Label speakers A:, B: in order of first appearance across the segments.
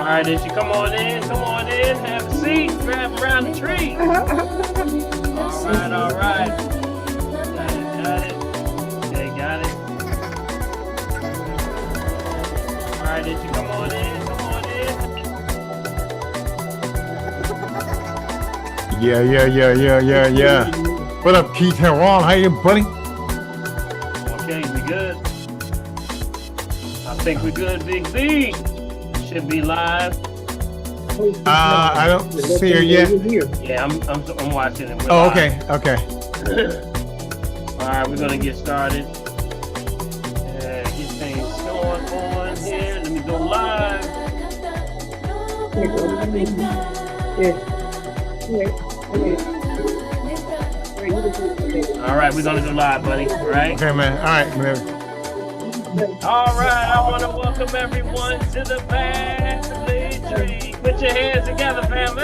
A: All right, as you come on in, have a seat, grab around the tree. All right. Got it. Okay, got it. All right, as you come on in.
B: Yeah. What up, Keith Heron? How you, buddy?
A: Okay, we good. I think we're good, Big B. Should be live.
B: I don't see her yet.
A: Yeah, I'm watching it.
B: Oh, okay.
A: All right, we're gonna get started. Get things going on here. Let me go live. All right, we're gonna go live, buddy. All right.
B: Okay, man. All right, man.
A: All right, I want to welcome everyone to the family tree. Put your hands together, family.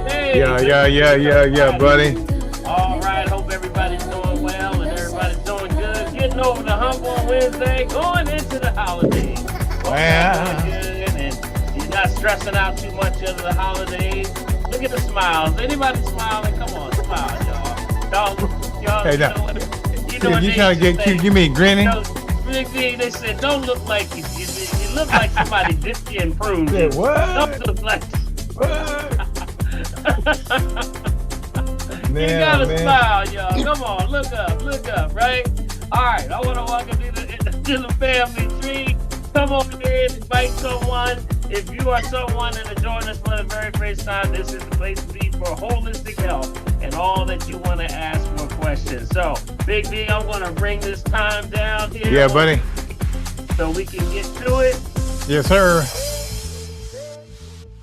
A: Hey.
B: Yeah, buddy.
A: All right, hope everybody's doing well and everybody's doing good. Getting over the hump on Wednesday, going into the holidays.
B: Wow.
A: Good, and you're not stressing out too much over the holidays. Look at the smiles. Anybody smiling? Come on, smile, y'all.
B: Hey, you trying to get cute? You mean grinning?
A: Big B, they said, don't look like you look like somebody dipped you in prunes.
B: What?
A: Don't look like.
B: Man,
A: you gotta smile, y'all. Come on, look up, right? All right, I want to welcome you to the family tree. Come on in, invite someone. If you are someone that is joining us for the very first time, this is the place to be for holistic health and all that you want to ask for questions. So, Big B, I'm going to bring this time down here.
B: Yeah, buddy.
A: So we can get to it.
B: Yes, sir.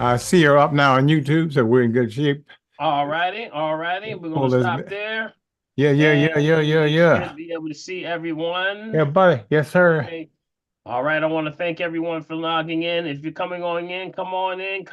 B: I see her up now on YouTube, so we're in good shape.
A: All righty. We're going to stop there.
B: Yeah.
A: Be able to see everyone.
B: Yeah, buddy. Yes, sir.
A: Okay. All right, I want to thank everyone for logging in. If you're coming on in, come on in.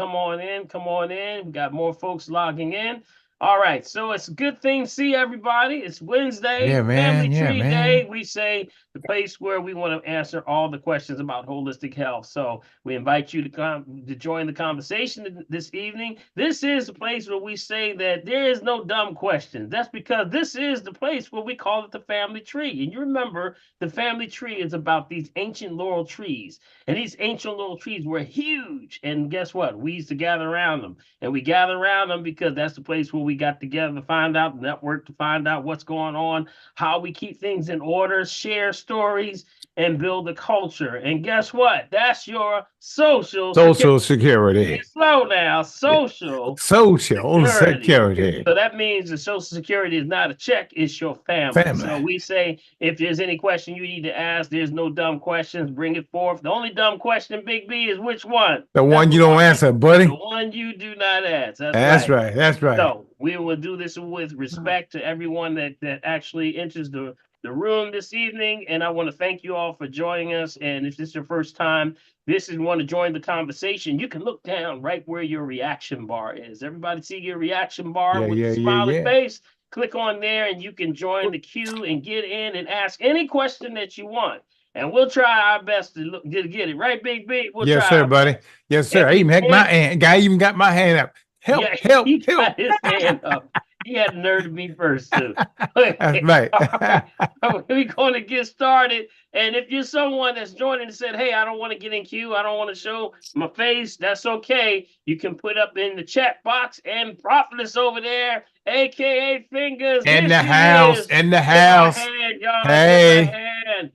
A: We got more folks logging in. All right, so it's a good thing to see everybody. It's Wednesday,
B: yeah, man.
A: Family Tree Day. We say the place where we want to answer all the questions about holistic health. So we invite you to join the conversation this evening. This is the place where we say that there is no dumb questions. That's because this is the place where we call it the family tree. And you remember, the family tree is about these ancient laurel trees. And these ancient laurel trees were huge. And guess what? We used to gather around them. And we gather around them because that's the place where we got together to find out, network to find out what's going on, how we keep things in order, share stories, and build a culture. And guess what? That's your social
B: security.
A: Slow now. Social
B: security.
A: So that means the social security is not a check, it's your family. So we say, if there's any question you need to ask, there's no dumb questions, bring it forth. The only dumb question, Big B, is which one?
B: The one you don't answer, buddy.
A: The one you do not ask.
B: That's right.
A: So we will do this with respect to everyone that actually enters the room this evening. And I want to thank you all for joining us. And if this is your first time, this is want to join the conversation, you can look down right where your reaction bar is. Everybody see your reaction bar with the smiling face? Click on there and you can join the queue and get in and ask any question that you want. And we'll try our best to get it. Right, Big B?
B: Yes, sir, buddy. Yes, sir. I even got my hand up. Help.
A: Got his hand up. He had the nerve to be first, too.
B: That's right.
A: We're going to get started. And if you're someone that's joining and said, hey, I don't want to get in queue, I don't want to show my face, that's okay. You can put up in the chat box, and Prophetess over there, a.k.a. Fingers.
B: In the house.
A: Hey.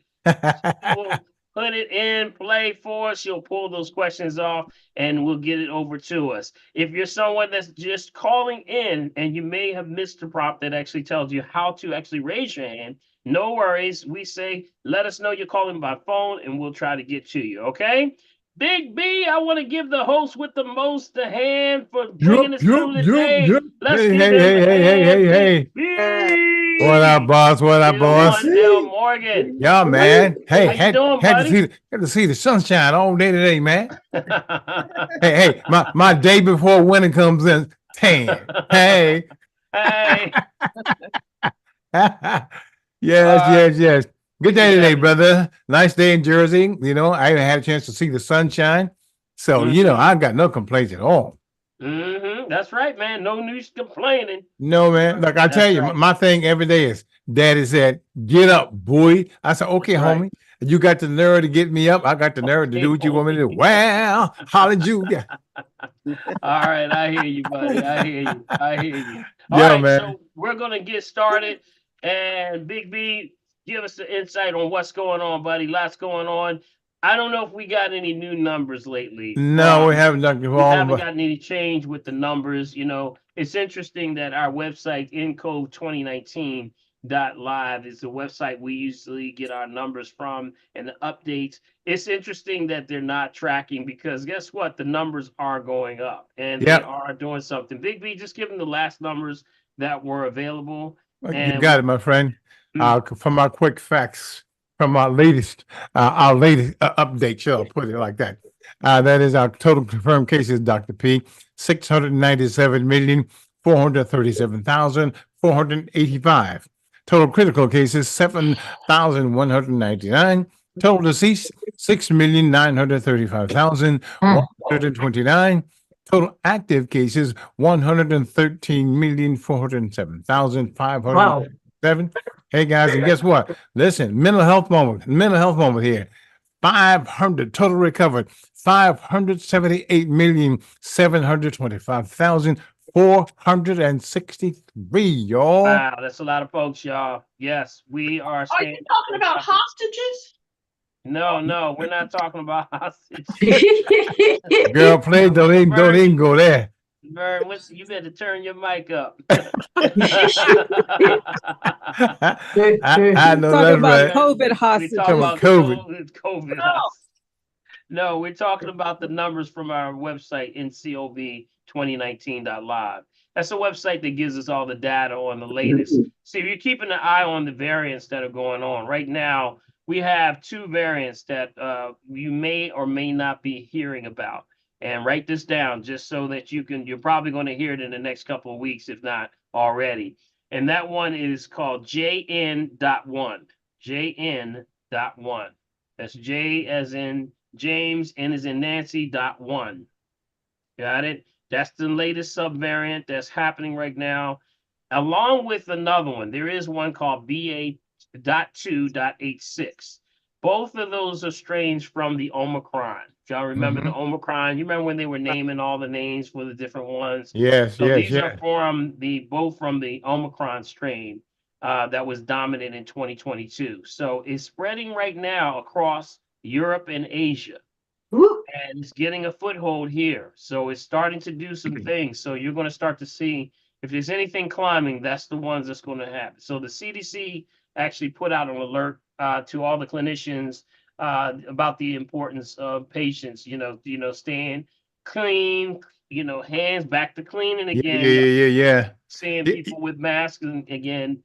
A: Put it in play for us. She'll pull those questions off and we'll get it over to us. If you're someone that's just calling in and you may have missed the prompt that actually tells you how to actually raise your hand, no worries. We say, let us know you're calling by phone and we'll try to get to you. Okay. Big B, I want to give the host with the most the hand for bringing us through today. Let's
B: Hey. What up, boss?
A: L. Morgan.
B: Yeah, man. Hey,
A: had
B: to see the sunshine all day today, man. hey, my day before winter comes in. Tan. Hey. Yes. Good day today, brother. Nice day in Jersey. You know, I haven't had a chance to see the sunshine. So, you know, I got no complaints at all.
A: That's right, man. No news complaining.
B: No, man. Like I tell you,
A: right.
B: my thing every day is Daddy said, get up, boy. I said, okay,
A: That's right.
B: homie. You got the nerve to get me up. I got the nerve to do what you want me to do. Well, hallelujah.
A: All right, I hear you, buddy. I hear you. I hear you. All
B: Yeah,
A: right,
B: man.
A: so we're gonna get started, and Big B, give us the insight on what's going on, buddy. Lots going on. I don't know if we got any new numbers lately.
B: No, we haven't done
A: We haven't gotten any change with the numbers. You know, it's interesting that our website, Encode 2019.live, is the website we usually get our numbers from and the updates. It's interesting that they're not tracking because guess what? The numbers are going up and they are doing something. Big B, just give them the last numbers that were available.
B: You got it, my friend. From our quick facts, from our latest update, I'll put it like that. That is our total confirmed cases, Dr. P, 697,437,485. Total critical cases, 7,199. Total deceased, 6,935,129. Total active cases, 113,407,507. Hey guys, and guess what? Listen, mental health moment here. 500 total recovered, 578,725,463, y'all.
A: Wow, that's a lot of folks, y'all. Yes, we are.
C: Are you talking about hostages?
A: No, we're not talking about hostages.
B: Girl, please don't even go there.
A: Vern, you better turn your mic up.
B: I know
D: talking
B: that's
D: about
B: right.
D: COVID hostages.
A: We talking about
B: COVID.
A: COVID hostages. No, we're talking about the numbers from our website, ncov2019.live. That's a website that gives us all the data on the latest. See, if you're keeping an eye on the variants that are going on right now, we have two variants that you may or may not be hearing about. And write this down just so that you're probably going to hear it in the next couple of weeks, if not already. And that one is called JN.1. JN.1. That's J as in James, N as in Nancy, .1. Got it? That's the latest subvariant that's happening right now. Along with another one, there is one called BA.2.86. Both of those are strains from the Omicron. Y'all remember the Omicron? You remember when they were naming all the names for the different ones?
B: Yes,
A: so these are both from the Omicron strain that was dominant in 2022. So it's spreading right now across Europe and Asia. And it's getting a foothold here. So it's starting to do some things. So you're going to start to see if there's anything climbing, that's the ones that's going to happen. So the CDC actually put out an alert to all the clinicians about the importance of patients, staying clean, hands back to cleaning again.
B: Yeah.
A: Seeing people with masks again.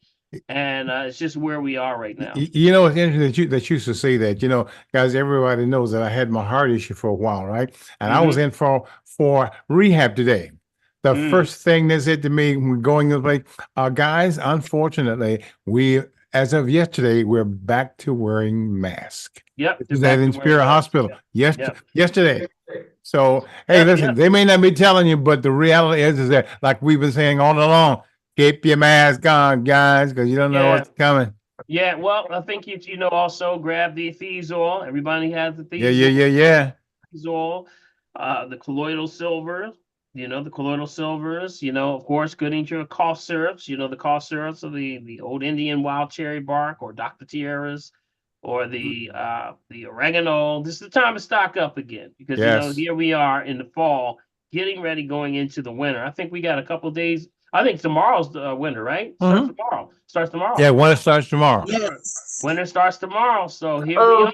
A: And it's just where we are right now.
B: You know, it's interesting that you used to say that, guys, everybody knows that I had my heart issue for a while, right? And I was in for rehab today. The first thing they said to me when going to play, guys, unfortunately, as of yesterday, we're back to wearing masks.
A: Yep.
B: That in Spirit Hospital. Yesterday. So, hey, listen, they may not be telling you, but the reality is that, like we've been saying all along, keep your mask on, guys, because you don't know what's coming.
A: Yeah, well, I think you also grab the Thiazole. Everybody has the Thiazole.
B: Yeah.
A: Thiazole, the colloidal silver. The colloidal silvers, of course, good into your cough syrups, the cough syrups of the old Indian wild cherry bark or Dr. Tiara's or the oregano. This is the time to stock up again because, here we are in the fall, getting ready going into the winter. I think we got a couple of days. I think tomorrow's the winter, right? Starts tomorrow.
B: Yeah, winter starts tomorrow.
C: Yes.
A: Winter starts tomorrow. So here we are.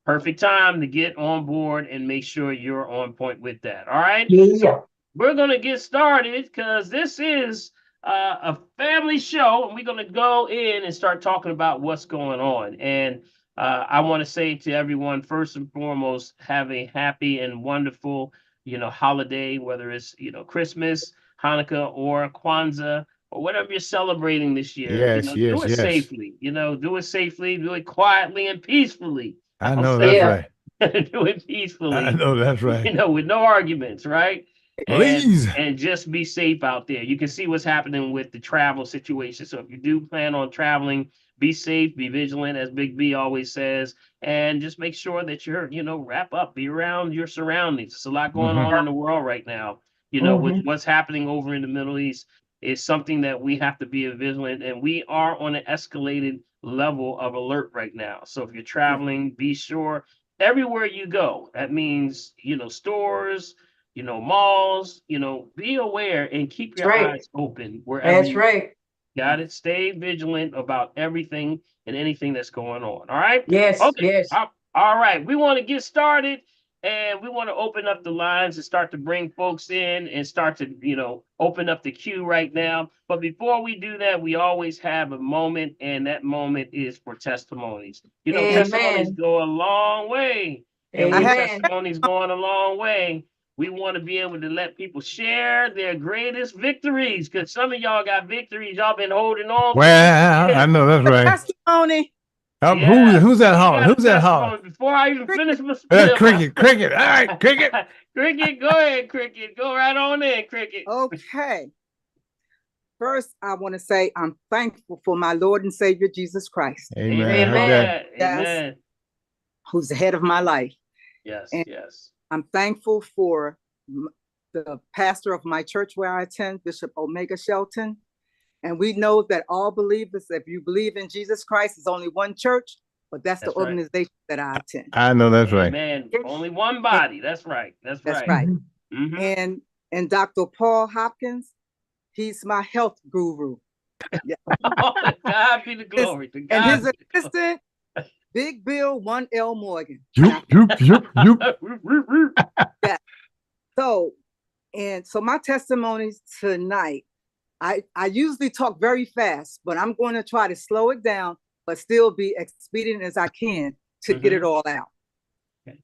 A: Perfect time to get on board and make sure you're on point with that. All right.
C: Yeah.
A: We're going to get started because this is a family show and we're going to go in and start talking about what's going on. And I want to say to everyone, first and foremost, have a happy and wonderful, holiday, whether it's, Christmas, Hanukkah, or Kwanzaa, or whatever you're celebrating this year. Do it safely, do it safely, do it quietly and peacefully.
B: I know that's right.
A: Do it
B: I
A: peacefully,
B: know that's
A: you
B: right.
A: know, with no arguments, right?
B: Please.
A: And just be safe out there. You can see what's happening with the travel situation. So if you do plan on traveling, be safe, be vigilant, as Big B always says, and just make sure that you're, you know, wrap up, be around your surroundings. There's a lot going
B: Hmm.
A: on in the world right now. You know, with what's happening over in the Middle East is something that we have to be vigilant, and we are on an escalated level of alert right now. So if you're traveling, be sure everywhere you go. That means, you know, stores, you know, malls, you know, be aware and keep
D: That's
A: your
D: right.
A: eyes open wherever
D: That's
A: you
D: right.
A: got it. Stay vigilant about everything and anything that's going on. All right.
D: Yes,
A: Okay.
D: yes.
A: All right. We want to get started and we want to open up the lines and start to bring folks in and start to, you know, open up the queue right now. But before we do that, we always have a moment, and that moment is for testimonies. You know, testimonies
D: Amen.
A: go a long way. And
E: I
A: when
E: have,
D: Amen.
A: testimonies going a long way, we want to be able to let people share their greatest victories, because some of y'all got victories y'all been holding on for
B: Well, I
A: years.
B: know that's right.
E: testimony.
A: Yes,
B: Who's that
A: you
B: hollering?
A: got a
B: Who's that hollering?
A: testimony before I even finish my
B: That's
A: spiel.
B: Cricket. Cricket. All right, Cricket.
A: Cricket, go ahead, Cricket. Go right on in, Cricket.
E: Okay. First, I want to say I'm thankful for my Lord and Savior Jesus Christ,
B: Amen. I
A: Amen.
B: heard that.
E: Yes.
A: Amen.
E: who's the head of my life.
A: Yes,
E: And-
A: yes.
E: I'm thankful for the pastor of my church where I attend, Bishop Omega Shelton. And we know that all believers, if you believe in Jesus Christ, is only one church, but that's the
A: That's right.
E: organization that I attend.
B: I know that's right.
A: Amen. Only one body. That's right. That's
E: That's
A: right.
E: right.
A: Mhm.
E: And Dr. Paul Hopkins, he's my health guru.
A: To God be the glory. To
E: And
A: God
E: his
A: be the glory.
E: assistant, Big Bill 1L Morgan.
B: Yoop, yoop, yoop, yoop.
E: So my testimonies tonight, I usually talk very fast, but I'm going to try to slow it down, but still be expedient as I can to get it all out.
A: Okay.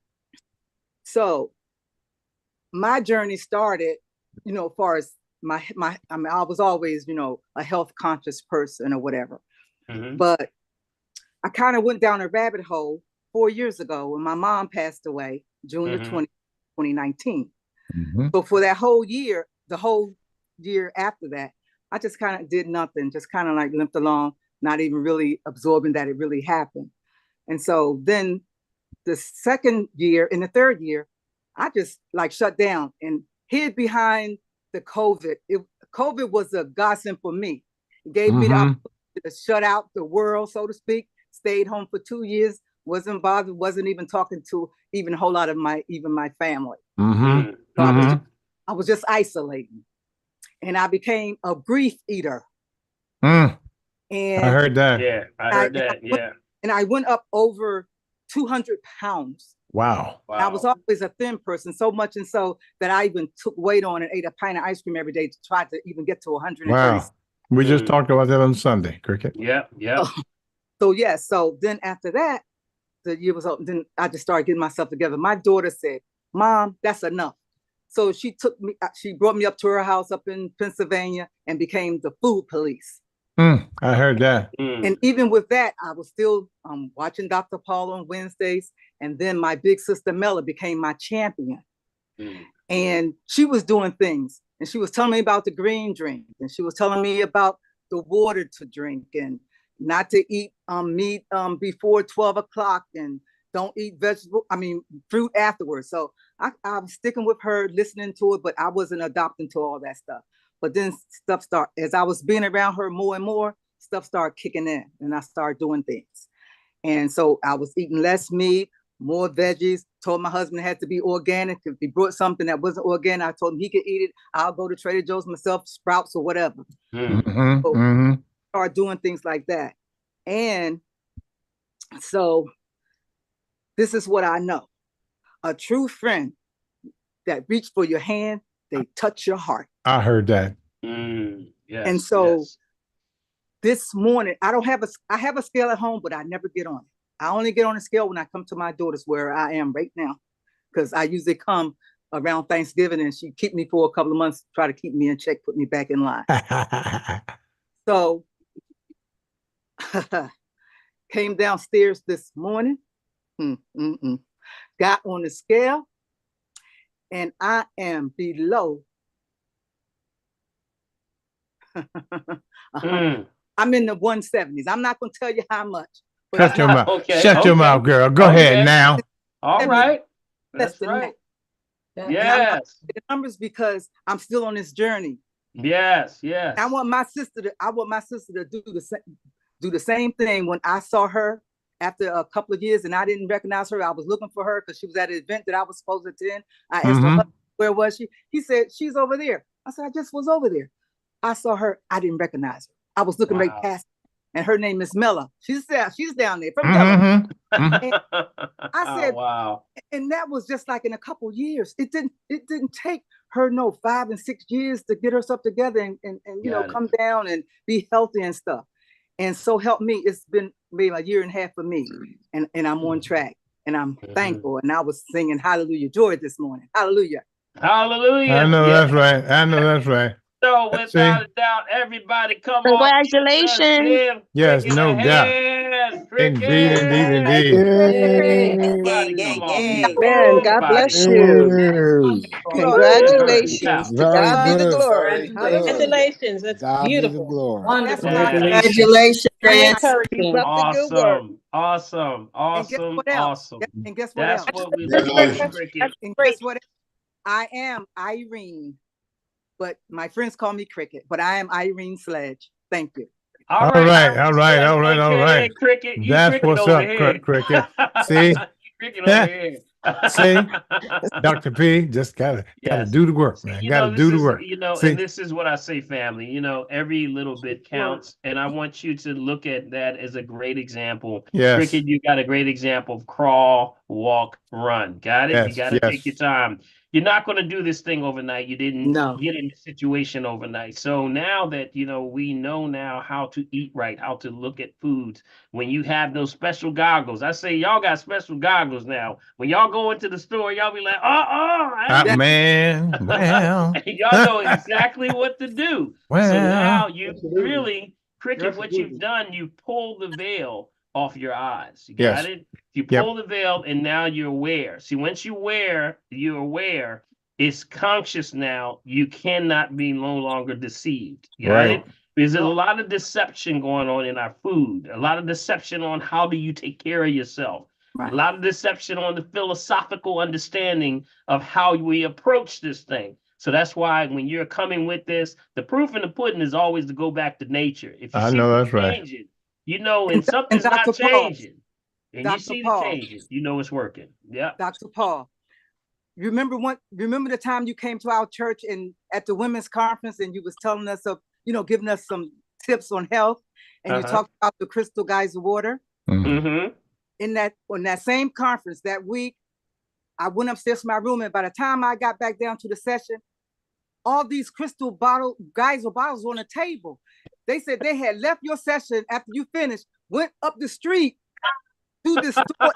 E: So my journey started, you know, as far as I mean, I was always, you know, a health conscious person or whatever,
A: Mhm.
E: but I kind of went down a rabbit hole 4 years ago when my mom passed away, June the 20th, 2019.
B: Mhm.
E: So for that whole year, the whole year after that, I just kind of did nothing, just kind of like limped along, not even really absorbing that it really happened. And so then the second year, in the third year, I just like shut down and hid behind the COVID. COVID was a godsend for me. It gave me the opportunity to shut out the world, so to speak. Stayed home for 2 years, wasn't bothered, wasn't even talking to even a whole lot of my family.
B: Mhm.
E: So I was just isolating, and I became a grief eater.
B: Mm.
E: And
B: I heard that.
A: Yeah, I heard that. Yeah.
E: and I went up over 200 pounds.
B: Wow.
A: Wow.
E: I was always a thin person, so much and so that I even took weight on and ate a pint of ice cream every day to try to even get to 130.
B: Wow. We just talked about that on Sunday, Cricket.
A: Yeah, yeah.
E: So yes, so then after that, the year was up. Then I just started getting myself together. My daughter said, "Mom, that's enough." So she brought me up to her house up in Pennsylvania and became the food police.
B: I heard that.
E: And even with that, I was still watching Dr. Paul on Wednesdays. And then my big sister Mella became my champion. And she was doing things. And she was telling me about the green drink. And she was telling me about the water to drink and not to eat meat before 12 o'clock and don't eat fruit afterwards. So I was sticking with her, listening to it, but I wasn't adopting to all that stuff. But then stuff started, as I was being around her more and more, stuff started kicking in and I started doing things. And so I was eating less meat, more veggies, told my husband it had to be organic. If he brought something that wasn't organic, I told him he could eat it. I'll go to Trader Joe's myself, Sprouts or whatever. Start doing things like that. And so this is what I know. A true friend that reach for your hand, they touch your heart.
B: I heard that.
A: Yes,
E: and so
A: yes.
E: this morning, I have a scale at home, but I never get on it. I only get on a scale when I come to my daughter's where I am right now, because I usually come around Thanksgiving and she keep me for a couple of months, try to keep me in check, put me back in line. So came downstairs this morning. got on the scale, and I am below.
A: Mm.
E: I'm in the 170s. I'm not going to tell you how much. But
B: Shut your mouth.
A: Okay,
B: Shut your
A: okay.
B: mouth, girl. Go
A: Okay.
B: ahead now.
A: All
E: That
A: right.
E: less
A: That's
E: than
A: right.
E: that. And I'm not
A: Yes.
E: saying the numbers because I'm still on this journey.
A: Yes. Yes.
E: I want my sister to do the same thing. When I saw her after a couple of years and I didn't recognize her, I was looking for her because she was at an event that I was supposed to attend. I asked her,
B: Mhm.
E: where was she? He said, she's over there. I said, I just was over there. I saw her. I didn't recognize her. I was looking right
A: Wow.
E: past her, and her name is Mella. She's down there from Delaware.
B: Mhm.
E: I said,
A: Oh, wow.
E: and that was just like in a couple years. It didn't take her 5 and 6 years to get herself together and
A: Got it.
E: come down and be healthy and stuff. And so help me. It's been maybe a year and a half for me, and I'm on track, and I'm thankful. And I was singing Hallelujah Joy this morning. Hallelujah.
A: Hallelujah.
B: I know
A: Yeah.
B: that's right. I know that's right.
A: So
B: See?
A: without a doubt, everybody come
D: Congratulations.
A: on. Give
B: Yes,
A: Cricket
B: no
A: a
B: doubt.
A: hand.
B: Indeed, indeed,
A: Cricket.
B: indeed.
A: Everybody come on.
D: Man, God bless you. Congratulations.
A: Yeah.
D: To God be the glory.
F: Congratulations. That's
G: God be the
F: beautiful.
G: glory.
F: Wonderful.
A: Yeah.
C: Congratulations.
D: Keep up the good work.
A: Awesome.
E: And guess
A: Awesome.
E: what else?
A: Awesome.
E: And guess what
A: That's
E: else?
A: what we look for, Cricket.
E: And guess what? I am Irene, but my friends call me Cricket. But I am Irene Sledge. Thank you.
B: All right, all right, all right, all
A: Okay,
B: right.
A: Cricket. You
B: That's
A: Cricket
B: what's
A: over
B: up,
A: here.
B: Cricket. See?
A: You Cricket over here.
B: See? Dr. P just gotta
A: Yes.
B: do the work,
A: See,
B: man.
A: you
B: Gotta
A: know,
B: do
A: this
B: the
A: is,
B: work.
A: you know,
B: See?
A: and this is what I say, family. Every little bit counts, and I want you to look at that as a great example.
B: Yes.
A: Cricket, you got a great example of crawl, walk, run. Got it? You
B: Yes,
A: got to take your
B: yes.
A: time. You're not going to do this thing overnight. You didn't
E: No.
A: get in the situation overnight. So now that, we know now how to eat right, how to look at foods. When you have those special goggles, I say y'all got special goggles now. When y'all go into the store, y'all be like,
B: Man, well,
A: y'all know exactly what to do. So now
B: well.
A: you really, Cricket, what you've done, you pull the veil off your eyes. You
B: Yes.
A: got it? You
B: Yep.
A: pull the veil and now you're aware. See, once you're aware, it's conscious now. You cannot be no longer deceived. You got
B: Right.
A: it? Because there's a lot of deception going on in our food, a lot of deception on how do you take care of yourself.
E: Right.
A: A lot of deception on the philosophical understanding of how we approach this thing. So that's why when you're coming with this, the proof in the pudding is always to go back to nature. If you
B: I
A: see
B: know
A: it
B: that's right.
A: changing, and something's not
E: Dr. Paul,
A: changing, and you
E: Dr.
A: see the
E: Paul.
A: changes, you know it's working. Yeah.
E: Dr. Paul, remember the time you came to our church and at the women's conference and you was telling us giving us some tips on health, and you talked about the Crystal Geyser water.
A: Mm-hmm.
E: On that same conference that week, I went upstairs to my room, and by the time I got back down to the session, all these Crystal Geyser bottles on the table. They said they had left your session after you finished, went up the street to this store,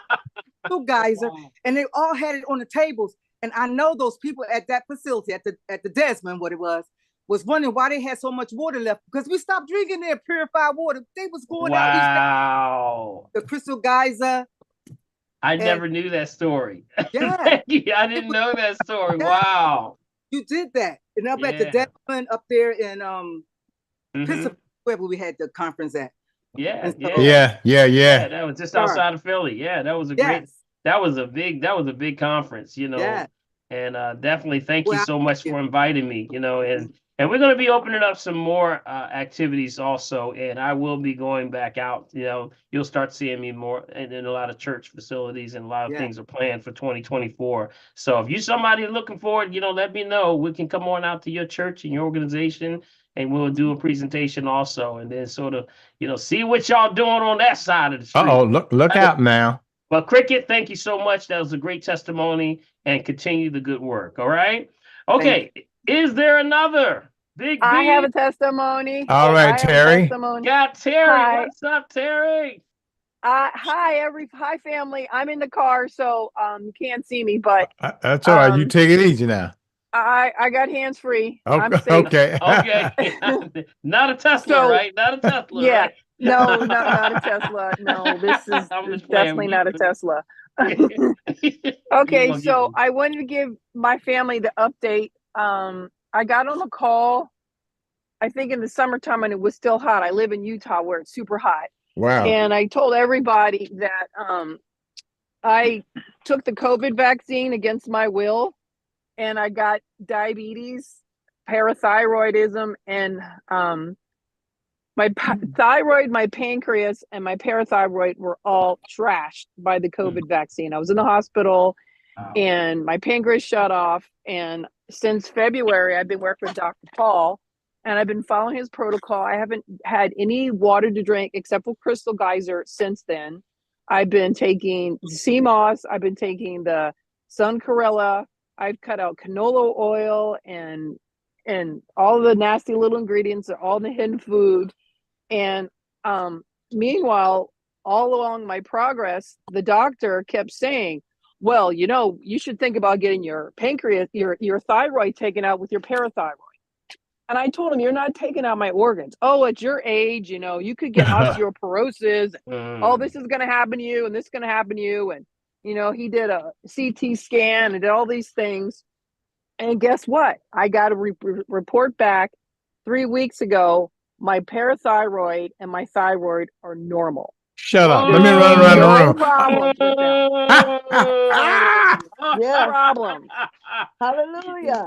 E: Crystal Geyser, and they all had it on the tables. And I know those people at that facility, at the Desmond, what it was wondering why they had so much water left, because we stopped drinking their purified water. They was going out.
A: Wow.
E: The Crystal Geyser.
A: I never knew that story.
E: Yeah.
A: I didn't know that story.
E: Yeah.
A: Wow.
E: You did that. And up at the Desmond up there in
A: Mhm.
E: wherever we had the conference at.
A: Yeah,
E: And so-
A: yeah. That was just outside of Philly. Yeah, that was a great.
E: Yes.
A: That was a big conference.
E: Yeah.
A: And definitely thank you
E: Well,
A: so much for inviting me. And we're going to be opening up some more activities also, and I will be going back out. You'll start seeing me more in a lot of church facilities, and a lot of things are planned for 2024. So if you're somebody looking forward, let me know. We can come on out to your church and your organization, and we'll do a presentation also, and then sort of, see what y'all doing on that side of the street.
B: Uh-oh, look out now.
A: But Cricket, thank you so much. That was a great testimony, and continue the good work. All right. Okay. Is there another Big B?
D: I have a testimony.
B: All right,
D: I have a
B: Terry.
D: testimony.
A: Got Terry.
D: Hi.
A: What's up, Terry?
D: Hi family. I'm in the car, so you can't see me, but
B: That's all right. You take it easy now.
D: I got hands free.
B: Okay.
D: I'm safe.
B: Okay.
A: Okay. Not a Tesla,
D: So-
A: right? Not a Tesla,
D: Yeah.
A: right?
D: No, not a Tesla. No, this is
A: I'm just playing
D: definitely
A: with
D: not a
A: you.
D: Tesla. Okay,
A: gonna
D: so
A: give
D: I wanted to give my family the update. I got on a call, I think in the summertime, and it was still hot. I live in Utah where it's super hot.
B: Wow.
D: And I told everybody that I took the COVID vaccine against my will, and I got diabetes, parathyroidism, and my thyroid, my pancreas, and my parathyroid were all trashed by the COVID vaccine. I was in the hospital and my pancreas shut off. And since February, I've been working with Dr. Paul and I've been following his protocol. I haven't had any water to drink except for Crystal Geyser since then. I've been taking sea moss. I've been taking the Sun Corella. I've cut out canola oil and all the nasty little ingredients, all the hidden food. And meanwhile, all along my progress, the doctor kept saying, well, you know, you should think about getting your pancreas, your thyroid taken out with your parathyroid. And I told him, you're not taking out my organs. Oh, at your age, you know, you could get osteoporosis. Oh, this is going to happen to you and this is going to happen to you. And, you know, he did a CT scan and did all these things. And guess what? I got a report back 3 weeks ago. My parathyroid and my thyroid are normal.
B: Shut up. Let me run around the
D: No
B: room.
D: problems with them.
A: Yeah.
D: Problems.
F: Hallelujah.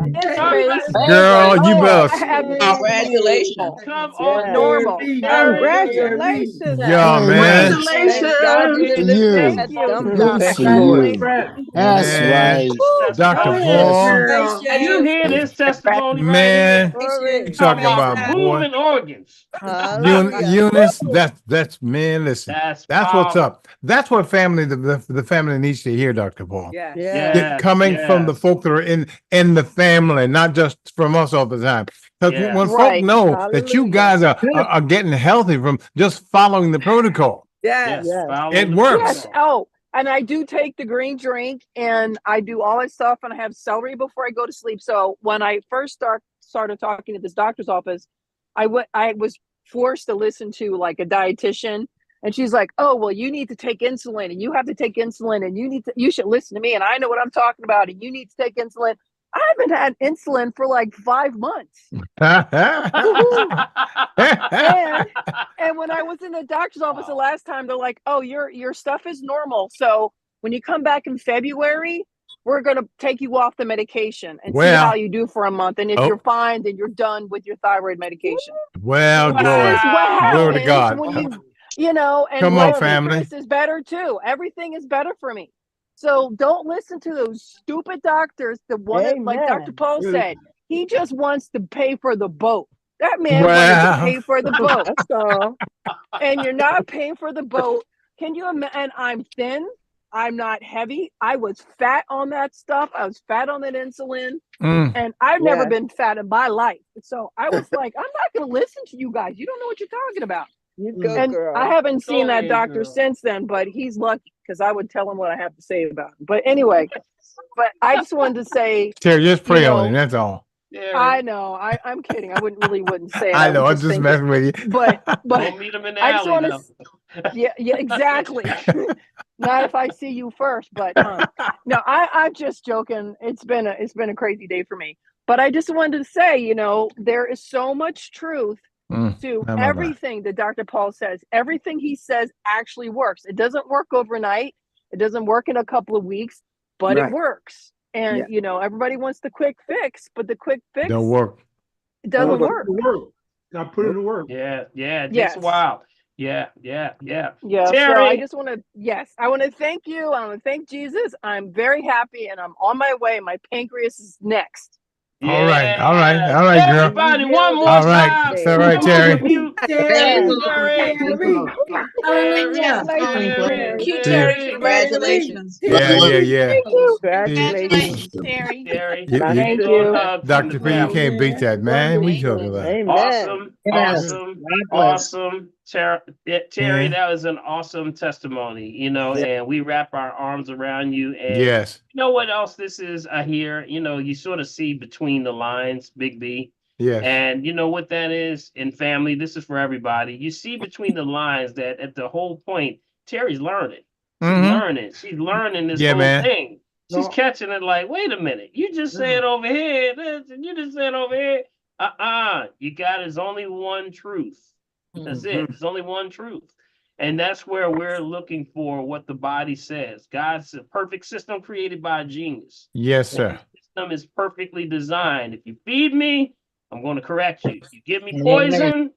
B: Girl, you better.
D: I have
C: Congratulations.
A: Come on,
D: normal.
F: Congratulations.
B: Yeah, man.
C: Congratulations.
F: God you delivered
G: You.
F: that
D: Thank you.
F: dumb
G: Good
F: doctor.
G: for
D: Congratulations.
G: you. That's
B: Man.
G: right.
B: Dr.
G: Yes.
B: Paul,
A: You hear this testimony right
B: man,
A: here?
F: Glory.
B: you talking about boy.
A: Booming organs.
F: Hallelujah.
B: Eunice, that's man, listen.
A: That's
B: That's what's
A: powerful.
B: up. That's what family the family needs to hear, Dr. Paul.
E: Yeah.
F: Yeah.
A: Yes,
B: Coming from the
A: yes.
B: folk that are in the family, not just from us all the time. Because
A: Yes.
B: when folk
D: Right.
B: know that you
F: Hallelujah.
B: guys are getting healthy from just following the protocol,
E: Yes.
F: Yes.
A: Follow
B: it
A: the
B: works.
D: Yes.
A: protocol.
D: Oh, and I do take the green drink and I do all that stuff and I have celery before I go to sleep. So when I first started talking to this doctor's office, I was forced to listen to like a dietitian, and she's like, "Oh, well, you need to take insulin and you have to take insulin and you should listen to me and I know what I'm talking about and you need to take insulin." I haven't had insulin for like 5 months. And when I was in the doctor's office the last time, they're like, "Oh, your stuff is normal. So when you come back in February, we're gonna take you off the medication and see
B: Well.
D: how you do for a month. And if
B: Oh.
D: you're fine, then you're done with your thyroid medication."
B: Well,
D: This
B: glory.
D: is what
B: Glory to
D: happens
B: God.
D: when you know, and
B: Come on,
D: my
B: family.
D: pancreas is better too. Everything is better for me. So don't listen to those stupid doctors. The one that, like Dr.
F: Amen.
D: Paul said, he just wants to pay for the boat. That man wanted
B: Wow.
D: to pay for the boat.
F: That's all.
D: And you're not paying for the boat. Can you imagine? And I'm thin. I'm not heavy. I was fat on that stuff. I was fat on that insulin.
B: Mm.
D: And I've never
F: Yes.
D: been fat in my life. So I was like, I'm not going to listen to you guys. You don't know what you're talking about.
F: You go,
D: And
F: girl.
D: I haven't seen
A: Go
D: that
A: ahead,
D: doctor
A: girl.
D: since then, but he's lucky because I would tell him what I have to say about him. But anyway, but I just wanted to say,
B: Terry, just pray
D: You
B: on
D: know,
B: him. That's all.
D: I know, I'm kidding. I wouldn't say it.
B: I
D: would
B: know. I'm
D: just
B: just
D: think
B: messing with you.
D: But
A: Don't meet him in the
D: I just
A: alley
D: want
A: though.
D: to, yeah, exactly. Not if I see you first, but no, I'm just joking. It's been a crazy day for me. But I just wanted to say, you know, there is so much truth
B: Mm,
D: to
B: how about that?
D: everything that Dr. Paul says. Everything he says actually works. It doesn't work overnight. It doesn't work in a couple of weeks, but
E: Right.
D: it works. And
E: Yeah.
D: you know, everybody wants the quick fix, but the quick fix
B: Don't work.
D: it doesn't
E: Don't
D: work.
H: Got put it to work.
A: Yeah, it takes
D: Yes.
A: a while. Yeah.
D: Yeah. So I
A: Terry,
D: just want to, yes, I want to thank you. I want to thank Jesus. I'm very happy and I'm on my way. My pancreas is next.
B: All right, girl.
A: Everybody, one more
B: All right.
A: time.
B: It's all right,
A: Come on,
B: Terry.
A: you-
C: Very
A: Terry.
C: Hallelujah.
D: Thank
C: Cute
B: Yeah.
C: Terry, congratulations.
B: Yeah.
D: Thank you.
F: Congratulations.
C: Terry.
A: Terry.
B: You-
F: Thank
A: Big
D: you.
A: old hug from
B: Dr.
A: the
B: P, you
A: family.
B: can't beat that, man. We talking about.
F: Amen.
A: Awesome. Terry,
B: Yeah.
A: that was an awesome testimony, you know,
E: Yeah.
A: and we wrap our arms around you. And
B: Yes.
A: you know what else this is? I hear, you know, you sort of see between the lines, Big B.
B: Yes.
A: And you know what that is in family? This is for everybody. You see between the lines that at the whole point, Terry's learning.
B: Mhm.
A: She's learning this
B: Yeah,
A: whole
B: man.
A: thing. She's
H: No.
A: catching it like, wait a minute, you just said over here this, and you just said over here. You got there's only one truth. That's it. There's only one truth. And that's where we're looking for what the body says. God's a perfect system created by a genius.
B: Yes,
A: And
B: sir.
A: the system is perfectly designed. If you feed me, I'm going to correct you. You give me
C: Amen.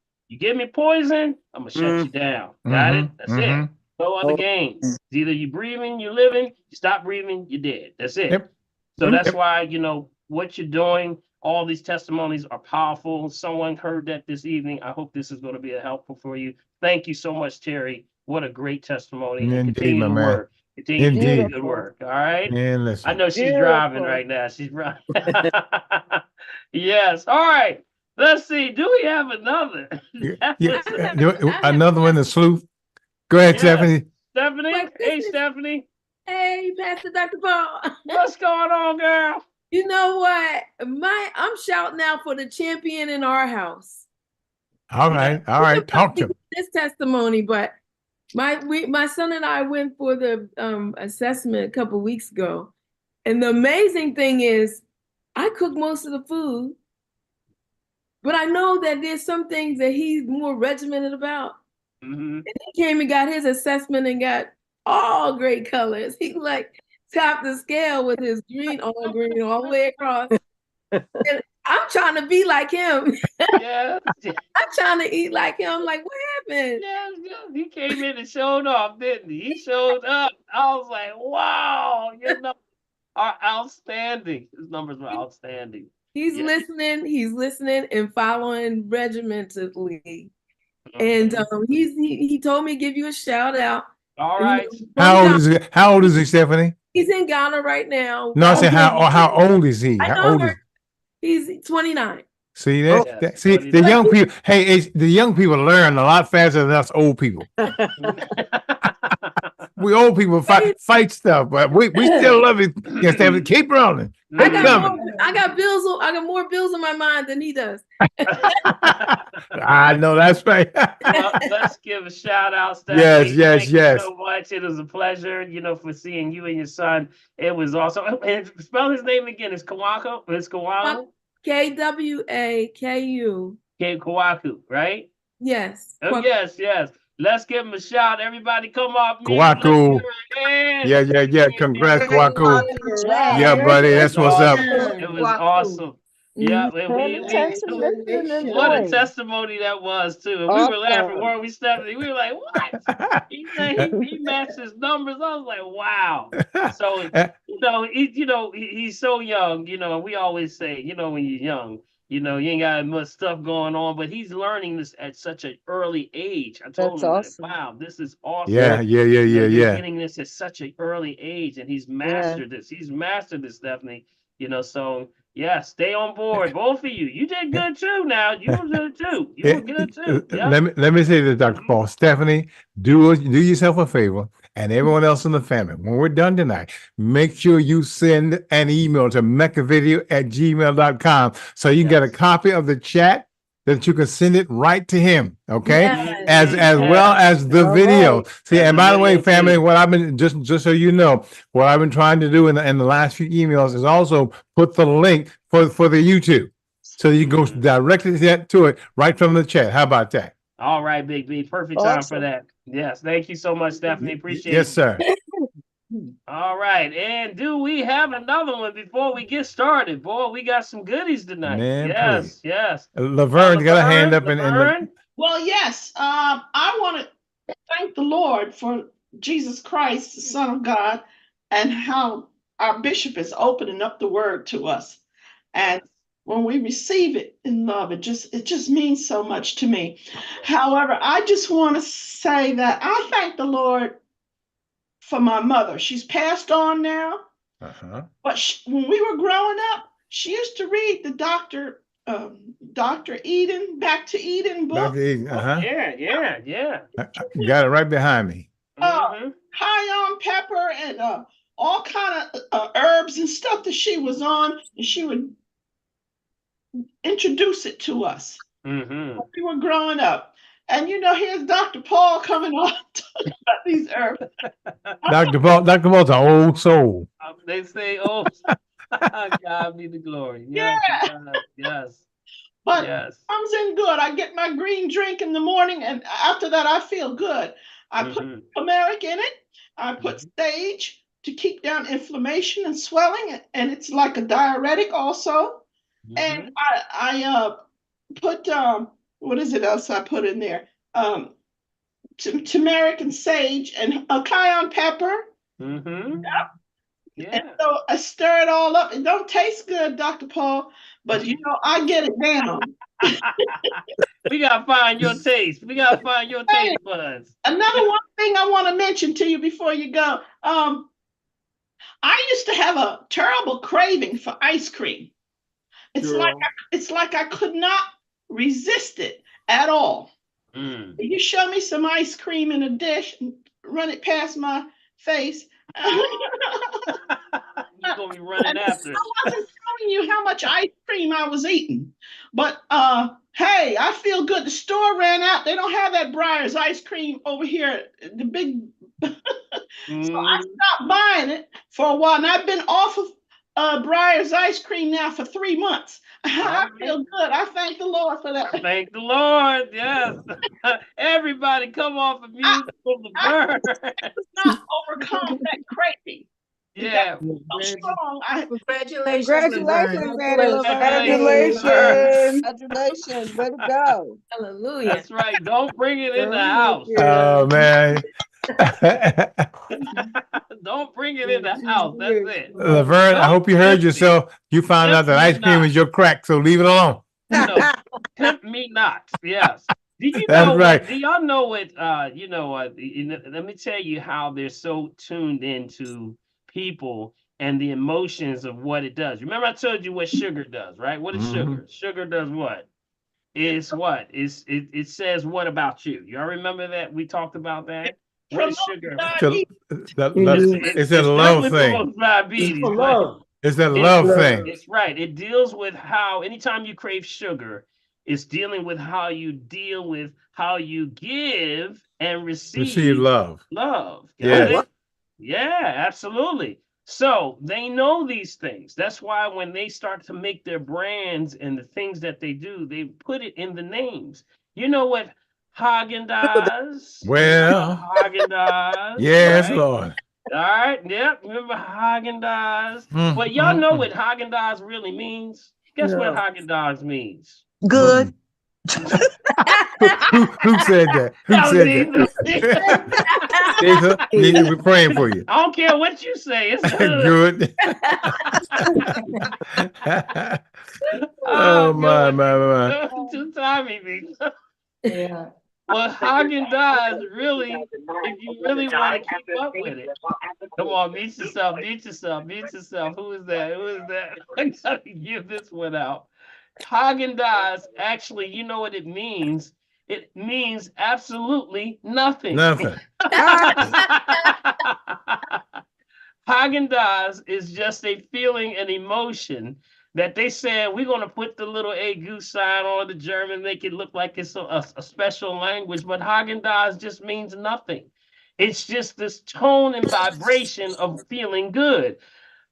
A: poison, I'm going to shut you down. Got it?
B: Mhm.
A: That's it.
B: Mhm.
A: No other games. It's either you breathing, you're living, you stop breathing, you're dead. That's it.
B: Yep.
A: So that's
B: Yep.
A: why, what you're doing, all these testimonies are powerful. Someone heard that this evening. I hope this is going to be helpful for you. Thank you so much, Terry. What a great testimony. And
B: Indeed,
A: continue
B: my
A: to
B: man.
A: work. Continue to do
B: Indeed.
A: good work. All right.
B: Man,
A: I
B: listen.
A: know she's driving
D: Beautiful.
A: right now. She's driving. Yes. All right. Let's see. Do we have another?
B: Another one, the sleuth. Go ahead,
A: Yes.
B: Stephanie.
A: Stephanie?
F: But this
A: Hey,
F: is-
A: Stephanie.
F: Hey, Pastor Dr. Paul.
A: What's going on, girl?
F: You know what? I'm shouting out for the champion in our house.
B: All right. All right. Talk to me.
F: This testimony, but my son and I went for the assessment a couple weeks ago, and the amazing thing is, I cook most of the food, but I know that there's some things that he's more regimented about.
A: Mm-hmm.
F: And he came and got his assessment and got all great colors. He like topped the scale with his all green all the way across. And I'm trying to be like him.
A: Yes.
F: I'm trying to eat like him. I'm like, what happened?
A: Yes, yes. He came in and showed off, didn't he? He showed up. I was like, wow, your numbers are outstanding. His numbers were outstanding.
F: He's
A: Yeah.
F: listening and following regimentedly. And he told me to give you a shout out.
A: All
F: And,
A: right.
B: How old is he, Stephanie?
F: He's in Ghana right now.
B: No, I said how old is he?
F: I
B: How
F: know
B: old is
F: her. He's 29.
B: See
A: Oh,
B: that? See the young people. Hey, the young people learn a lot faster than us old people. We old people fight stuff, but we still love it. Yes, Stephanie, keep rolling.
F: I
B: Keep coming.
F: got more bills on my mind than he does.
B: I know that's right.
A: Well, let's give a shout out, Stephanie.
B: Yes,
A: Thank
B: yes.
A: you so much. It was a pleasure, for seeing you and your son. It was awesome. And spell his name again. It's Kawako. It's Kawaku.
F: Kwaku.
A: Okay, Kawaku, right?
F: Yes.
A: Oh, yes, yes. Let's give him a shout. Everybody come off. mute.
B: Kawaku.
A: Let's give him a hand.
B: Yeah. Congrats, Kwaku. Yeah, buddy, that's what's up.
A: It was awesome. Yeah, what a testimony that was too. And we were laughing, weren't we, Stephanie? We were like, "What?" He said he matched his numbers. I was like, "Wow!" So he's so young. And we always say, when you're young, you ain't got much stuff going on, but he's learning this at such an early age. I told
C: That's
A: him,
C: awesome.
A: "Wow, this is awesome."
B: Yeah.
A: You're getting this at such an early age, and he's mastered this. He's mastered this, Stephanie. So yeah, stay on board, both of you. You did good too. Now you were good too. You were good too. Yeah.
B: Let me say this, Dr. Paul. Stephanie, do yourself a favor, and everyone else in the family. When we're done tonight, make sure you send an email to meccavideo@gmail.com so you can get a copy of the chat that you can send it right to him. Okay.
F: Yes.
B: As well as the video. See, and by the way,
A: video,
B: family,
A: too.
B: what I've been just so you know, what I've been trying to do in the last few emails is also put the link for the YouTube, so you can go directly to it right from the chat. How about that?
A: All right, Big B. Perfect time for
C: Awesome.
A: that. Yes. Thank you so much, Stephanie. Appreciate
B: Yes,
A: it.
B: sir.
A: All right. And do we have another one before we get started? Boy, we got some goodies tonight.
B: Man,
A: yes, yes.
B: Laverne, you got a hand up
A: Laverne?
G: Well, yes. I want to thank the Lord for Jesus Christ, the Son of God, and how our bishop is opening up the word to us. And when we receive it in love, it just means so much to me. However, I just want to say that I thank the Lord for my mother. She's passed on now, but when we were growing up, she used to read the Dr. Eden, Back to Eden book.
A: Yeah.
B: You got it right behind me.
G: Cayenne pepper and all kind of herbs and stuff that she was on, and she would introduce it to us when we were growing up. And here's Dr. Paul coming on talking about these herbs.
B: Dr. Paul's an old soul.
A: They say, oh, God be the glory. Yes, yes,
G: But
A: yes.
G: comes in good. I get my green drink in the morning, and after that, I feel good. I put turmeric in it. I put sage to keep down inflammation and swelling, and it's like a diuretic also. And I put what is it else I put in there? Turmeric and sage and a cayenne pepper. Yep.
A: Yeah.
G: And so I stir it all up. It don't taste good, Dr. Paul, but I get it down.
A: We gotta find your taste. We gotta find your taste buds.
G: Another one thing I want to mention to you before you go. I used to have a terrible craving for ice cream. It's like I could not resist it at all. You show me some ice cream in a dish and run it past my face.
A: You're gonna be running after it.
G: I wasn't telling you how much ice cream I was eating, but hey, I feel good. The store ran out. They don't have that Breyers ice cream over here. The big. So I stopped buying it for a while, and I've been off of Breyers ice cream now for 3 months. I feel good. I thank the Lord for that.
A: Thank the Lord. Yes. Everybody come off of music from the burn.
G: Not overcome that craving.
A: Yeah.
G: So strong.
C: Congratulations.
I: Congratulations, Annie
A: Congratulations.
C: Congratulations. Way to go.
F: Hallelujah.
A: That's right. Don't bring it in the house.
B: Oh, man.
A: Don't bring it in the house. That's it.
B: Laverne, I hope you heard yourself. You found out that ice cream is your crack, so leave it alone.
A: No, tempt me not. Yes. Did you
B: That's
A: know
B: right.
A: do y'all know what let me tell you how they're so tuned into people and the emotions of what it does. Remember I told you what sugar does, right? What is sugar? Sugar does what? It says what about you? Y'all remember that? We talked about that. What is sugar?
B: It's a love thing.
A: Diabetes,
B: It's a love thing.
A: It's right. It deals with how anytime you crave sugar, it's dealing with how you deal with how you give and receive
B: love.
A: Love.
B: Yeah.
A: Yeah, absolutely. So they know these things. That's why when they start to make their brands and the things that they do, they put it in the names. You know what Haagen-Dazs?
B: Well,
A: Haagen-Dazs.
B: yes,
A: right?
B: Lord.
A: All right. Yep. Remember Haagen-Dazs? But y'all know what Haagen-Dazs really means? Guess what Haagen-Dazs means?
C: Good.
B: Who said that? Who said that? We're praying for you.
A: I don't care what you say. It's good.
B: Good. Oh, my.
A: Too timey.
C: Yeah.
A: Well, Haagen-Dazs really, if you really want to keep up with it, come on, mute yourself. Who is that? I gotta give this one out. Haagen-Dazs, actually, you know what it means? It means absolutely nothing.
B: Nothing.
A: Haagen-Dazs is just a feeling and emotion that they said we're going to put the little Goose sign on the German, make it look like it's a special language, but Haagen-Dazs just means nothing. It's just this tone and vibration of feeling good.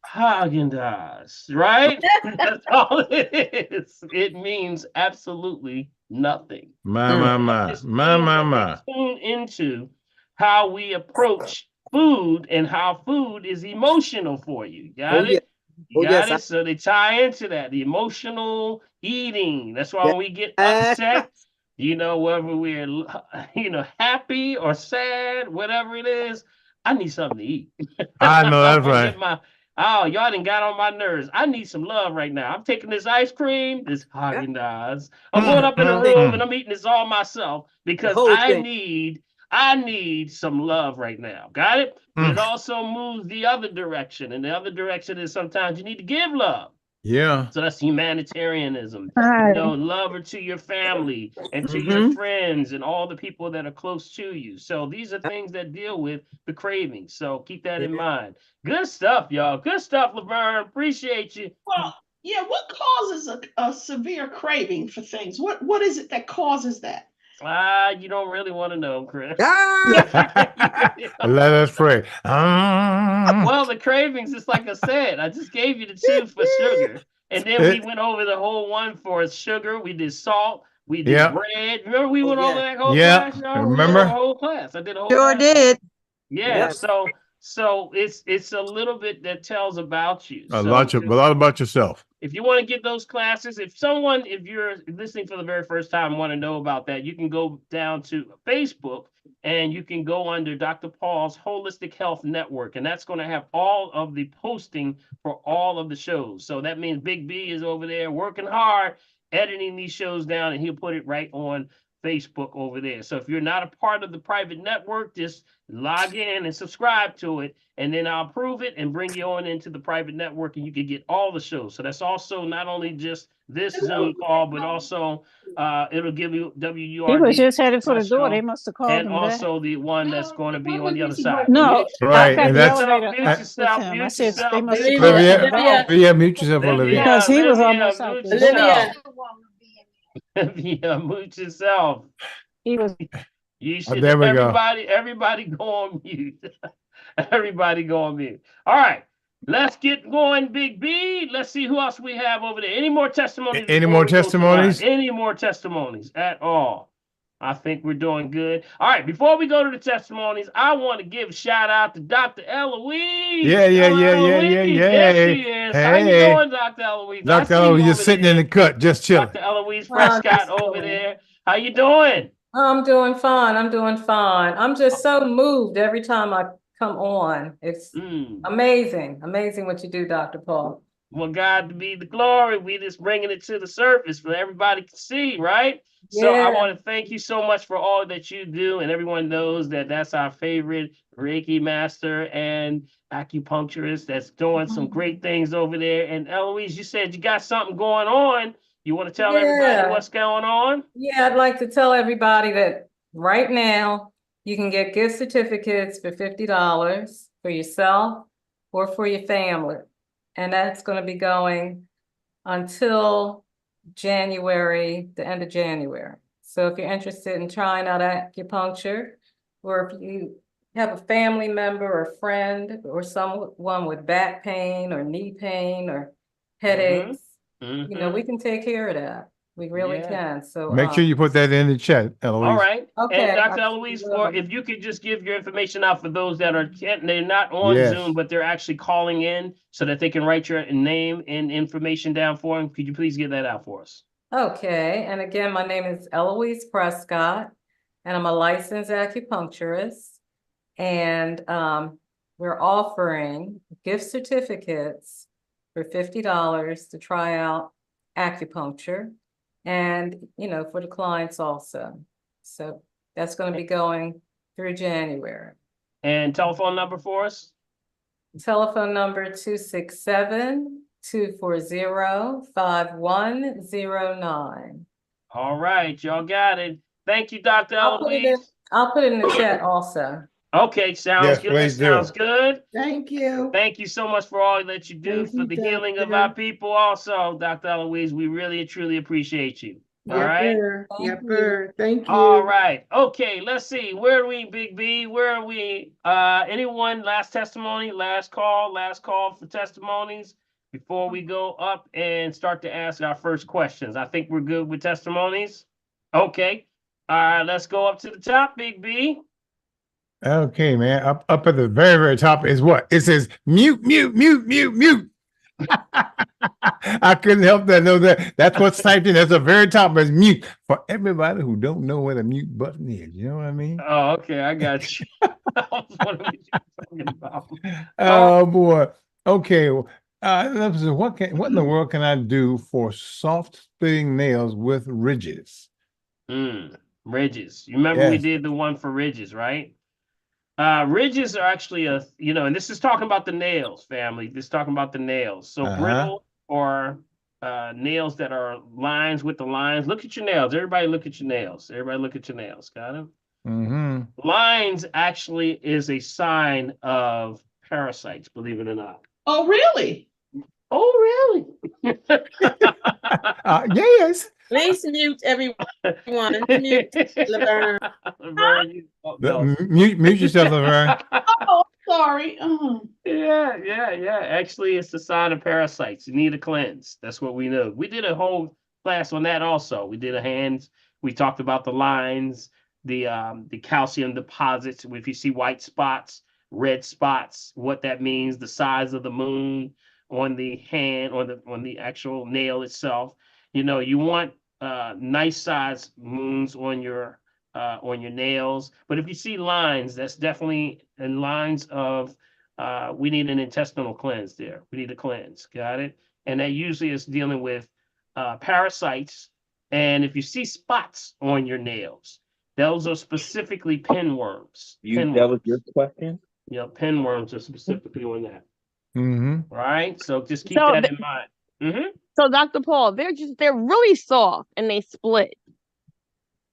A: Haagen-Dazs, right? That's all it is. It means absolutely nothing.
B: My.
A: Tune into how we approach food and how food is emotional for you. Got it? You got it? So they tie into that, the emotional eating. That's why when we get upset, whether we're, happy or sad, whatever it is, I need something to eat.
B: I know that's right.
A: Y'all done got on my nerves. I need some love right now. I'm taking this ice cream, this Haagen-Dazs. I'm going up in the room and I'm eating this all myself because I need some love right now. Got it? But it also moves the other direction. And the other direction is sometimes you need to give love.
B: Yeah.
A: So that's humanitarianism. Love to your family and to your friends and all the people that are close to you. So these are things that deal with the cravings. So keep that in mind. Good stuff, y'all. Good stuff, Laverne. Appreciate you.
G: Well, yeah, what causes a severe craving for things? What is it that causes that?
A: You don't really want to know, Chris.
E: Ah!
B: Let us pray.
A: Well, the cravings, it's like I said, I just gave you the two for sugar. And then we went over the whole one for sugar. We did salt. We did
B: Yep.
A: bread. Remember we
E: Oh,
A: went over
E: yeah.
A: that whole
B: Yep.
A: class, y'all? We
B: Remember?
A: did a whole class. I did a whole
C: Sure
A: class.
C: did.
A: Yeah.
E: Yes.
A: So it's a little bit that tells about you.
B: A
A: So
B: lot about yourself.
A: if you want to get those classes, if you're listening for the very first time and want to know about that, you can go down to Facebook and you can go under Dr. Paul's Holistic Health Network. And that's going to have all of the posting for all of the shows. So that means Big B is over there working hard, editing these shows down, and he'll put it right on Facebook over there. So if you're not a part of the private network, just log in and subscribe to it, and then I'll approve it and bring you on into the private network, and you can get all the shows. So that's also not only just this Zoom call, but also it'll give you WURD.
I: He was just headed for the door.
A: show,
I: They must have called
A: and
I: him back.
A: also the one that's going to be on the other side.
I: No,
B: Right,
I: I got
B: and
I: the
B: that's-
I: elevator
A: mute
I: up
A: yourself,
I: with him. I
A: mute
I: said
A: yourself.
I: they must have
A: Olivia,
I: called him
B: Olivia,
I: back.
B: Olivia, mute yourself, Olivia.
I: Because he was almost out
A: mute
I: the
A: yourself.
I: door.
A: Olivia, mute yourself.
I: He was.
A: You should.
B: there we go.
A: Everybody go on mute. Everybody go on mute. All right, let's get going, Big B. Let's see who else we have over there. Any more testimonies?
B: Any
A: before
B: more
A: we go to
B: testimonies?
A: line? Any more testimonies at all? I think we're doing good. All right, before we go to the testimonies, I want to give a shout out to Dr. Eloise.
B: Yeah.
A: There she is. How you
B: Hey.
A: doing, Dr. Eloise?
B: Dr. Eloise just sitting in the cut, just chilling.
A: Dr. Eloise Prescott over there. How you doing?
J: I'm doing fine. I'm just so moved every time I come on. It's amazing what you do, Dr. Paul.
A: Well, God to be the glory. We just bringing it to the surface for everybody to see, right? So I
J: Yeah.
A: want to thank you so much for all that you do. And everyone knows that that's our favorite Reiki master and acupuncturist that's doing some great things over there. And Eloise, you said you got something going on. You want to tell everybody
J: Yeah.
A: what's going on?
J: Yeah, I'd like to tell everybody that right now you can get gift certificates for $50 for yourself or for your family. And that's going to be going until January, the end of January. So if you're interested in trying out acupuncture, or if you have a family member or friend or someone with back pain or knee pain or headaches, you know, we can take care of that. We really
A: Yeah.
J: can. So
B: Make sure you put that in the chat, Eloise.
A: All right.
J: Okay,
A: And Dr.
J: I
A: Eloise,
J: will.
A: if you could just give your information out for those that they're not on
B: Yes.
A: Zoom, but they're actually calling in so that they can write your name and information down for them. Could you please get that out for us?
J: Okay, and again, my name is Eloise Prescott, and I'm a licensed acupuncturist. And we're offering gift certificates for $50 to try out acupuncture, and you know, for the clients also. So that's going to be going through January.
A: And telephone number for us?
J: Telephone number 267-240-5109.
A: All right, y'all got it. Thank you, Dr.
J: I'll put it in-
A: Eloise.
J: I'll put it in the chat also.
A: Okay, sounds
B: Yes,
A: good.
B: please do.
A: Sounds good.
C: Thank you.
A: Thank you so much for all that you do
C: Thank
A: for
C: you,
A: the healing of
C: Doctor.
A: our people also, Dr. Eloise. We really and truly appreciate you. All right.
C: Thank you.
A: All right. Okay, let's see. Where are we, Big B? Where are we? Anyone last testimony, last call for testimonies before we go up and start to ask our first questions. I think we're good with testimonies. Okay. All right, let's go up to the top, Big B.
B: Okay, man. Up at the very, very top is what? It says mute. I couldn't help that. Know that. That's what's typed in. That's the very top is mute. For everybody who don't know what a mute button is, you know what I mean?
A: Oh, okay, I got you. What are we talking about?
B: Oh boy. Okay. Let's see, what in the world can I do for soft splitting nails with ridges?
A: Ridges. You remember we
B: Yes.
A: did the one for ridges, right? Ridges are actually and this is talking about the nails, family. This is talking about the nails. So brittle or nails that are lines with the lines. Look at your nails. Everybody look at your nails. Everybody look at your nails. Got it?
B: Mm-hmm.
A: Lines actually is a sign of parasites, believe it or not.
G: Oh, really?
A: Oh, really?
B: Yes.
F: Please mute everyone. Mute Laverne.
A: Laverne, no.
B: Mute yourself, Laverne.
G: Oh, sorry.
A: Yeah. Actually, it's the sign of parasites. You need a cleanse. That's what we know. We did a whole class on that also. We did a hands. We talked about the lines, the calcium deposits. If you see white spots, red spots, what that means, the size of the moon on the hand, on the actual nail itself. You know, you want nice size moons on your nails. But if you see lines, that's definitely in lines of we need an intestinal cleanse there. We need a cleanse. Got it? And that usually is dealing with parasites. And if you see spots on your nails, those are specifically pinworms.
K: That was your question?
A: Yeah, pinworms are specifically on that.
B: Mm-hmm.
A: Right? So just keep
D: So
A: that in mind. Mm-hmm.
D: So Dr. Paul, they're really soft and they split.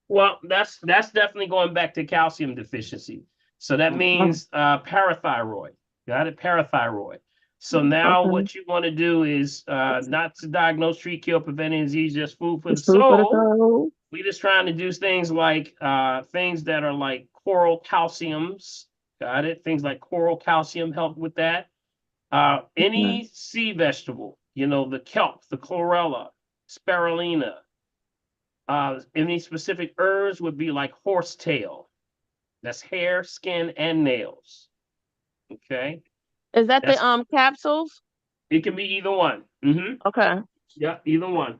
A: Well, that's definitely going back to calcium deficiency. So that means parathyroid. Got it? Parathyroid. So now what you want to do is not to diagnose, treat, cure, prevent any disease, just food for the soul. We're just trying to do things like things that are like coral calciums. Got it? Things like coral calcium help with that. Any sea vegetable, you know, the kelp, the chlorella, spirulina. Any specific herbs would be like horsetail. That's hair, skin, and nails. Okay.
D: Is that the capsules?
A: It can be either one. Mm-hmm.
D: Okay.
A: Yeah, either one.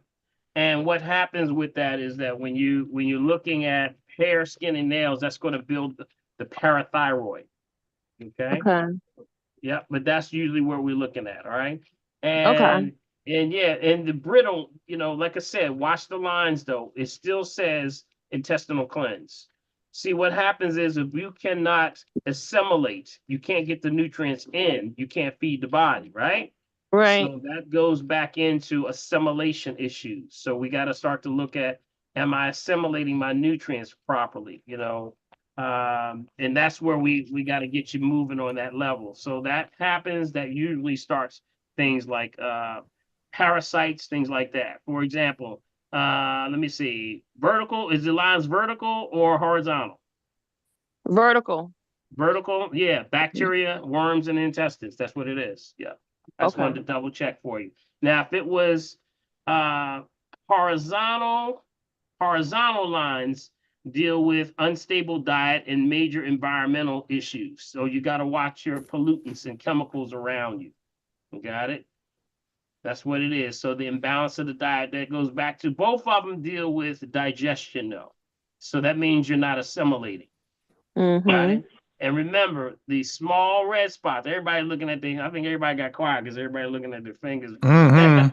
A: And what happens with that is that when you're looking at hair, skin, and nails, that's going to build the parathyroid. Okay.
D: Okay.
A: Yeah, but that's usually where we're looking at. All right. And and the brittle, you know, like I said, watch the lines though. It still says intestinal cleanse. See, what happens is if you cannot assimilate, you can't get the nutrients in, you can't feed the body, right?
D: Right.
A: So that goes back into assimilation issues. So we got to start to look at, am I assimilating my nutrients properly? You know, and that's where we got to get you moving on that level. So that happens, that usually starts things like parasites, things like that. For example, let me see, vertical, is the lines vertical or horizontal?
D: Vertical.
A: Vertical, yeah, bacteria, worms, and intestines. That's what it is. Yeah. I just wanted to double check for you. Now, if it was horizontal lines deal with unstable diet and major environmental issues. So you got to watch your pollutants and chemicals around you. Got it? That's what it is. So the imbalance of the diet, that goes back to both of them deal with digestion though. So that means you're not assimilating.
D: Mm-hmm.
A: Got it? And remember, the small red spots, everybody looking at I think everybody got quiet because everybody looking at their fingers.
B: Mm-hmm.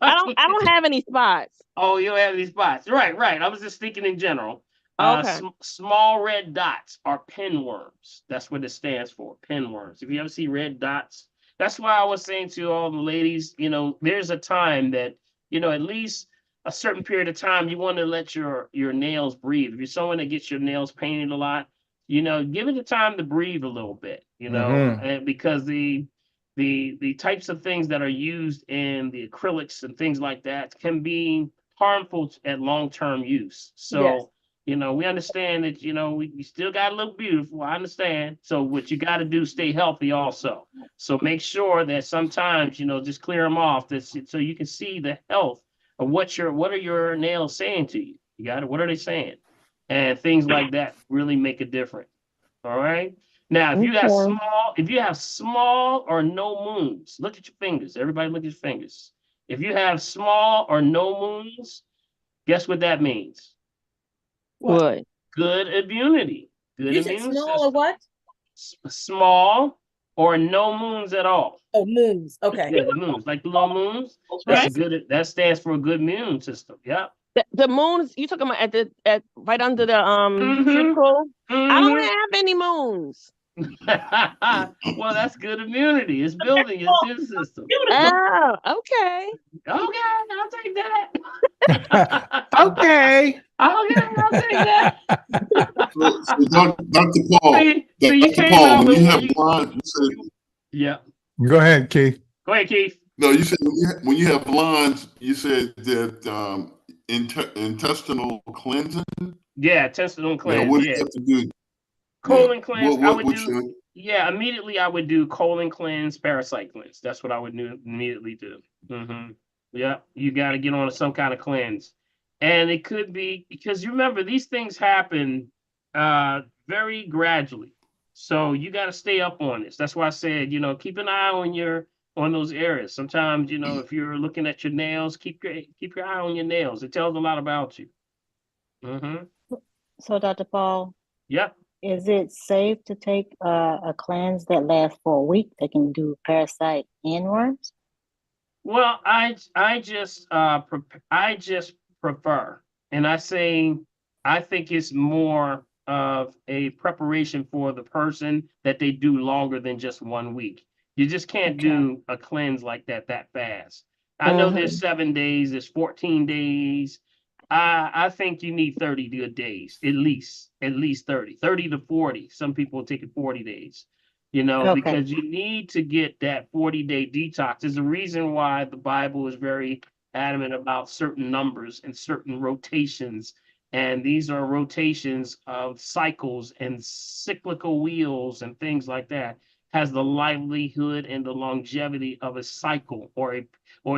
D: I don't have any spots.
A: Oh, you don't have any spots. Right. I was just thinking in general.
D: Okay.
A: Small red dots are pinworms. That's what it stands for, pinworms. If you ever see red dots, that's why I was saying to all the ladies, you know, there's a time that, you know, at least a certain period of time, you want to let your nails breathe. If you're someone that gets your nails painted a lot, you know, give it the time to breathe a little bit, you know, and because the types of things that are used in the acrylics and things like that can be harmful at long-term use. So, you know, we understand that, you know, we still got to look beautiful. I understand. So what you got to do, stay healthy also. So make sure that sometimes, you know, just clear them off so you can see the health of what are your nails saying to you. You got it. What are they saying? And things like that really make a difference. All right. Now, if you have small or no moons, look at your fingers. Everybody look at your fingers. If you have small or no moons, guess what that means?
D: What?
A: Good immunity. Good immune system.
F: Small or what?
A: Small or no moons at all.
F: Oh, moons. Okay.
A: Yeah, the moons, like the little moons. That's good. That stands for a good immune system. Yeah.
D: The moons you talking about at right under the circle? I don't have any moons.
A: Well, that's good immunity. It's building your immune system.
D: Oh, okay.
A: Okay, I'll take that.
B: Okay.
A: I'll take that.
L: So Dr. Paul,
A: So you
L: Dr.
A: came
L: Paul,
A: out
L: when
A: with
L: you have lines, you say,
A: yeah.
B: Go ahead, Keith.
A: Go ahead, Keith.
L: No, you said when you have lines, you said that intestinal cleansing.
A: Yeah, intestinal
L: Now,
A: cleanse.
L: what do
A: Yeah.
L: you have to do?
A: Colon cleanse, I would
L: What's
A: do.
L: your,
A: Yeah, immediately I would do colon cleanse, parasite cleanse. That's what I would immediately do. Yeah, you got to get on some kind of cleanse. And it could be because you remember these things happen very gradually. So you got to stay up on this. That's why I said, keep an eye on those areas. Sometimes, if you're looking at your nails, keep your eye on your nails. It tells a lot about you.
I: So, Dr. Paul,
A: Yep.
I: is it safe to take a cleanse that lasts for a week that can do parasite and worms?
A: Well, I just prefer, and I think it's more of a preparation for the person that they do longer than just 1 week. You just can't do a cleanse like that fast. I know there's 7 days, there's 14 days. I think you need 30 good days, at least 30 to 40. Some people take it 40 days. Because you need to get that 40-day detox. There's a reason why the Bible is very adamant about certain numbers and certain rotations. And these are rotations of cycles and cyclical wheels and things like that. Has the livelihood and the longevity of a cycle, or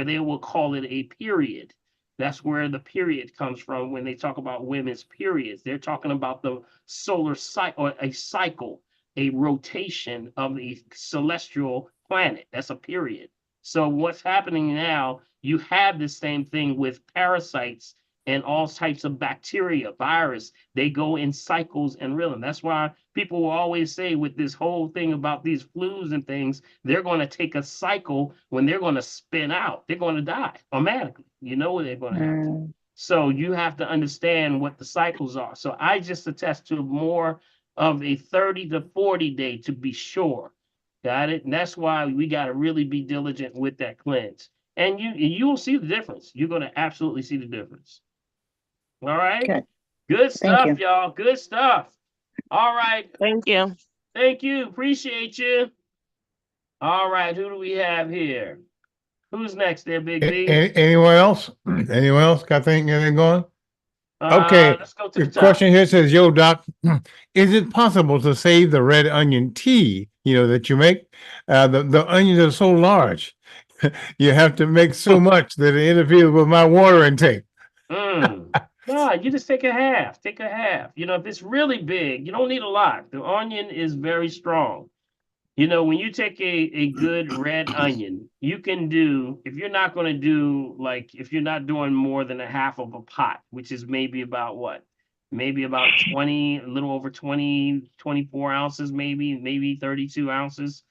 A: they will call it a period. That's where the period comes from when they talk about women's periods. They're talking about the solar cycle, or a cycle, a rotation of the celestial planet. That's a period. So what's happening now, you have the same thing with parasites and all types of bacteria, virus. They go in cycles and rhythm. That's why people will always say with this whole thing about these flus and things, they're going to take a cycle when they're going to spin out. They're going to die automatically. You know they're going to have to. So you have to understand what the cycles are. So I just attest to more of a 30 to 40 day to be sure. Got it? And that's why we got to really be diligent with that cleanse. And you will see the difference. You're going to absolutely see the difference. All right. Good stuff, y'all. Good stuff. All right.
K: Thank you.
A: Thank you. Appreciate you. All right. Who do we have here? Who's next there, Big B?
B: Anyone else? Anyone else got anything going? Okay.
A: Let's go to the
B: question here says, yo, doc, is it possible to save the red onion tea, that you make? The onions are so large. You have to make so much that it interferes with my water intake.
A: No, you just take a half. Take a half. If it's really big, you don't need a lot. The onion is very strong. When you take a good red onion, you can do, if you're not going to do, if you're not doing more than a half of a pot, which is maybe about what? Maybe about 20, a little over 20, 24 ounces, maybe 32 ounces.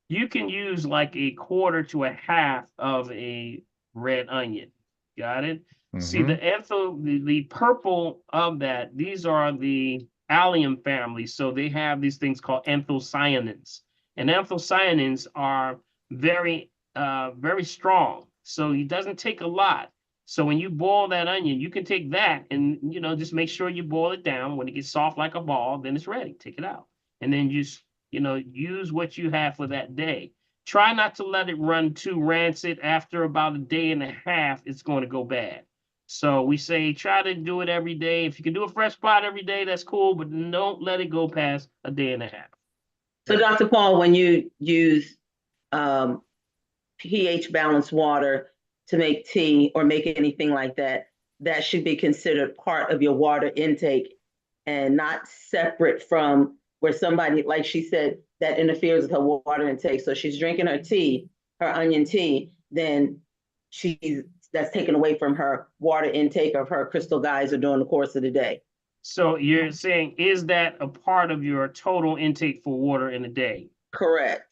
A: You can use like a quarter to a half of a red onion. Got it? See, the purple of that, these are the allium family. So they have these things called anthocyanins. And anthocyanins are very, very strong. So it doesn't take a lot. So when you boil that onion, you can take that and, just make sure you boil it down. When it gets soft like a ball, then it's ready. Take it out. And then just, use what you have for that day. Try not to let it run too rancid. After about a day and a half, it's going to go bad. So we say try to do it every day. If you can do a fresh pot every day, that's cool, but don't let it go past a day and a half.
K: So, Dr. Paul, when you use pH balanced water to make tea or make anything like that, that should be considered part of your water intake and not separate from where somebody, like she said, that interferes with her water intake. So she's drinking her tea, her onion tea, then that's taken away from her water intake of her crystal geyser during the course of the day.
A: So you're saying, is that a part of your total intake for water in a day?
K: Correct.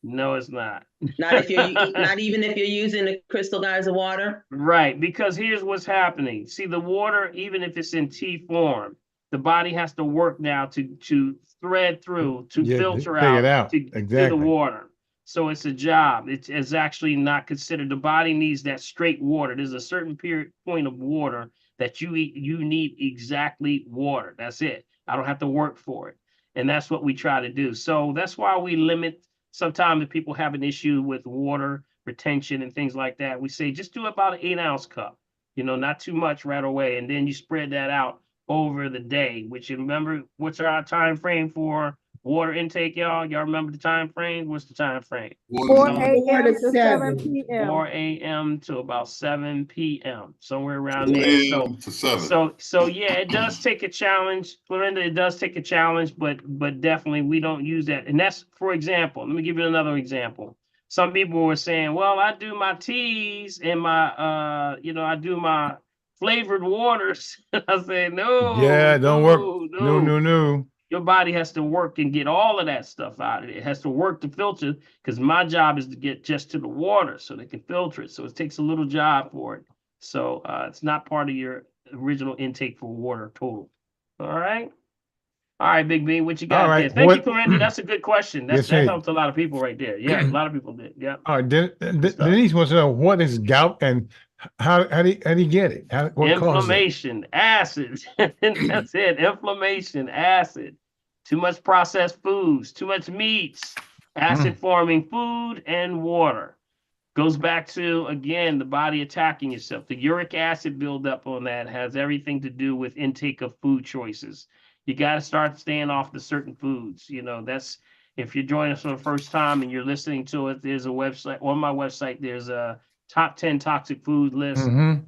A: No, it's not.
K: Not even if you're using the crystal geyser water?
A: Right, because here's what's happening. See, the water, even if it's in tea form, the body has to work now to thread through, to filter out, to the water. So it's a job. It's actually not considered. The body needs that straight water. There's a certain point of water that you need exactly water. That's it. I don't have to work for it. And that's what we try to do. So that's why we limit. Sometimes if people have an issue with water retention and things like that, we say just do about an 8-ounce cup, not too much right away. And then you spread that out over the day, which, you remember, what's our time frame for water intake, y'all? Y'all remember the time frame? What's the time frame?
D: 4
A: So,
D: a.m. to 7
C: 7.
D: p.m.
A: 4 a.m. to about 7 p.m., somewhere around
L: 4
A: there. So,
L: a.m. to 7.
A: so yeah, it does take a challenge, Florinda. It does take a challenge, but definitely we don't use that. And that's, for example, let me give you another example. Some people were saying, well, I do my teas and my, I do my flavored waters. I said, no,
B: Yeah, don't work. No,
A: no.
B: no, no.
A: Your body has to work and get all of that stuff out of it. It has to work to filter, because my job is to get just to the water so they can filter it. So it takes a little job for it. So it's not part of your original intake for water total. All right. All right, Big B, what you got
B: All right,
A: there? Thank
B: what-
A: you, Corinda. That's a good question. That
B: Yes, sir.
A: helped a lot of people right there. Yeah, a lot of people did. Yeah.
B: All right,
A: stuff.
B: Denise wants to know what is gout and how do you get it? What causes it?
A: Inflammation, acid. That's it. Inflammation, acid. Too much processed foods, too much meats, acid forming food and water. Goes back to, again, the body attacking itself. The uric acid buildup on that has everything to do with intake of food choices. You got to start staying off the certain foods. That's, if you're joining us for the first time and you're listening to it, there's a website, on my website, there's a top 10 toxic food list.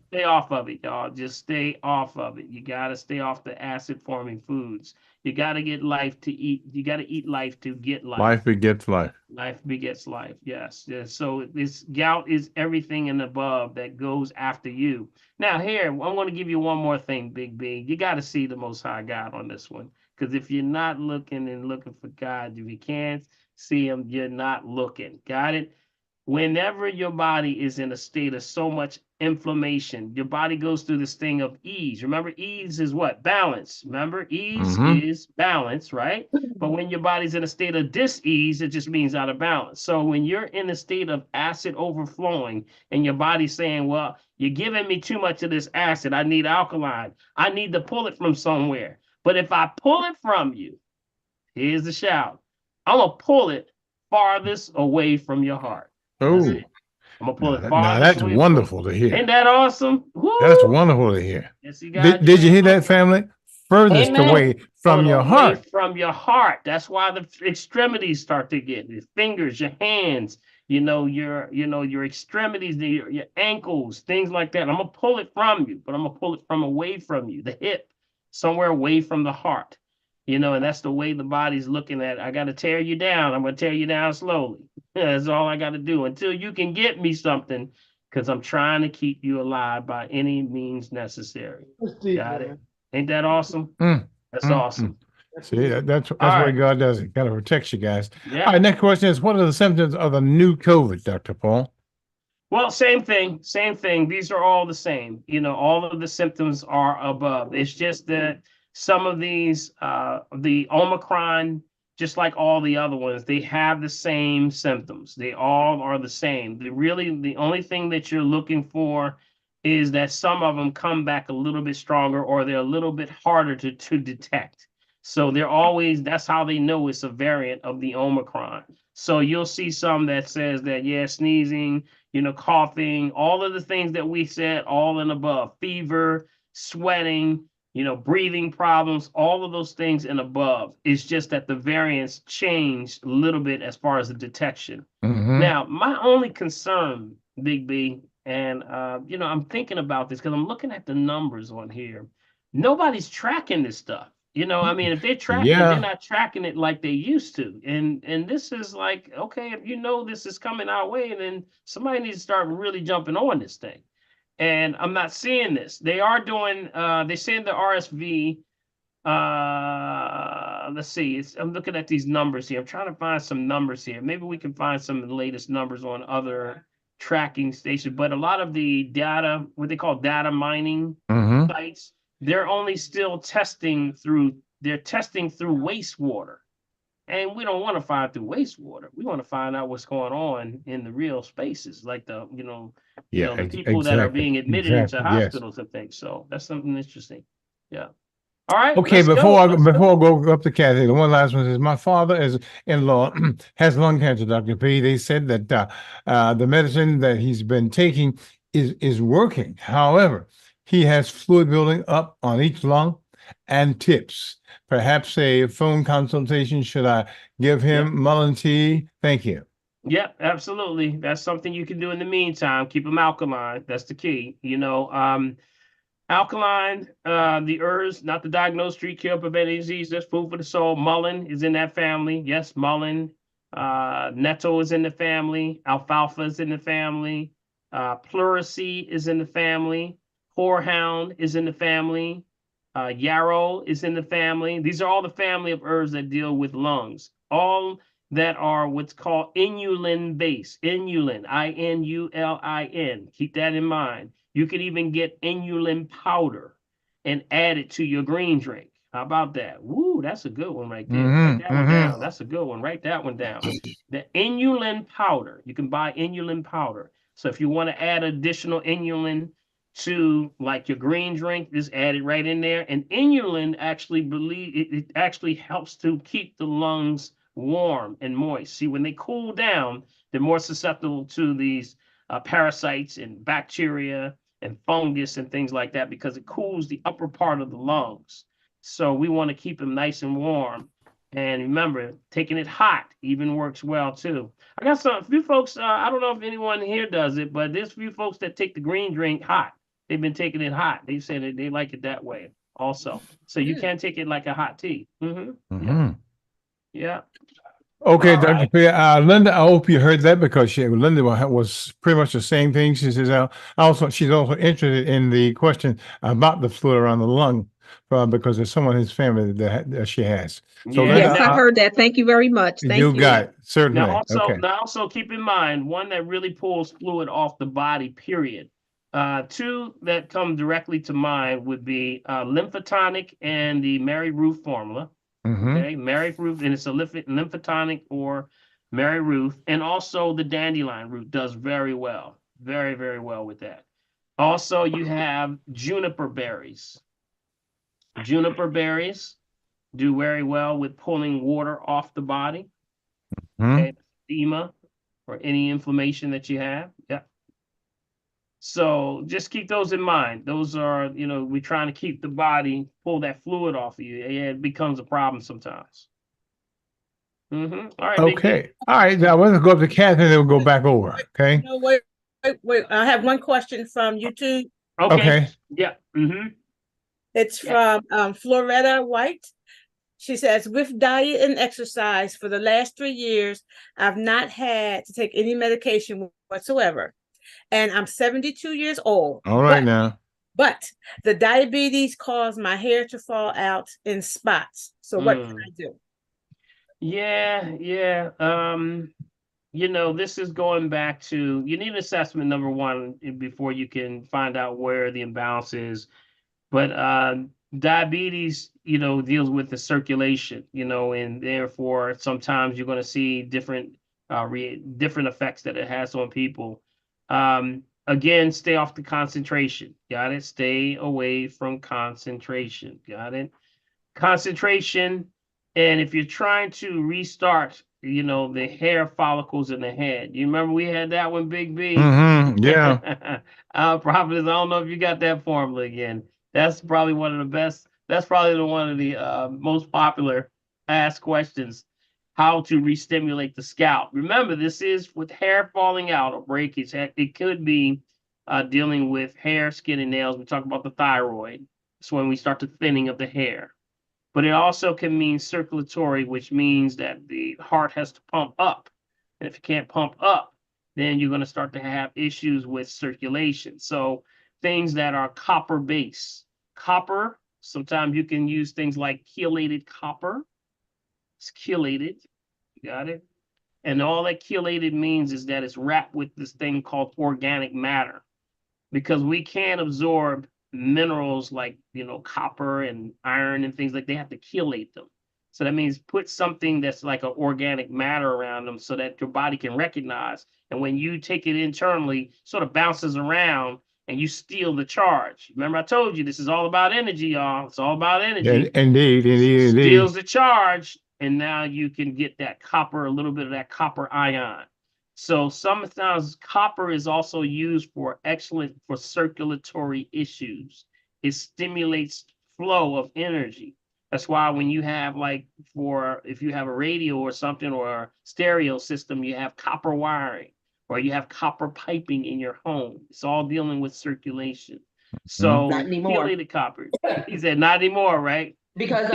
A: Stay off of it, y'all. Just stay off of it. You got to stay off the acid forming foods. You got to get life to eat. You got to eat life to get life.
B: Life begets life.
A: Life begets life. Yes. So this gout is everything and above that goes after you. Now here, I'm going to give you one more thing, Big B. You got to see the Most High God on this one. Because if you're not looking for God, if you can't see him, you're not looking. Got it? Whenever your body is in a state of so much inflammation, your body goes through this thing of ease. Remember, ease is what? Balance. Remember, ease is balance, right? But when your body's in a state of dis-ease, it just means out of balance. So when you're in a state of acid overflowing and your body's saying, well, you're giving me too much of this acid, I need alkaline, I need to pull it from somewhere. But if I pull it from you, here's the shout, I'm going to pull it farthest away from your heart.
B: Oh,
A: I'm gonna pull it
B: now
A: farthest
B: that's
A: away
B: wonderful to hear.
A: Ain't that awesome? Woo!
B: That's wonderful to hear.
A: Yes, you got
B: Did you hear that, family? Furthest
J: Amen.
B: away from your heart.
A: From your heart. That's why the extremities start to get your fingers, your hands, your extremities, your ankles, things like that. I'm gonna pull it from you, but I'm gonna pull it from away from you, the hip, somewhere away from the heart. And that's the way the body's looking at it. I got to tear you down. I'm going to tear you down slowly. That's all I got to do until you can get me something, because I'm trying to keep you alive by any means necessary. Got it? Ain't that awesome? That's awesome.
B: See, that's why
A: right.
B: God does it. Got to protect you guys.
A: Yeah.
B: All right, next question is, what are the symptoms of the new COVID, Dr. Paul?
A: Well, same thing. These are all the same. All of the symptoms are above. It's just that some of these, the Omicron, just like all the other ones, they have the same symptoms. They all are the same. The only thing that you're looking for is that some of them come back a little bit stronger, or they're a little bit harder to detect. So that's how they know it's a variant of the Omicron. So you'll see some that says that, yeah, sneezing, coughing, all of the things that we said, all and above, fever, sweating, breathing problems, all of those things and above. It's just that the variants changed a little bit as far as the detection. Now, my only concern, Big B, and I'm thinking about this because I'm looking at the numbers on here. Nobody's tracking this stuff. If they're tracking it, they're not tracking it like they used to. And this is like, okay, if this is coming our way, then somebody needs to start really jumping on this thing. And I'm not seeing this. They are doing, they're saying the RSV, let's see, I'm looking at these numbers here. I'm trying to find some numbers here. Maybe we can find some of the latest numbers on other tracking stations. But a lot of the data, what they call data mining sites, they're only still testing through wastewater. And we don't want to find through wastewater. We want to find out what's going on in the real spaces, like the people that are being admitted into hospitals and things. So that's something interesting. Yeah. All right.
B: Okay,
A: let's go.
B: before
A: Let's go.
B: I go up to Kathy, the one last one is my father-in-law has lung cancer, Dr. P. They said that the medicine that he's been taking is working. However, he has fluid building up on each lung and tips. Perhaps a phone consultation. Should I give him Mullen tea? Thank you.
A: Yeah, absolutely. That's something you can do in the meantime. Keep them alkaline. That's the key. Alkaline, the herbs, not the diagnosed street cure, prevent any disease. That's food for the soul. Mullein is in that family. Yes, mullein. Nettle is in the family. Alfalfa is in the family. Pleurisy is in the family. Horehound is in the family. Yarrow is in the family. These are all the family of herbs that deal with lungs. All that are what's called inulin based. Inulin, I-N-U-L-I-N. Keep that in mind. You could even get inulin powder and add it to your green drink. How about that? Woo, that's a good one right there. Write that one down. That's a good one. Write that one down. The inulin powder. You can buy inulin powder. So if you want to add additional inulin to like your green drink, just add it right in there. And inulin actually it actually helps to keep the lungs warm and moist. See, when they cool down, they're more susceptible to these parasites and bacteria and fungus and things like that because it cools the upper part of the lungs. So we want to keep them nice and warm. And remember, taking it hot even works well too. I got a few folks, I don't know if anyone here does it, but there's a few folks that take the green drink hot. They've been taking it hot. They say that they like it that way also. So you can take it like a hot tea. Yeah.
B: Okay,
A: All
B: Dr.
A: right.
B: P. Linda, I hope you heard that because Linda was pretty much the same thing. She says she's also interested in the question about the fluid around the lung because there's someone in his family that she has. So
A: Yeah.
B: Linda,
M: Yes, I heard that. Thank you very much. Thank
B: you
M: you.
B: got it. Certainly.
A: Now
B: Okay.
A: also keep in mind, one that really pulls fluid off the body, period. Two that come directly to mind would be lymphotonic and the Mary Ruth formula. Okay, Mary Ruth, and it's a lymphotonic or Mary Ruth, and also the dandelion root does very well, very, very well with that. Also, you have juniper berries. Juniper berries do very well with pulling water off the body. Okay, edema or any inflammation that you have. Yeah. So just keep those in mind. Those are, we're trying to keep the body, pull that fluid off of you. It becomes a problem sometimes. All right.
B: Okay. All right. Now we'll go up to Kathy and then we'll go back over. Okay.
N: No, wait. I have one question from YouTube.
B: Okay.
A: Yeah.
N: It's from Floretta White. She says, with diet and exercise for the last 3 years, I've not had to take any medication whatsoever. And I'm 72 years old.
B: All right now.
N: But the diabetes caused my hair to fall out in spots. So what can I do?
A: Yeah. This is going back to, you need assessment number one before you can find out where the imbalance is. But diabetes, deals with the circulation, and therefore sometimes you're going to see different effects that it has on people. Again, stay off the concentration. Got it? Stay away from concentration. Got it? Concentration. And if you're trying to restart, the hair follicles in the head. You remember we had that one, Big B?
B: Yeah.
A: Prophetess, I don't know if you got that formula again. That's probably one of the best. That's probably one of the most popular asked questions. How to re-stimulate the scalp. Remember, this is with hair falling out or breakage. It could be dealing with hair, skin, and nails. We talk about the thyroid. It's when we start the thinning of the hair. But it also can mean circulatory, which means that the heart has to pump up. And if it can't pump up, then you're going to start to have issues with circulation. So things that are copper based. Copper, sometimes you can use things like chelated copper. It's chelated. Got it? And all that chelated means is that it's wrapped with this thing called organic matter. Because we can't absorb minerals like, copper and iron and things like they have to chelate them. So that means put something that's like an organic matter around them so that your body can recognize. And when you take it internally, sort of bounces around and you steal the charge. Remember, I told you this is all about energy, y'all. It's all about energy.
B: Indeed, indeed, indeed.
A: Steals the charge, and now you can get that copper, a little bit of that copper ion. So sometimes copper is also used for circulatory issues. It stimulates flow of energy. That's why when you have if you have a radio or something or a stereo system, you have copper wiring or you have copper piping in your home. It's all dealing with circulation. So
K: Not anymore.
A: the copper. He said not anymore, right?
K: Because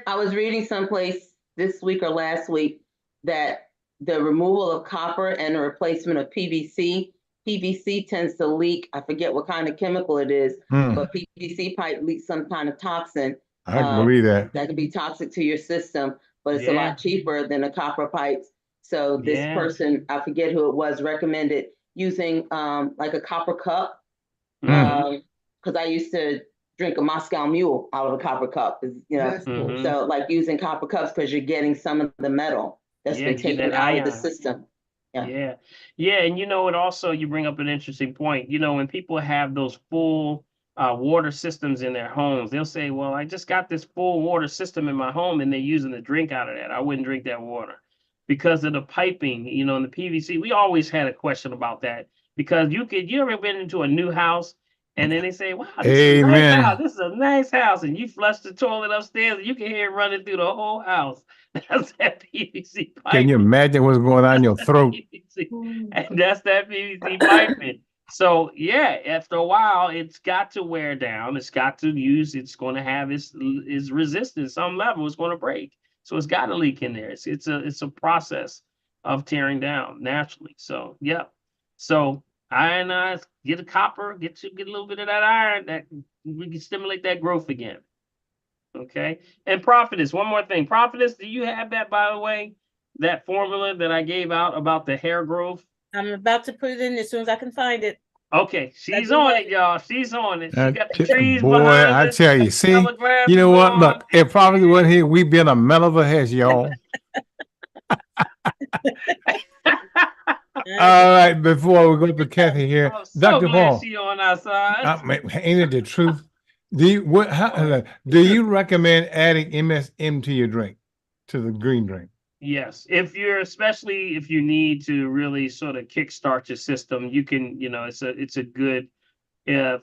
K: I was reading someplace this week or last week that the removal of copper and the replacement of PVC tends to leak. I forget what kind of chemical it is, but PVC pipe leaks some kind of toxin.
B: I can believe that.
K: That can be toxic to your system, but it's a lot cheaper than the copper pipes. So this person, I forget who it was, recommended using like a copper cup. Because I used to drink a Moscow Mule out of a copper cup, so like using copper cups because you're getting some of the metal that's been taken out of the system.
A: Yeah. And it also, you bring up an interesting point. When people have those full water systems in their homes, they'll say, well, I just got this full water system in my home and they're using the drink out of that. I wouldn't drink that water because of the piping, and the PVC. We always had a question about that because you ever been into a new house and then they say, wow, this is a nice house. This is a nice house. And you flush the toilet upstairs and you can hear it running through the whole house. That's that PVC pipe.
B: Can you imagine what's going on in your throat?
A: And that's that PVC piping. So after a while, it's got to wear down. It's got to it's going to have its resistance. Some level, it's going to break. So it's got to leak in there. It's a process of tearing down naturally. So So iron, get a copper, get a little bit of that iron that we can stimulate that growth again. Okay. And Prophetess, one more thing. Prophetess, do you have that, by the way, that formula that I gave out about the hair growth?
N: I'm about to put it in as soon as I can find it.
A: Okay, she's on it, y'all. She's on it. She got the trees
B: boy,
A: behind
B: I
A: us,
B: tell you, see, you know what? Look, if Prophetess wasn't here, we'd be in a melt of a hash, y'all. All right, before we go to Kathy here, Dr. Paul.
A: She on our side.
B: Ain't it the truth? Do you recommend adding MSM to your drink, to the green drink?
A: Yes, especially if you need to really sort of kickstart your system, you can, it's a good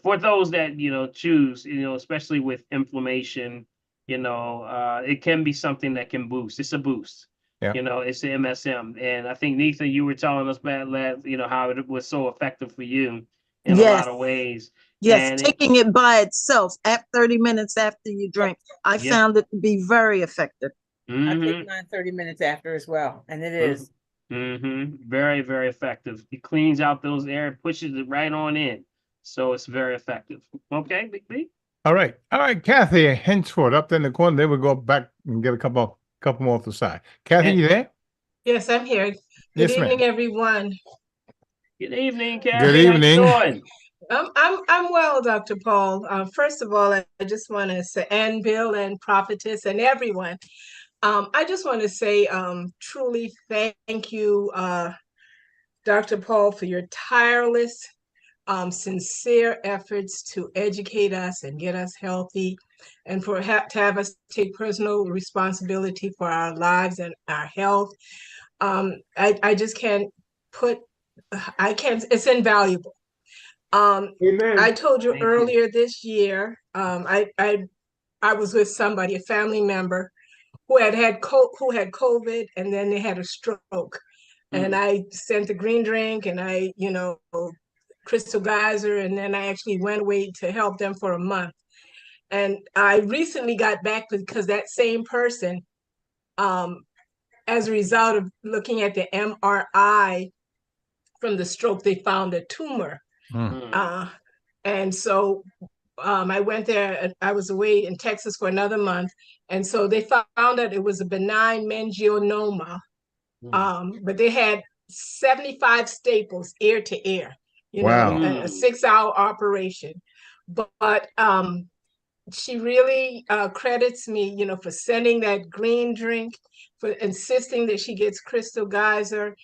A: for those that choose, especially with inflammation, it can be something that can boost. It's a boost. It's the MSM. And I think, Neetha, you were telling us how it was so effective for you in a lot of ways.
O: Yes, taking it by itself at 30 minutes after you drink, I found it to be very effective.
N: I take mine 30 minutes after as well, and it is.
A: Very, very effective. It cleans out those air, pushes it right on in. So it's very effective. Okay, Big B?
B: All right, Kathy, henceforth, up there in the corner, then we'll go back and get a couple more off the side. Kathy, you there?
P: Yes, I'm here. Good evening, everyone.
A: Good evening, Kathy.
B: Good evening.
A: How you doing?
P: I'm well, Dr. Paul. First of all, I just want to say, and Bill and Prophetess and everyone, I just want to say truly thank you, Dr. Paul, for your tireless, sincere efforts to educate us and get us healthy, and to have us take personal responsibility for our lives and our health. I just can't it's invaluable. I told you earlier this year, I was with somebody, a family member, who had COVID, and then they had a stroke. And I sent the green drink and Crystal Geyser, and then I actually went away to help them for a month. And I recently got back because that same person, as a result of looking at the MRI from the stroke, they found a tumor. And so I went there. I was away in Texas for another month, and so they found that it was a benign meningioma, but they had 75 staples ear to ear, a 6-hour operation. But she really credits me, for sending that green drink, for insisting that she gets Crystal Geyser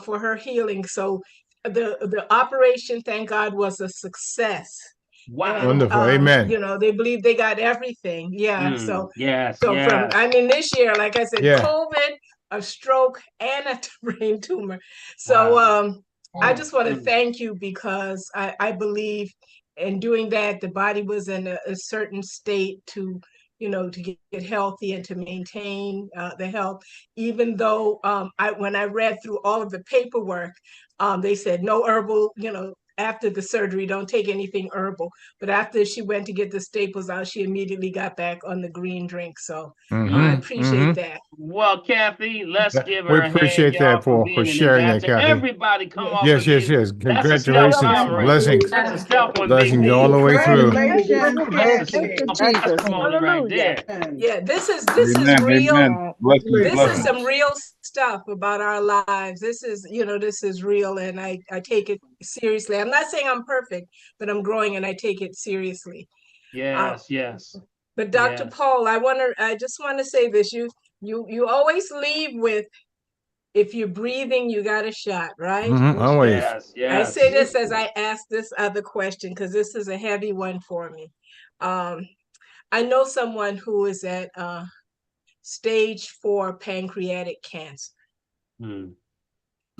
P: for her healing. So the operation, thank God, was a success.
A: Wow.
P: And,
B: Wonderful. Amen.
P: you know, they believe they got everything. Yeah. So
A: yes,
P: so from,
A: yes.
P: I mean, this year, like I said,
B: Yeah.
P: COVID, a stroke, and a brain tumor. So I just want to thank you, because I believe in doing that, the body was in a certain state to, you know, to get healthy and to maintain the health. Even though when I read through all of the paperwork, they said no herbal, you know, after the surgery, don't take anything herbal. But after she went to get the staples out, she immediately got back on the green drink. So I appreciate that.
A: Well, Kathy, let's give
B: We
A: her a hand,
B: appreciate
A: y'all,
B: that for
A: being an
B: sharing that,
A: ambassador.
B: Kathy.
A: Everybody come off
B: Yes,
A: of
B: yes,
A: mute.
B: yes.
A: That's a stealth
B: Congratulations.
A: testimony.
B: Blessings.
A: That's a stealth one, Big
B: Blessings
A: D.
B: all the way through.
C: Congratulations,
A: That's a
C: Kathy.
A: stealth testimony right there.
P: Yeah, this is real.
L: Amen. Blessings,
P: This is
L: blessings.
P: some real stuff about our lives. This is, you know, this is real, and I take it seriously. I'm not saying I'm perfect, but I'm growing and I take it seriously.
A: Yes, yes.
P: But Dr.
A: Yes.
P: Paul, I just want to say this. You always leave with, if you're breathing, you got a shot, right?
B: Always.
A: Yes, yes.
P: I say this as I ask this other question, because this is a heavy one for me. I know someone who is at stage 4 pancreatic cancer.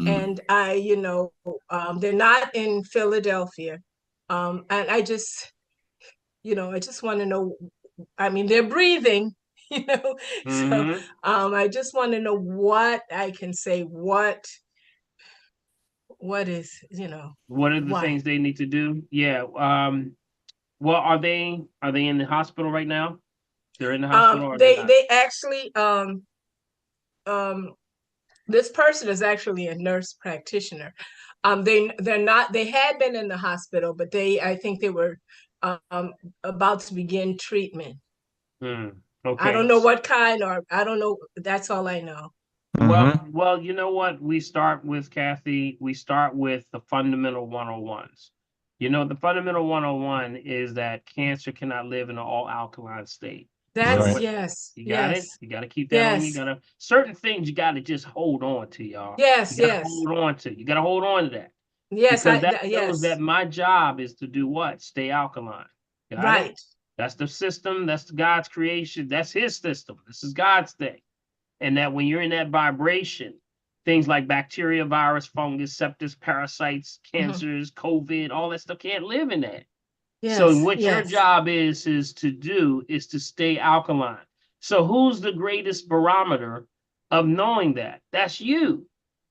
P: And I, you know, they're not in Philadelphia. And I just, you know, I just want to know, I mean, they're breathing, you know, so I just want to know what I can say, what is, you know.
A: What are the things they need to do? Yeah. Well, are they in the hospital right now? They're in the hospital. Or
P: They actually, this person is actually a nurse practitioner. They're not, they had been in the hospital, but I think they were about to begin treatment.
A: Okay.
P: I don't know what kind, or I don't know. That's all I know.
A: Well, you know what? We start with, Kathy, we start with the fundamental 101s. You know, the fundamental 101 is that cancer cannot live in an all alkaline state.
P: That's yes.
A: You got it. You got to keep that on. You got to, certain things you got to just hold on to, y'all.
P: Yes,
A: you gotta hold on to. You got to hold on to that.
P: Yes,
A: because that knows that my job is to do what? Stay alkaline. Got it? That's the system. That's God's creation. That's His system. This is God's thing. And that when you're in that vibration, things like bacteria, virus, fungus, sepsis, parasites, cancers, COVID, all that stuff can't live in that. So what your job is to do is to stay alkaline. So who's the greatest barometer of knowing that? That's you.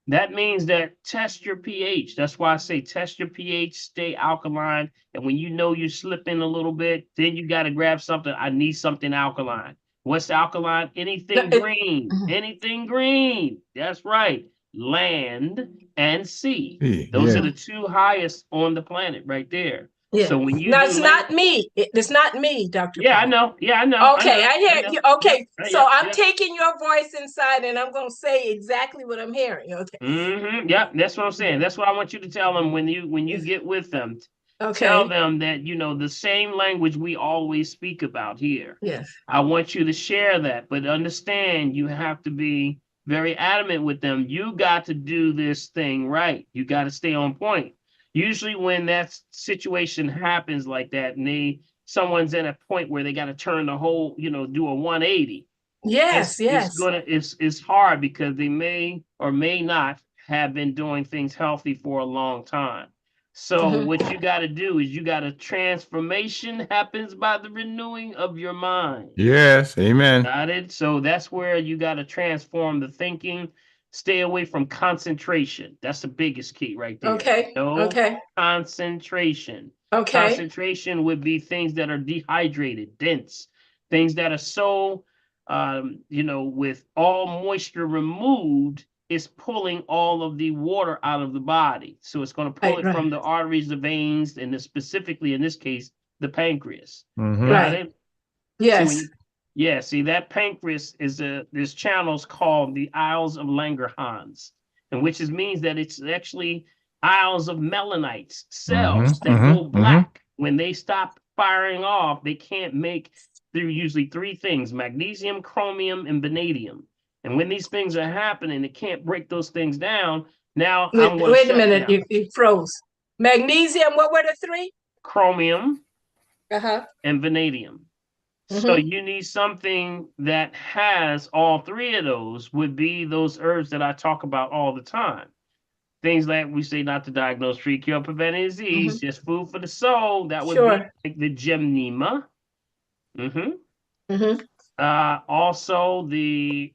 A: That means that test your pH. That's why I say test your pH, stay alkaline. And when you know you're slipping a little bit, then you got to grab something. I need something alkaline. What's alkaline? Anything green. Anything green. That's right. Land and sea. Those are the two highest on the planet right there.
P: Yeah.
A: So when you
P: it's not me. It's not me, Dr.
A: Yeah,
P: Paul.
A: I know. Yeah, I know.
P: Okay, I hear you. Okay, so
A: yeah,
P: I'm taking your voice inside and I'm going to say exactly what I'm hearing. Okay.
A: Yeah, that's what I'm saying. That's what I want you to tell them when you get with them.
P: Okay.
A: Tell them that, you know, the same language we always speak about here.
P: Yes.
A: I want you to share that, but understand you have to be very adamant with them. You got to do this thing right. You got to stay on point. Usually when that situation happens like that and someone's at a point where they got to turn the whole, you know, do a 180.
P: Yes,
A: It's hard because they may or may not have been doing things healthy for a long time. So what you got to do is transformation happens by the renewing of your mind.
B: Yes, amen.
A: Got it? So that's where you got to transform the thinking. Stay away from concentration. That's the biggest key right there.
P: Okay.
A: No concentration.
P: Okay.
A: Concentration would be things that are dehydrated, dense, things that are so, you know, with all moisture removed, is pulling all of the water out of the body. So it's going to pull it from the arteries, the veins, and specifically in this case, the pancreas. Got it?
P: Yes.
A: Yeah, see, that pancreas is there's channels called the Isles of Langerhans, and which means that it's actually isles of melanites, cells that go black. When they stop firing off, they can't make through usually three things: magnesium, chromium, and vanadium. And when these things are happening, it can't break those things down. Now,
P: Wait,
A: I'm gonna
P: wait a
A: shut
P: minute,
A: down.
P: you froze. Magnesium, what were the three?
A: Chromium
P: Uh-huh.
A: and vanadium. So you need something that has all three of those, would be those herbs that I talk about all the time. Things like we say not to diagnose, treat, cure, prevent any disease, just food for the soul. That would be
P: Sure.
A: like the gymnema. Also the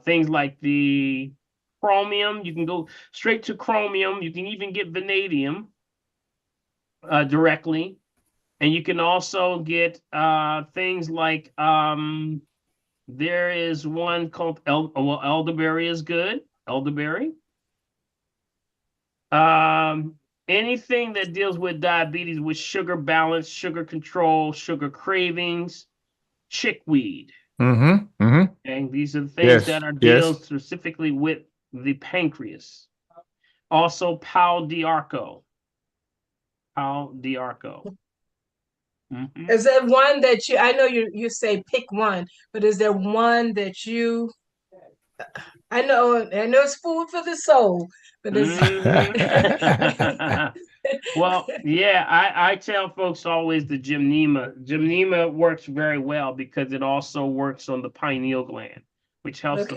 A: things like the chromium. You can go straight to chromium. You can even get vanadium directly. And you can also get things like there is one called elderberry is good. Elderberry. Anything that deals with diabetes, with sugar balance, sugar control, sugar cravings, chickweed. And these are the things that are deals specifically with the pancreas. Also, Pau d'Arco. Pau d'Arco.
P: Is there one that I know you say pick one, but is there one that I know it's food for the soul, but it's
A: well, yeah, I tell folks always the gymnema. Gymnema works very well because it also works on the pineal gland, which helps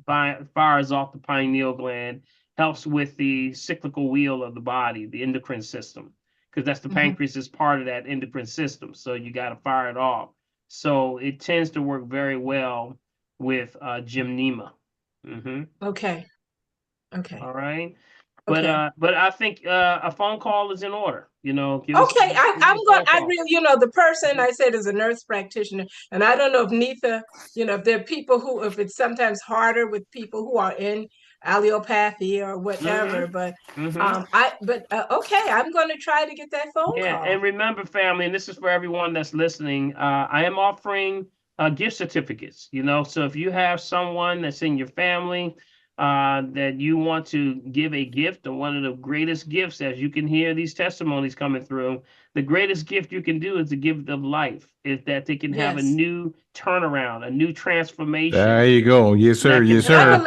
A: fires off the pineal gland, helps with the cyclical wheel of the body, the endocrine system. Because that's the pancreas is part of that endocrine system. So you got to fire it off. So it tends to work very well with gymnema.
P: Okay.
A: All right. But I think a phone call is in order.
P: I'm going. I really, the person I said is a nurse practitioner, and I don't know if Neetha, if there are people who, if it's sometimes harder with people who are in allopathy or whatever, but okay, I'm going to try to get that phone call.
A: And remember, family, and this is for everyone that's listening, I am offering gift certificates. So if you have someone that's in your family that you want to give a gift, or one of the greatest gifts, as you can hear these testimonies coming through, the greatest gift you can do is the gift of life, is that they can have a new turnaround, a new transformation.
B: There you go. Yes, sir. Yes, sir.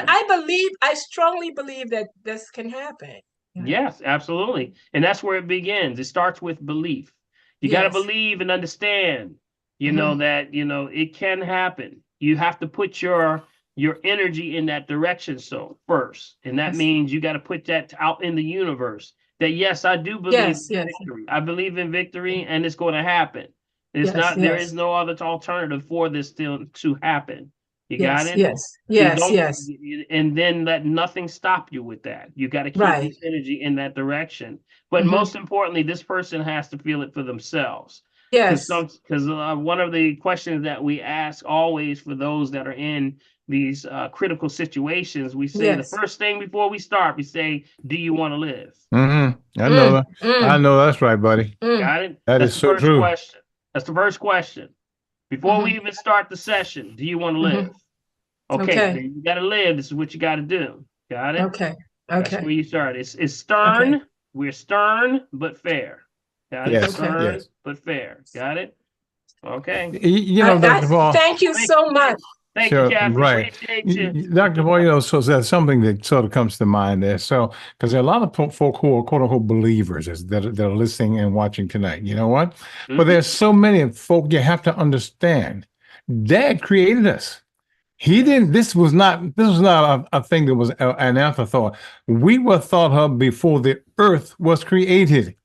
P: I strongly believe that this can happen.
A: Yes, absolutely. And that's where it begins. It starts with belief. You got to believe and understand, that, it can happen. You have to put your energy in that direction first. And that means you got to put that out in the universe. That yes, I do believe in victory. I believe in victory, and it's going to happen. There is no other alternative for this still to happen. You got it?
P: Yes.
A: And then let nothing stop you with that. You got to keep this energy in that direction. But most importantly, this person has to feel it for themselves.
P: Yes.
A: Because one of the questions that we ask always for those that are in these critical situations, we say the first thing before we start, we say, do you want to live?
B: I know that. I know that's right, buddy.
A: Got it?
B: That's so true.
A: Question. That's the first question. Before we even start the session, do you want to live? Okay. Then you got to live. This is what you got to do. Got it?
P: Okay.
A: That's where you start. It's stern. Okay. We're stern, but fair. Got it? Stern, but fair. Got it? Okay.
B: Dr. Paul,
P: thank you so much.
A: Thank you, Kathy.
B: Right.
A: Appreciate you.
B: Dr. Paul, so that's something that sort of comes to mind there. So, because there are a lot of folk who are quote unquote believers that are listening and watching tonight. You know what? But there's so many folk you have to understand. Dad created us. He didn't, this was not a thing that was an afterthought. We were thought of before the earth was created.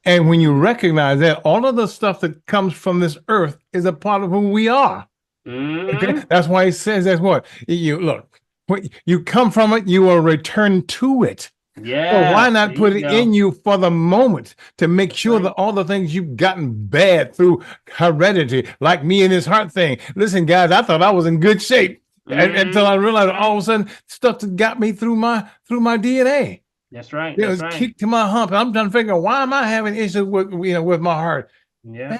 B: And when you recognize that, all of the stuff that comes from this earth is a part of who we are. Okay? That's why he says that's what you look. When you come from it, you will return to it.
A: Yeah.
B: So why not put it in you for the moment to make sure that all the things you've gotten bad through heredity, like me and this heart thing. Listen, guys, I thought I was in good shape until I realized all of a sudden stuff that got me through my DNA.
A: That's right.
B: It was kicked to my hump. I'm trying to figure out why am I having issues with my heart.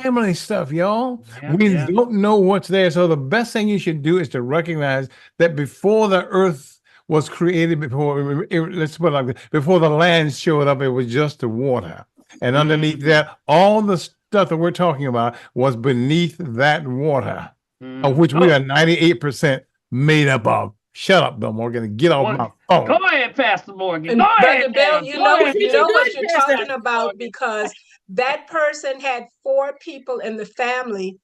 B: Family stuff, y'all. We don't know what's there. So the best thing you should do is to recognize that before the earth was created, let's put it like this, before the land showed up, it was just the water. And underneath that, all the stuff that we're talking about was beneath that water, of which we are 98% made up of. shut up, Bill Morgan. Get off my phone.
A: Go ahead, Pastor Morgan.
P: And
A: Go
P: Brother
A: ahead,
P: Bill,
A: now.
P: you
A: Go
P: know,
A: ahead,
P: you
A: Bill.
P: know what you're talking about, because that person had 4 people in the family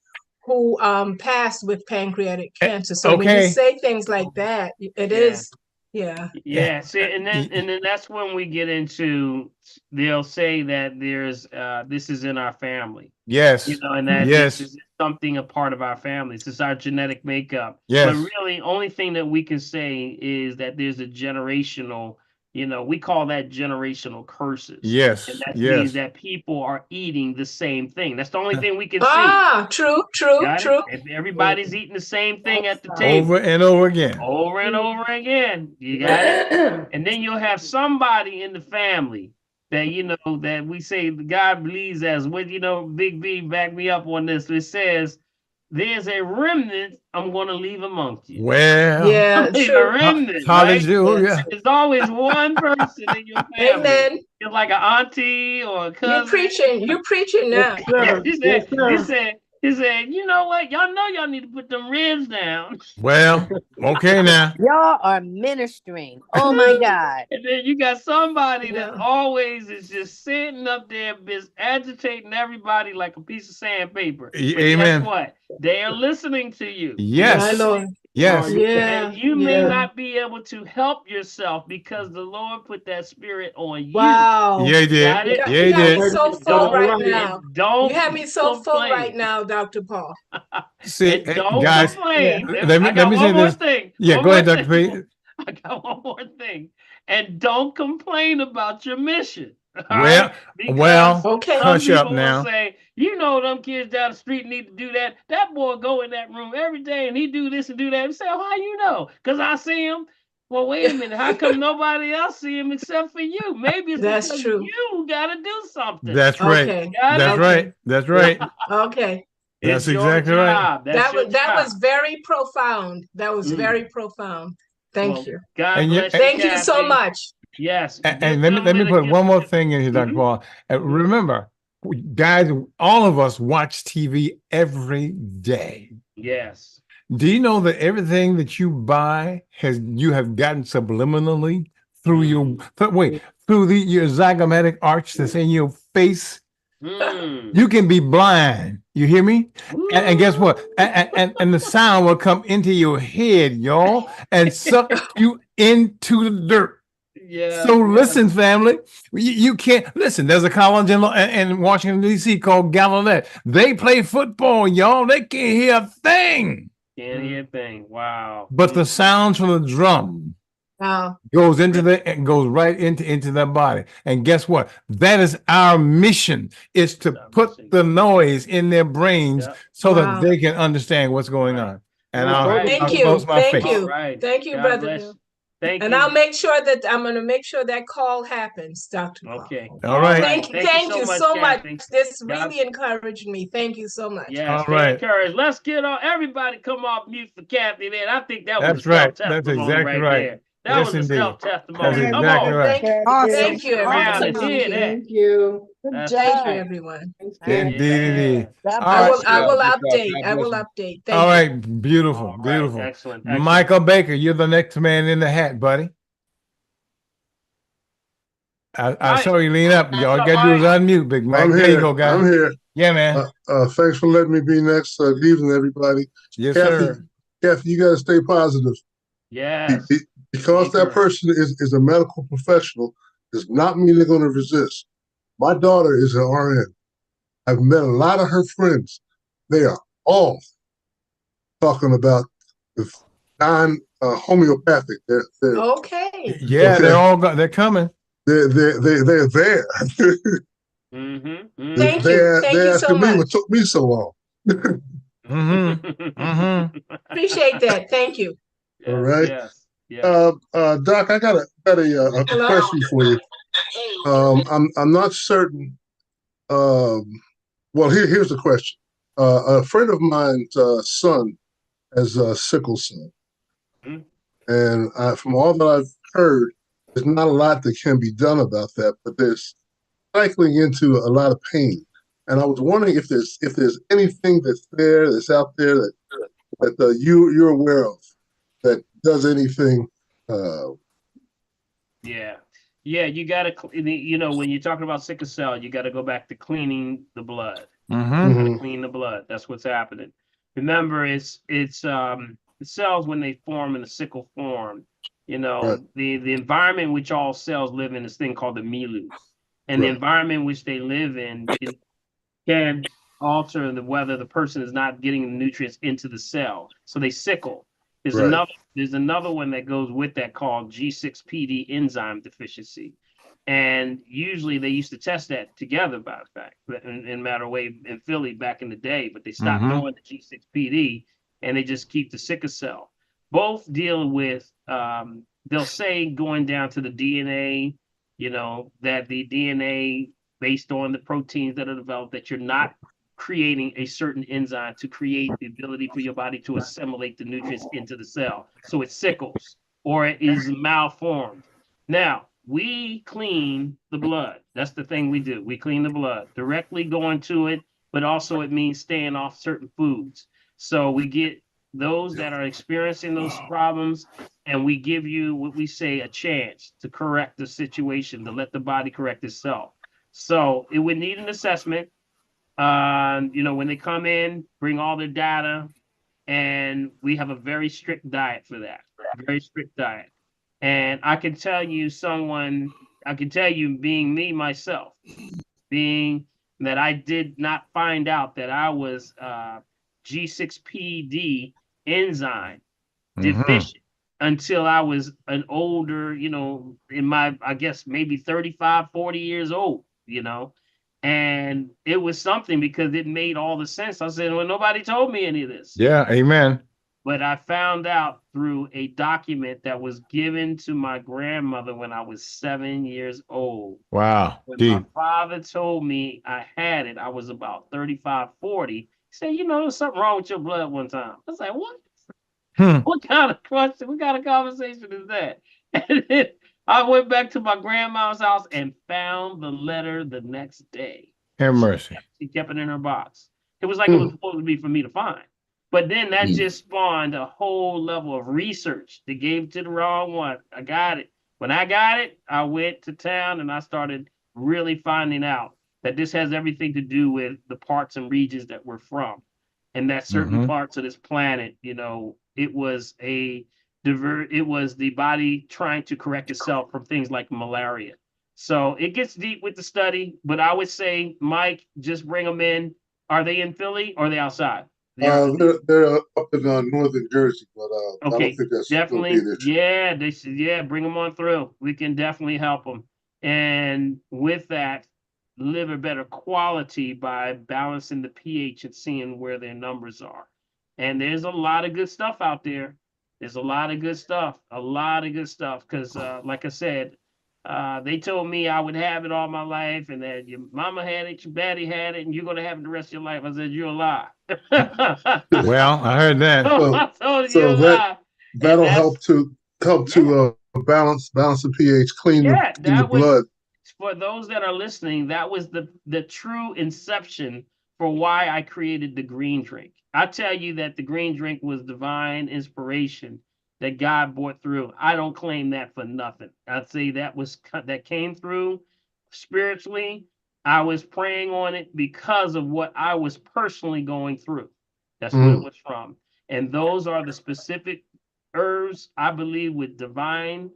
P: who passed with pancreatic cancer. So when you
B: Okay.
P: say things like that, it is, yeah.
A: Yeah, see, and then that's when we get into, they'll say that there's this is in our family.
B: Yes.
A: You know, and that
B: Yes.
A: this is something a part of our families. This is our genetic makeup.
B: Yes.
A: But really, only thing that we can say is that there's a generational, you know, we call that generational curses.
B: Yes.
A: And that
B: Yes.
A: means that people are eating the same thing. That's the only thing we can see.
P: Ah, true.
A: Got it? If everybody's eating the same thing at the table.
B: Over and over again.
A: Over and over again. You got it? And then you'll have somebody in the family that, you know, that we say God believes as with, you know, Big B, back me up on this. It says, there's a remnant I'm going to leave amongst you.
B: Well,
P: Yeah,
A: There's
P: true.
A: a remnant,
B: hallelujah.
A: right? There's always one person in your family.
P: Amen.
A: You're like an auntie or a cousin.
P: You preaching now.
A: He said, you know what? Y'all know y'all need to put them ribs down.
B: Well, okay now.
Q: Y'all are ministering. Oh my God.
A: And then you got somebody that always is just sitting up there, just agitating everybody like a piece of sandpaper. But
B: Amen.
A: guess what? They are listening to you.
B: Yes.
P: My Lord.
B: Yes.
P: Yeah.
A: And you may not be able to help yourself because the Lord put that spirit on you.
P: Wow.
B: Yeah, he did.
A: Got it?
B: Yeah, he
P: You have
B: did.
P: me so full right now.
A: Don't
P: You have me so full
A: complain.
P: right now, Dr. Paul.
B: See,
A: And don't
B: guys,
A: complain.
B: let
A: I got
B: me
A: one
B: say
A: more
B: this.
A: thing.
B: Yeah,
A: One
B: go ahead,
A: more
B: Dr.
A: thing.
B: P.
A: I got one more thing. And don't complain about your mission. all
B: Well,
A: right? Because
B: well,
P: Okay.
A: some
B: hush up
A: people
B: now.
A: will say, you know, them kids down the street need to do that. That boy go in that room every day and he do this and do that. You say, oh, how you know? Because I see him. Well, wait a minute. How come nobody else see him except for you? Maybe it's
P: That's
A: because
P: true.
A: you got to do something.
B: That's right.
P: Okay.
A: Got
B: That's
A: it?
B: right. That's right.
P: Okay.
B: That's
A: It's your
B: exactly right.
A: job. That's your
P: That
A: job.
P: was very profound. That was very profound. Thank
A: Well,
P: you.
A: God
B: And
A: bless you,
P: Thank you so
A: Kathy.
P: much.
A: Yes.
B: And let me put one more thing in here, Dr. Paul. Remember, guys, all of us watch TV every day.
A: Yes.
B: Do you know that everything that you buy you have gotten subliminally through your your zygomatic arch that's in your face? You can be blind. You hear me? And guess what? And the sound will come into your head, y'all, and suck you into the dirt.
A: Yeah.
B: So listen, family, you can't listen. There's a college in Washington, D.C. called Galilee. They play football, y'all. They can't hear a thing.
A: Can't hear a thing. Wow.
B: But the sounds from the drum goes right into their body. And guess what? That is our mission, is to put the noise in their brains so that they can understand what's going on. And I'll close my face.
P: Thank you,
A: God
P: Brother
A: bless.
P: Bill.
A: Thank
P: And
A: you.
P: I'll make sure that I'm going to make sure that call happens, Dr. Paul.
A: Okay.
B: All right.
P: Thank you so much.
A: Kathy.
P: This
A: God-
P: really encouraged me. Thank you so much.
A: Yeah,
B: All
A: stay
B: right.
A: encouraged. Let's get on. Everybody come off mute for Kathy, man. I think that
B: That's
A: was
B: right.
A: a
B: That's
A: self-testimony
B: exactly right.
A: there. That
B: Yes,
A: was a
B: indeed.
A: self-testimony.
B: That's
A: Come
B: exactly
A: on.
B: right.
P: Thank you,
A: Around
P: everyone.
A: and did that.
C: Thank you.
A: That's
P: Thank you,
A: right.
P: everyone.
B: Indeed.
Q: God
P: I will
Q: bless
P: update. I will update. Thank
B: All
P: you.
B: right. Beautiful. Beautiful.
A: Excellent.
B: Michael Baker, you're the next man in the hat, buddy. I saw you lean up. All you got to do is unmute, Big Mike.
H: I'm
B: There
H: here.
B: you go, guys.
H: I'm here.
B: Yeah, man.
H: Thanks for letting me be next. Good evening, everybody.
B: Yes,
H: Kathy,
B: sir.
H: Kathy, you got to stay positive.
A: Yes.
H: Because that person is a medical professional does not mean they're going to resist. My daughter is an RN. I've met a lot of her friends. They are all talking about the non-homeopathic.
P: Okay.
B: Yeah, they're coming.
H: They're there.
A: Mm-hmm.
P: Thank you.
H: They're
P: Thank you so
H: asking me
P: much.
H: what took me so long.
P: Appreciate that. Thank you.
H: All right.
A: Yes. Yes.
H: Doc, I got a question for you. I'm not certain. Well, here's the question. A friend of mine's son has sickle cell, and from all that I've heard, there's not a lot that can be done about that. But there's cycling into a lot of pain, and I was wondering if there's anything that's out there that you're aware of that does anything.
A: Yeah. Yeah, you gotta, you know, when you're talking about sickle cell, you gotta go back to cleaning the blood.
B: Mm-hmm.
A: Clean the blood. That's what's happening. Remember, the cells when they form in a sickle form, you know,
H: Right.
A: the environment in which all cells live in is thing called the milieu. And the
H: Right.
A: environment in which they live in can alter whether the person is not getting the nutrients into the cell. So they sickle.
H: Right.
A: There's another one that goes with that called G6PD enzyme deficiency. And usually they used to test that together, by the fact, in matter of way in Philly back in the day, but they stopped
B: Mhm.
A: doing the G6PD and they just keep the sickle cell. Both deal with, they'll say going down to the DNA, you know, that the DNA based on the proteins that are developed, that you're not creating a certain enzyme to create the ability for your body to assimilate the nutrients into the cell. So it sickles or it is malformed. Now, we clean the blood. That's the thing we do. We clean the blood, directly going to it, but also it means staying off certain foods. So we get those that are experiencing those problems, and we give you what we say a chance to correct the situation, to let the body correct itself. So it would need an assessment. You know, when they come in, bring all their data, and we have a very strict diet for that. Very strict diet. And I can tell you being me myself, being that I did not find out that I was G6PD enzyme deficient until I was an older, you know, in my, I guess maybe 35, 40 years old, you know. And it was something because it made all the sense. I said, well, nobody told me any of this.
B: Yeah, amen.
A: But I found out through a document that was given to my grandmother when I was 7 years old.
B: Wow.
A: When
B: Deep.
A: my father told me I had it, I was about 35, 40. He said, you know, there's something wrong with your blood one time. I was like, what? What kind of question? What kind of conversation is that? And then I went back to my grandma's house and found the letter the next day.
B: Have mercy.
A: She kept it in her box. It was like it was supposed to be for me to find. But then that just spawned a whole level of research. They gave it to the wrong one. I got it. When I got it, I went to town and I started really finding out that this has everything to do with the parts and regions that we're from. And that certain parts of this planet, you know, it was the body trying to correct itself from things like malaria. So it gets deep with the study, but I would say, Mike, just bring them in. Are they in Philly or are they outside?
H: They're up in northern Jersey, but I
A: Okay,
H: don't think that's
A: definitely.
H: gonna be an issue.
A: Yeah, they should. Yeah, bring them on through. We can definitely help them. And with that, live a better quality by balancing the pH and seeing where their numbers are. And there's a lot of good stuff out there. There's a lot of good stuff. Because, like I said, they told me I would have it all my life, and that your mama had it, your daddy had it, and you're gonna have it the rest of your life. I said, you're a lie.
B: Well, I heard that.
A: I told you
H: So
A: you're a lie.
H: that'll help to balance the pH, clean the blood.
A: For those that are listening, that was the true inception for why I created the green drink. I tell you that the green drink was divine inspiration that God brought through. I don't claim that for nothing. I'd say that came through spiritually. I was praying on it because of what I was personally going through. That's what it was from. And those are the specific herbs, I believe, with divine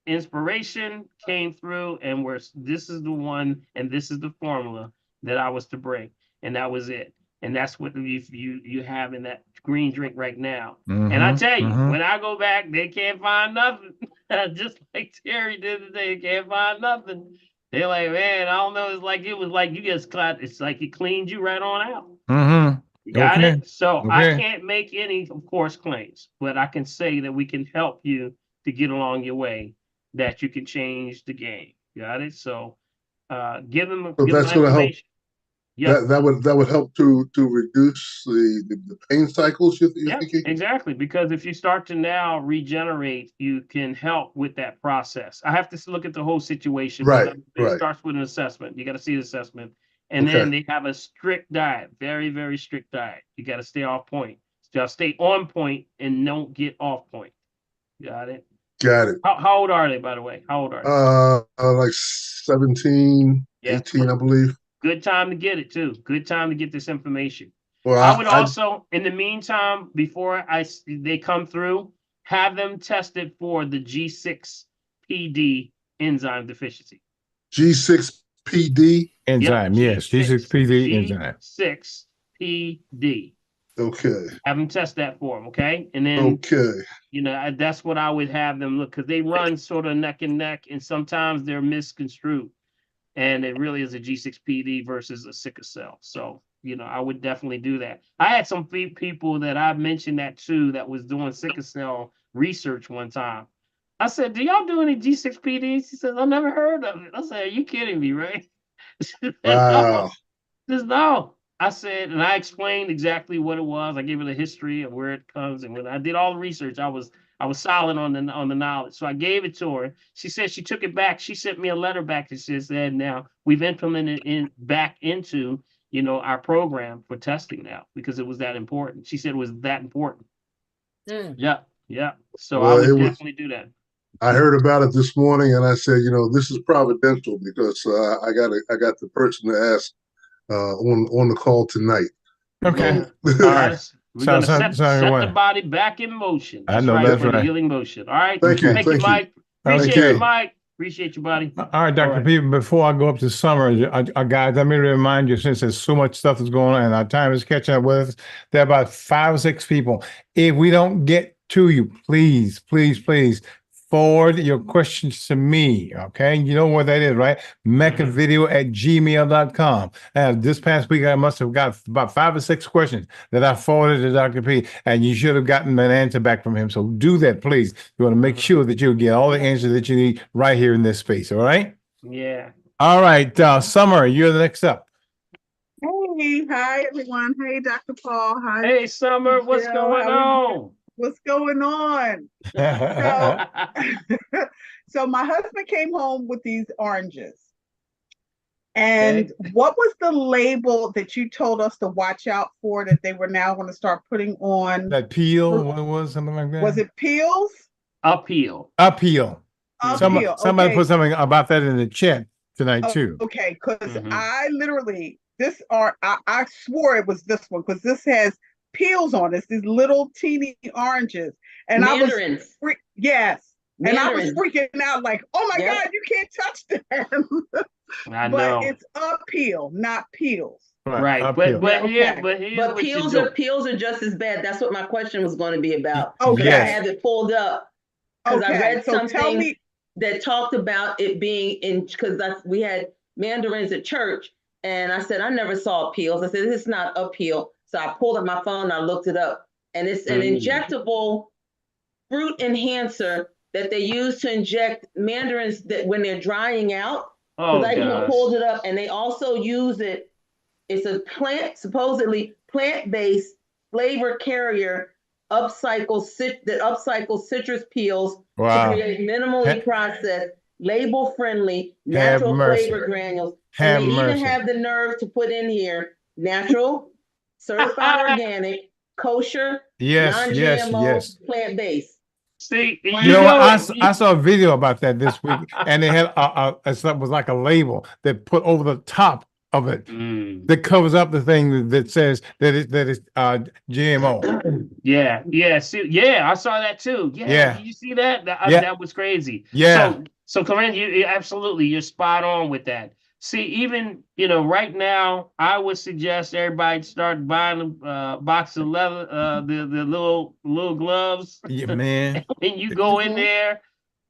A: inspiration came through, and this is the one and this is the formula that I was to bring, and that was it. And that's what you have in that green drink right now. And I tell you, when I go back, they can't find nothing. Just like Terry did today, can't find nothing. They're like, man, I don't know. It was like you just it's like it cleaned you right on out. You got it? So I can't make any, of course, claims, but I can say that we can help you to get along your way, that you can change the game. Got it? So give them
H: That's going to help.
A: Yeah.
H: That would help to reduce the pain cycles. You're thinking?
A: Exactly. Because if you start to now regenerate, you can help with that process. I have to look at the whole situation.
H: Right.
A: It starts with an assessment. You got to see the assessment. And then they have a strict diet, very, very strict diet. You got to stay off point. Just stay on point and don't get off point. Got it?
H: Got it.
A: How old are they, by the way? How old are they?
H: Like 17,
A: Yeah.
H: 18, I believe.
A: Good time to get it too. Good time to get this information.
H: Well,
A: I would also, in the meantime, before they come through, have them tested for the G6PD enzyme deficiency.
H: G6PD
B: enzyme, yes, G6PD enzyme.
A: G6PD.
H: Okay.
A: Have them test that for them, okay? And then, you know, that's what I would have them look, because they run sort of neck and neck, and sometimes they're misconstrued. And it really is a G6PD versus a sickle cell. So, you know, I would definitely do that. I had some people that I mentioned that to that was doing sickle cell research one time. I said, do y'all do any G6PDs? He says, I never heard of it. I said, are you kidding me, right?
H: Wow.
A: Just no. I said, and I explained exactly what it was. I gave it a history of where it comes. And when I did all the research, I was solid on the knowledge. So I gave it to her. She said she took it back. She sent me a letter back that said, now we've implemented it back into, you know, our program for testing now, because it was that important. She said it was that important. Yeah. So
H: Well,
A: I would definitely do that.
H: I heard about it this morning, and I said, you know, this is providential, because I got the person to ask on the call tonight.
B: Okay.
A: All right. We're going to set the body back in motion.
B: I know that's
A: for
B: right.
A: the healing motion. All right.
H: Thank you,
A: Mike. Appreciate you, Mike. Appreciate you, buddy.
B: All right, Dr. P, before I go up to Summer, guys, let me remind you, since there's so much stuff that's going on and our time is catching up with us, there are about 5 or 6 people. If we don't get to you, please forward your questions to me, okay? You know what that is, right? mechavideo@gmail.com. This past week, I must have got about 5 or 6 questions that I forwarded to Dr. P, and you should have gotten an answer back from him. So do that, please. You want to make sure that you get all the answers that you need right here in this space, all right?
A: Yeah.
B: All right, Summer, you're the next up.
R: Hey, hi, everyone. Hey, Dr. Paul. Hi.
A: Hey, Summer, what's going on?
R: What's going on? So my husband came home with these oranges. And what was the label that you told us to watch out for that they were now going to start putting on?
B: That peel, what it was, something like that?
R: Was it peels?
A: Uphill.
B: Somebody put something about that in the chat tonight too.
R: Okay, because I literally, I swore it was this one, because this has peels on it. These little teeny oranges. And
K: Mandarins.
R: Yes. And I was freaking out like, oh my God, you can't touch them.
A: I know.
R: But it's uphill, not peels.
K: Right.
A: But
K: peels are just as bad. That's what my question was going to be about.
R: Okay.
K: I have it pulled up because I read
R: so
K: something that talked about it being because we had mandarins at church, and I said I never saw peels. I said this is not uphill. So I pulled up my phone and I looked it up, and it's an injectable fruit enhancer that they use to inject mandarins that when they're drying out.
A: Oh,
K: I even pulled it up, and they also use it. It's a supposedly plant-based flavor carrier that upcycles citrus peels to create minimally processed, label-friendly, natural flavor granules. And they even have the nerve to put in here natural, certified organic, kosher, non-GMO, plant-based.
A: See,
B: you know what? I saw a video about that this week, and they had it was like a label that put over the top of it that covers up the thing that says that it's GMO.
A: Yeah. See, I saw that too. Yeah. Did you see that? That was crazy.
B: Yeah.
A: So Corinne, you're spot on with that. See, even, right now, I would suggest everybody start buying a box of leather, the little gloves.
B: Yeah, man.
A: And you go in there,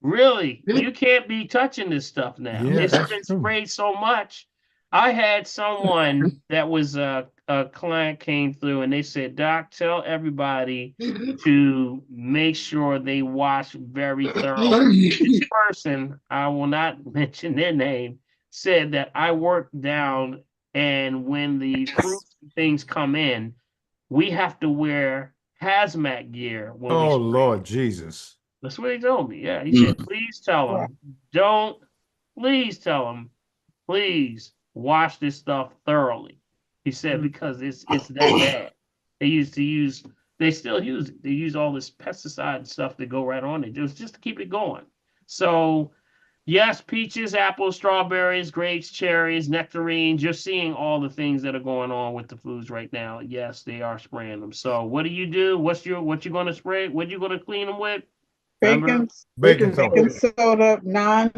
A: really, you can't be touching this stuff now.
B: Yeah,
A: It's been sprayed so much. I had someone that was a client came through and they said, Doc, tell everybody to make sure they wash very thoroughly. This person, I will not mention their name, said that I work down, and when the fruits and things come in, we have to wear hazmat gear.
B: Oh, Lord Jesus.
A: That's what he told me. Yeah, he said, please tell them, please wash this stuff thoroughly. He said, because it's that bad. They used to use they still use it. They use all this pesticide and stuff that go right on it. Just to keep it going. So yes, peaches, apples, strawberries, grapes, cherries, nectarines. You're seeing all the things that are going on with the foods right now. Yes, they are spraying them. So what do? What you going to spray? What you going to clean them with?
R: Baking soda,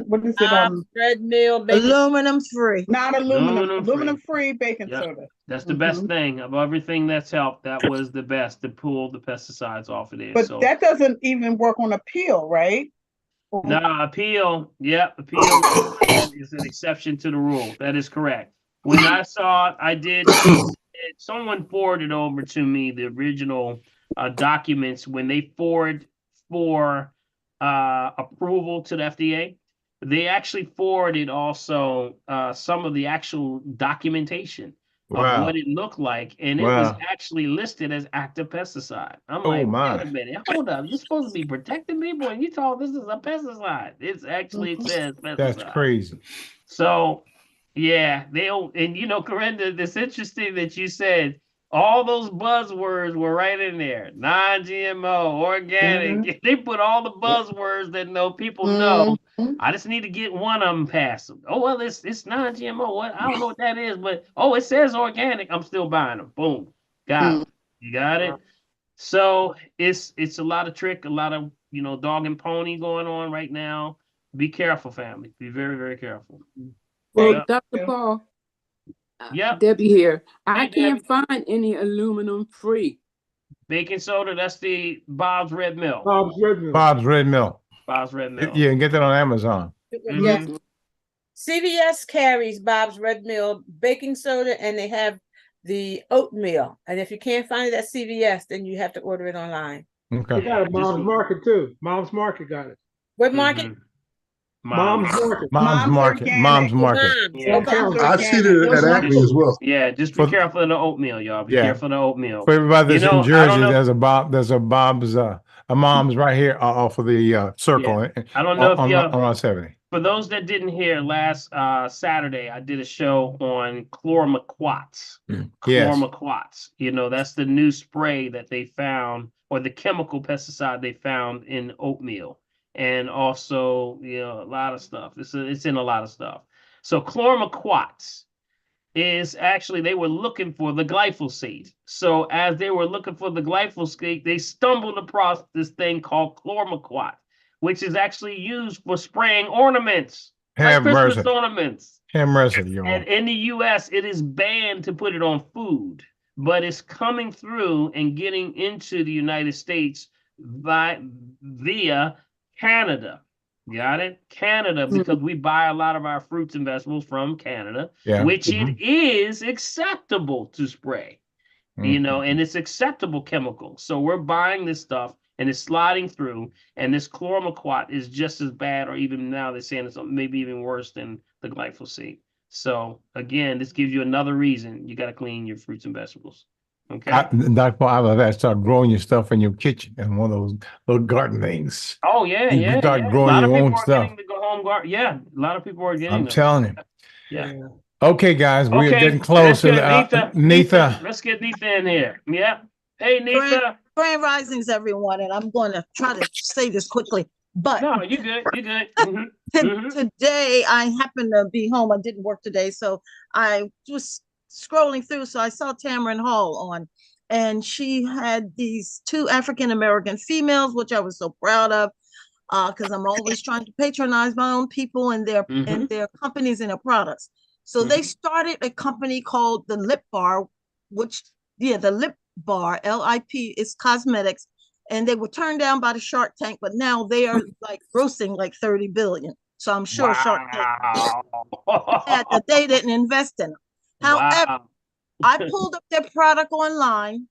R: what is it?
N: Red meal, baking
O: aluminum free.
R: Not aluminum free baking soda.
A: That's the best thing of everything that's helped. That was the best to pull the pesticides off of there.
R: But
A: so
R: that doesn't even work on a peel, right?
A: Nah, appeal. Yep, appeal is an exception to the rule. That is correct. When I saw it, I did. Someone forwarded over to me the original documents when they forward for approval to the FDA. They actually forwarded also some of the actual documentation of what it looked like, and it was actually listed as active pesticide. I'm like, wait a minute, hold up, you're supposed to be protecting people, and you told this is a pesticide. It's actually it says pesticide.
B: That's crazy.
A: So, yeah, and you know, Corinda, it's interesting that you said all those buzzwords were right in there. Non-GMO, organic. They put all the buzzwords that people know. I just need to get one of them past them. Oh, well, it's non-GMO. What? I don't know what that is, but it says organic. I'm still buying them. Boom. Got it. You got it? So it's a lot of trick, a lot of, dog and pony going on right now. Be careful, family. Be very, very careful.
S: Well, Dr. Paul. Debbie here. I can't find any aluminum free.
A: Baking soda, that's the Bob's Red Mill.
B: Bob's Red Mill. Yeah, and get that on Amazon.
N: Yes. CVS carries Bob's Red Mill baking soda, and they have the oatmeal. And if you can't find it at CVS, then you have to order it online.
B: Okay.
T: They got a Mom's Market too. Mom's Market got it.
N: What market?
T: Mom's Market.
B: Mom's Market.
A: Yeah.
H: I've seen it at Acme as well.
A: Yeah, just be careful of the oatmeal, y'all. Be careful of the oatmeal.
B: For everybody that's in Jersey, there's a Bob's, a Mom's right here off of the circle.
A: Yeah. I don't know if y'all
B: on 70.
A: For those that didn't hear, last Saturday I did a show on chlormequats. Chlormequats. That's the new spray that they found, or the chemical pesticide they found in oatmeal. And also, a lot of stuff. It's in a lot of stuff. So chlormequats is actually, they were looking for the glyphosate. So as they were looking for the glyphosate, they stumbled across this thing called chlormequat, which is actually used for spraying ornaments, like Christmas ornaments. And in the U.S., it is banned to put it on food, but it's coming through and getting into the United States via Canada. Got it? Canada, because we buy a lot of our fruits and vegetables from Canada, which it is acceptable to spray, and it's acceptable chemical. So we're buying this stuff and it's sliding through, and this chlormequat is just as bad, or even now they're saying it's maybe even worse than the glyphosate. So again, this gives you another reason you got to clean your fruits and vegetables. Okay.
B: Dr. Paul, I love that. Start growing your stuff in your kitchen and one of those little garden things.
A: Oh yeah,
B: you start growing your own stuff.
A: Yeah, a lot of people are getting.
B: I'm telling you.
A: Yeah.
B: Okay, guys, we're getting close. Neetha.
A: Let's get Neetha in here. Yeah. Hey, Neetha.
O: Grand risings, everyone, and I'm going to try to say this quickly. But
A: no, you good. You good.
O: Today, I happened to be home. I didn't work today, so I was scrolling through, so I saw Tamron Hall on, and she had these two African-American females, which I was so proud of, because I'm always trying to patronize my own people and their companies and their products. So they started a company called the Lip Bar, the Lip Bar, LIP, is cosmetics, and they were turned down by the Shark Tank, but now they are like grossing like 30 billion. So I'm sure Shark Tank that they didn't invest in them. However, I pulled up their product online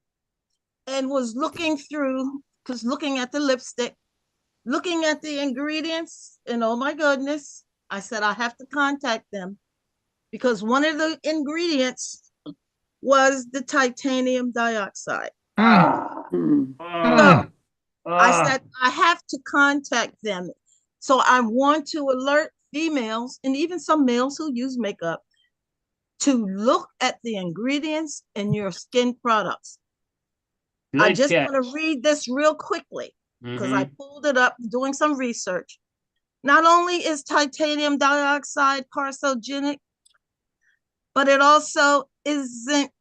O: and was looking through, looking at the lipstick, looking at the ingredients, and oh my goodness, I said I have to contact them because one of the ingredients was the titanium dioxide. So I said I have to contact them. So I want to alert females and even some males who use makeup to look at the ingredients in your skin products. I
A: Good
O: just
A: catch.
O: want to read this real quickly because I
A: Mhm.
O: pulled it up doing some research. Not only is titanium dioxide carcinogenic, but it also isn't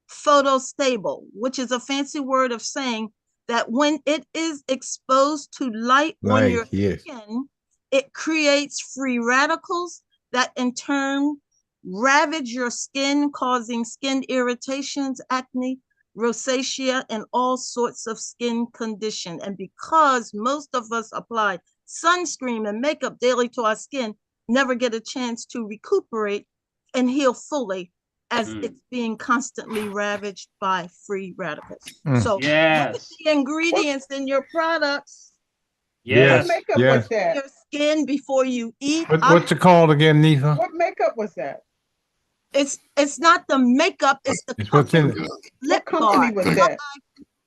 O: photostable, which is a fancy word of saying that when it is exposed to light on your
B: yes.
O: skin, it creates free radicals that in turn ravage your skin, causing skin irritations, acne, rosacea, and all sorts of skin condition. And because most of us apply sunscreen and makeup daily to our skin, never get a chance to recuperate and heal fully as it's being constantly ravaged by free radicals. So look at
A: Yes.
O: the ingredients in your products.
A: Yes.
R: What makeup
B: yes.
R: was that?
O: Your skin before you eat.
B: What's it called again, Nifa?
R: What makeup was that?
O: It's not the makeup, it's the
B: It's what's in it.
O: lip
R: company
O: balm.
R: was that?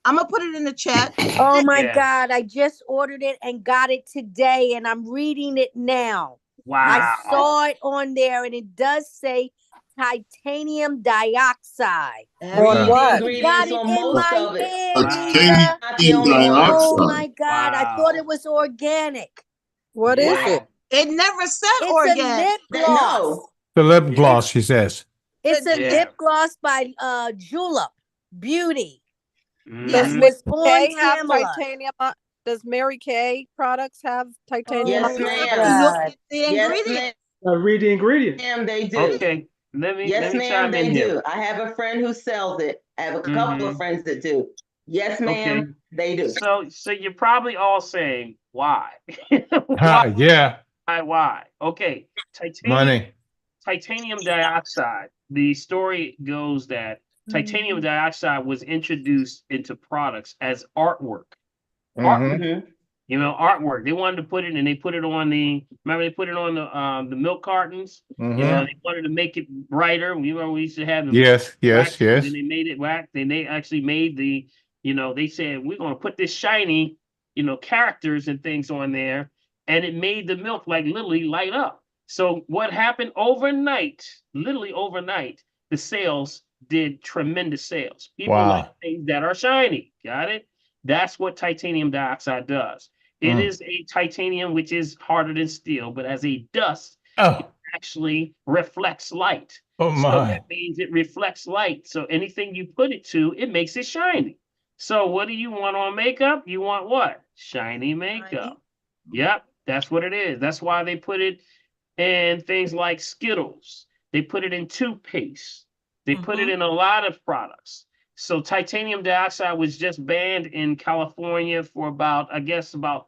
O: I'm gonna put it in the chat.
Q: Oh my
A: Yeah.
Q: God, I just ordered it and got it today and I'm reading it now.
A: Wow.
Q: I saw it on there and it does say titanium dioxide.
K: Read the
Q: I got
K: ingredients
Q: it
K: on
Q: in
K: most
Q: my
K: of it.
Q: hand,
L: Titanium
Q: Nita.
K: Not the only one.
Q: Oh
L: dioxide.
Q: my God, I thought it was organic.
D: What is
A: Wow.
D: it?
O: It never said
Q: It's
O: organic.
Q: a lip
K: That,
Q: gloss.
K: no.
B: The lip gloss, she says.
Q: It's a
A: Yeah.
Q: lip gloss by Julep Beauty.
D: Does
A: Mhm.
Q: It was
D: Mary
Q: on
D: Kay have
Q: Tamala.
D: titanium? Does Mary Kay products have titanium?
K: Yes,
Q: Oh my
K: ma'am.
O: Look
Q: God.
O: at the
K: Yes,
O: ingredients.
T: Read the ingredients.
K: ma'am, they do.
A: Okay. Let me
K: Yes, ma'am,
A: chime in
K: they
A: here.
K: do. I have a friend who sells it. I have a couple of
A: Mhm.
K: friends that do. Yes, ma'am,
A: Okay.
K: they do.
A: So you're probably all saying why? Why?
B: Yeah.
A: Why? Okay.
B: Money.
A: Titanium dioxide. The story goes that titanium dioxide was introduced into products as artwork.
K: Mm-hmm.
A: You know, artwork. They wanted to put it, and they put it on remember they put it on the milk cartons. You know, they wanted to make it brighter. You know, we used to have them
B: Yes,
A: wax,
B: yes.
A: and then they made it wax, and they actually made they said we're gonna put this shiny, characters and things on there, and it made the milk like literally light up. So what happened overnight, literally overnight, the sales did tremendous sales. People like
B: Wow.
A: things that are shiny. Got it? That's what titanium dioxide does. It is a titanium which is harder than steel, but as a dust, it actually reflects light.
B: Oh
A: So
B: my.
A: that means it reflects light. So anything you put it to, it makes it shiny. So what do you want on makeup? You want what? Shiny makeup. Yep, that's what it is. That's why they put it in things like Skittles. They put it in toothpaste. They put it in a lot of products. So titanium dioxide was just banned in California for about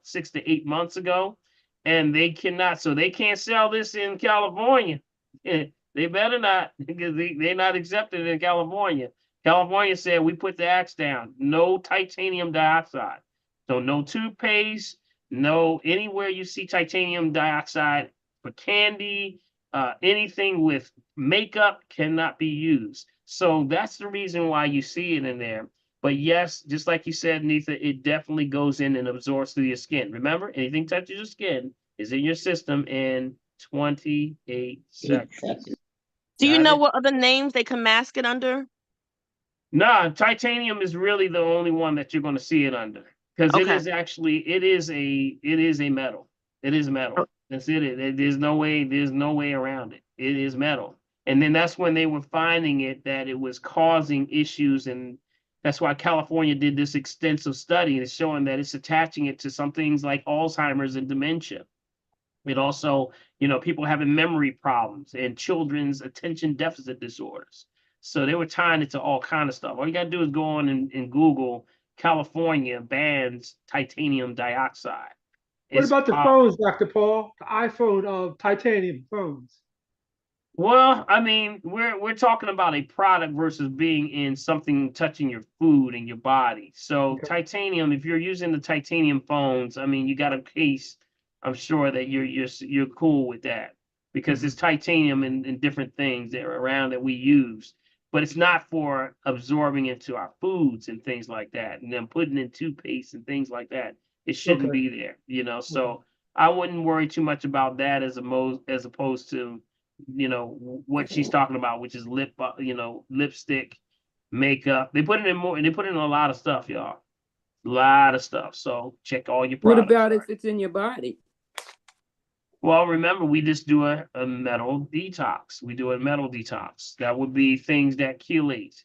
A: 6 to 8 months ago. And they can't sell this in California. They better not, because they're not accepted in California. California said, we put the axe down. No titanium dioxide. So no toothpaste, no anywhere you see titanium dioxide for candy, anything with makeup cannot be used. So that's the reason why you see it in there. But yes, just like you said, Nitha, it definitely goes in and absorbs through your skin. Remember, anything touches your skin is in your system in 28 seconds.
M: Do you
A: Got
M: know
A: it?
M: what other names they can mask it under?
A: Nah, titanium is really the only one that you're going to see it under, because
M: Okay.
A: it is a metal. It is metal. That's it. There's no way around it. It is metal. And then that's when they were finding it that it was causing issues, and that's why California did this extensive study, and it's showing that it's attaching it to some things like Alzheimer's and dementia. It also, people having memory problems and children's attention deficit disorders. So they were tying it to all kind of stuff. All you got to do is go on and Google California bans titanium dioxide.
T: What about the phones, Dr. Paul? The iPhone titanium phones.
A: Well, I mean, we're talking about a product versus being in something touching your food and your body. So titanium, if you're using the titanium phones, I mean, you got a case. I'm sure that you're cool with that, because it's titanium in different things that are around that we use, but it's not for absorbing into our foods and things like that, and then putting in toothpaste and things like that. It shouldn't be there, So I wouldn't worry too much about that as opposed to what she's talking about, which is lipstick, makeup. They put it in more, and they put it in a lot of stuff, y'all. A lot of stuff. So check all your
S: What
A: products.
S: about if it's in your body?
A: Well, remember, we just do a metal detox. We do a metal detox. That would be things that chelate.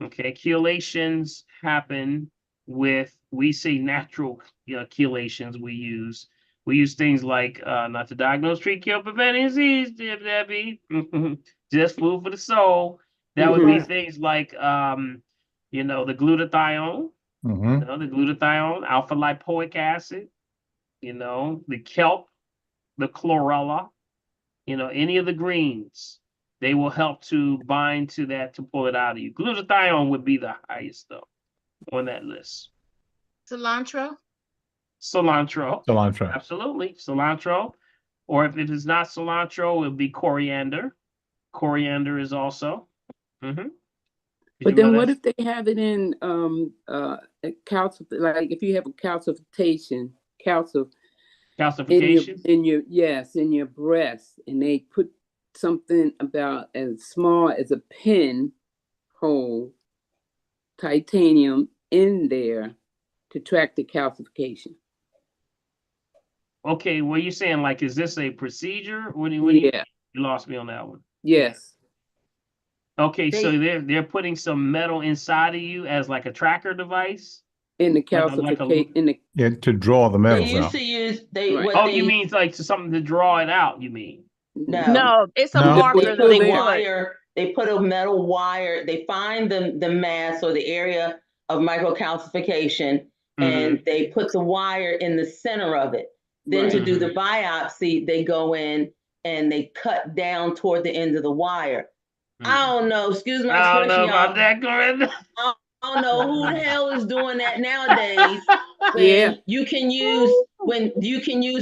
A: Okay, chelations happen with, we say natural chelations we use. We use things like, not to diagnose, treat, cure, prevent disease, Debbie. Just food for the soul. That would be things like, the glutathione, the glutathione, alpha lipoic acid, the kelp, the chlorella, any of the greens, they will help to bind to that to pull it out of you. Glutathione would be the highest though on that list.
P: Cilantro.
B: Cilantro.
A: Absolutely. Cilantro. Or if it is not cilantro, it would be coriander. Coriander is also.
S: But then what if they have it in like if you have a calcification in your breast, and they put something about as small as a pin hole titanium in there to track the calcification.
A: Okay, what are you saying? Like, is this a procedure? What do you lost me on that one.
S: Yes.
A: Okay, so they're putting some metal inside of you as like a tracker device?
S: In the calcification,
B: to draw the metals
K: They used
B: out.
K: to use
A: you mean like something to draw it out? You mean?
K: No,
Q: it's a
B: No.
Q: marker.
K: They put a metal wire. They find the mass or the area of microcalcification, and they put the wire in the center of it. Then to do the biopsy, they go in and they cut down toward the end of the wire. I don't know. Excuse my
A: I don't
K: expression,
A: know about
K: y'all.
A: that, Corinne.
K: I don't know who the hell is doing that nowadays. When you can use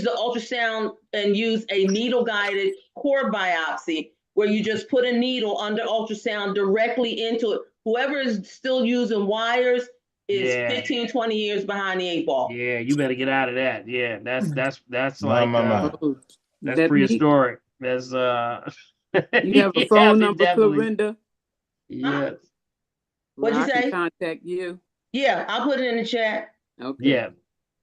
K: the ultrasound and use a needle guided core biopsy, where you just put a needle under ultrasound directly into it. Whoever is still using wires is 15, 20 years behind the 8 ball.
A: Yeah, you better get out of that. Yeah, that's like that's
S: Let me-
A: prehistoric. That's
S: You have a phone number, Clorinda?
A: Yes.
K: What'd you
S: I can
K: say?
S: contact you.
K: Yeah, I'll put it in the chat.
S: Okay.
A: Yeah,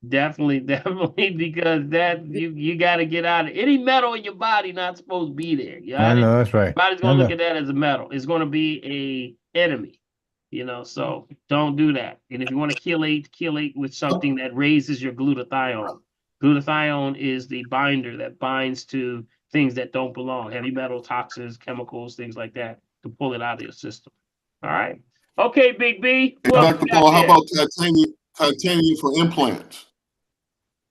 A: definitely, because that you got to get out of any metal in your body not supposed to be there. You
B: I know, that's right.
A: Body's gonna look at that as a metal. It's gonna be a enemy. So don't do that. And if you want to chelate with something that raises your glutathione. Glutathione is the binder that binds to things that don't belong, heavy metal, toxins, chemicals, things like that, to pull it out of your system. All right. Okay, Big B.
L: Dr. Paul, how about titanium for implants?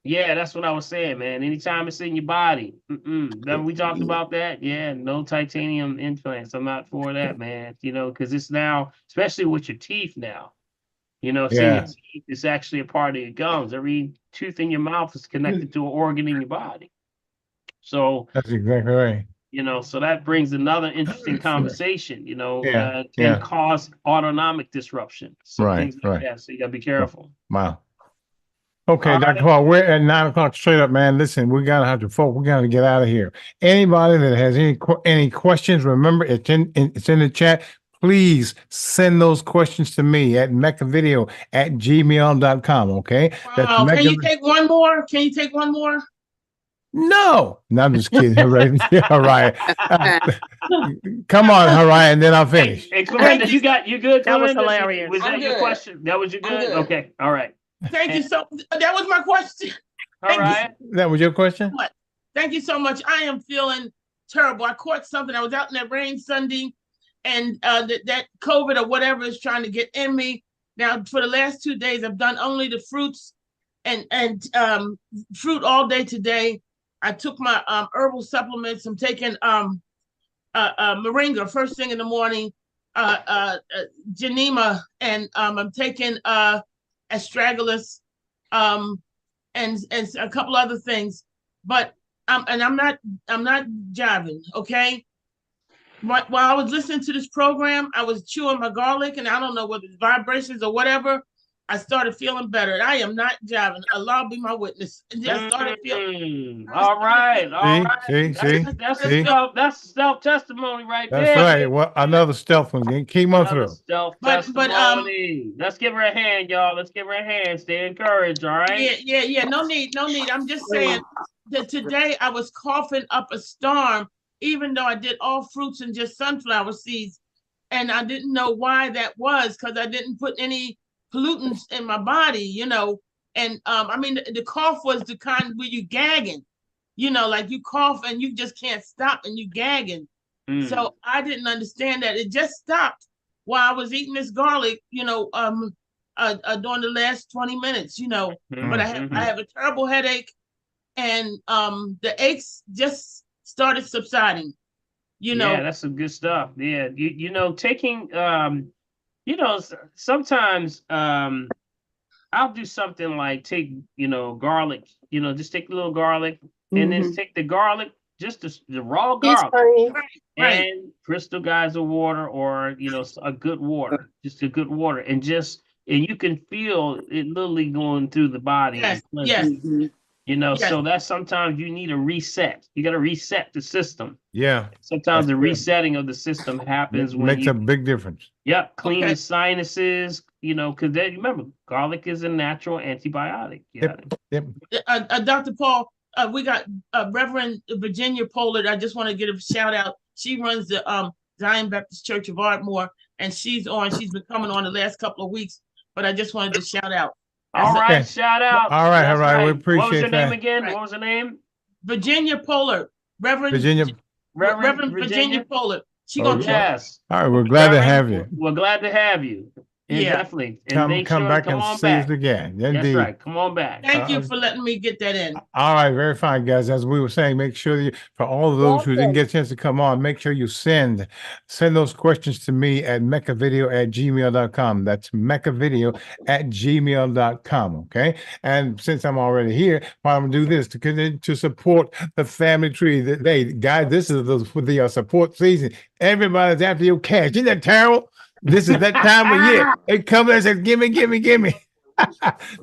A: Yeah, that's what I was saying, man. Anytime it's in your body. Remember we talked about that? Yeah, no titanium implants. I'm not for that, man. Because it's now, especially with your teeth now. It's in your teeth. It's actually a part of your gums. Every tooth in your mouth is connected to an organ in your body. So
B: that's exactly right.
A: So that brings another interesting conversation,
B: Yeah,
A: can cause autonomic disruption. So
B: Right,
A: things like
B: right.
A: that. So you gotta be careful.
B: Wow. Okay,
A: All
B: Dr. Paul, we're at 9:00 straight up, man. Listen, we gotta get out of here. Anybody that has any questions, remember it's in the chat. Please send those questions to me at mechavideo@gmail.com. Okay.
G: Wow, can you take one more? Can you take one more?
B: No, I'm just kidding. Hooray. All right. Come on, Hooray, and then I'll finish.
A: Hey, Clorinda, you good?
Q: That was
A: Clorinda?
Q: hilarious.
A: Was that
K: I'm
A: your
K: good.
A: question? That was your
K: I'm
A: good?
K: good.
A: Okay. All right.
G: Thank you so. That was my question.
A: All right.
B: That was your question?
G: Thank you so much. I am feeling terrible. I caught something. I was out in that rain Sunday, and that COVID or whatever is trying to get in me. Now, for the last 2 days, I've done only the fruits and fruit all day today. I took my herbal supplements. I'm taking moringa first thing in the morning, Genema, and I'm taking astragalus, and a couple other things. But I'm not jiving. Okay. While I was listening to this program, I was chewing my garlic, and I don't know whether it's vibrations or whatever,
N: I started feeling better. And I am not jiving. Allah be my witness. And I started feeling.
A: All right.
B: See?
A: That's self testimony right
B: That's
A: there.
B: right. Well, another stealth one. Keep on through.
A: Self testimony. Let's give her a hand, y'all. Let's give her a hand. Stay encouraged. All right.
N: Yeah. No need. I'm just saying that today I was coughing up a storm, even though I did all fruits and just sunflower seeds. And I didn't know why that was, because I didn't put any pollutants in my body, and I mean the cough was the kind where you gagging, like you cough and you just can't stop and you gagging. So I didn't understand that. It just stopped while I was eating this garlic, during the last 20 minutes, but I have a terrible headache, and the aches just started subsiding.
A: Yeah, that's some good stuff. Yeah, taking sometimes I'll do something like take, garlic, just take a little garlic and then take the garlic, just the raw garlic and crystal geyser water or, a good water, just a good water. And you can feel it literally going through the body. So that's sometimes you need a reset. You got to reset the system.
B: Yeah.
A: Sometimes the resetting of the system happens when
B: makes a big difference.
A: Yep. Clean the sinuses, because remember, garlic is a natural antibiotic.
B: Yep.
N: Dr. Paul, we got Reverend Virginia Pollard. I just want to give a shout out. She runs the Zion Baptist Church of Ardmore, and she's been coming on the last couple of weeks, but I just wanted to shout out.
A: All right, shout out.
B: All right. We appreciate that.
A: What was your name again? What was her name?
N: Virginia Pollard. Reverend Virginia Pollard. She gonna
A: yes.
B: All right, we're glad to have you.
A: We're glad to have you. Yeah, definitely.
B: And come back and see us again.
A: Indeed. That's right. Come on back.
N: Thank you for letting me get that in.
B: All right, very fine, guys. As we were saying, make sure that for all of those who didn't get a chance to come on, make sure you send those questions to me at meccavideo@gmail.com. That's meccavideo@gmail.com. Okay. And since I'm already here, I'm gonna do this to support the family tree. Guys, this is the support season. Everybody's after your cash. Isn't that terrible? This is that time of year. They come and say, give me.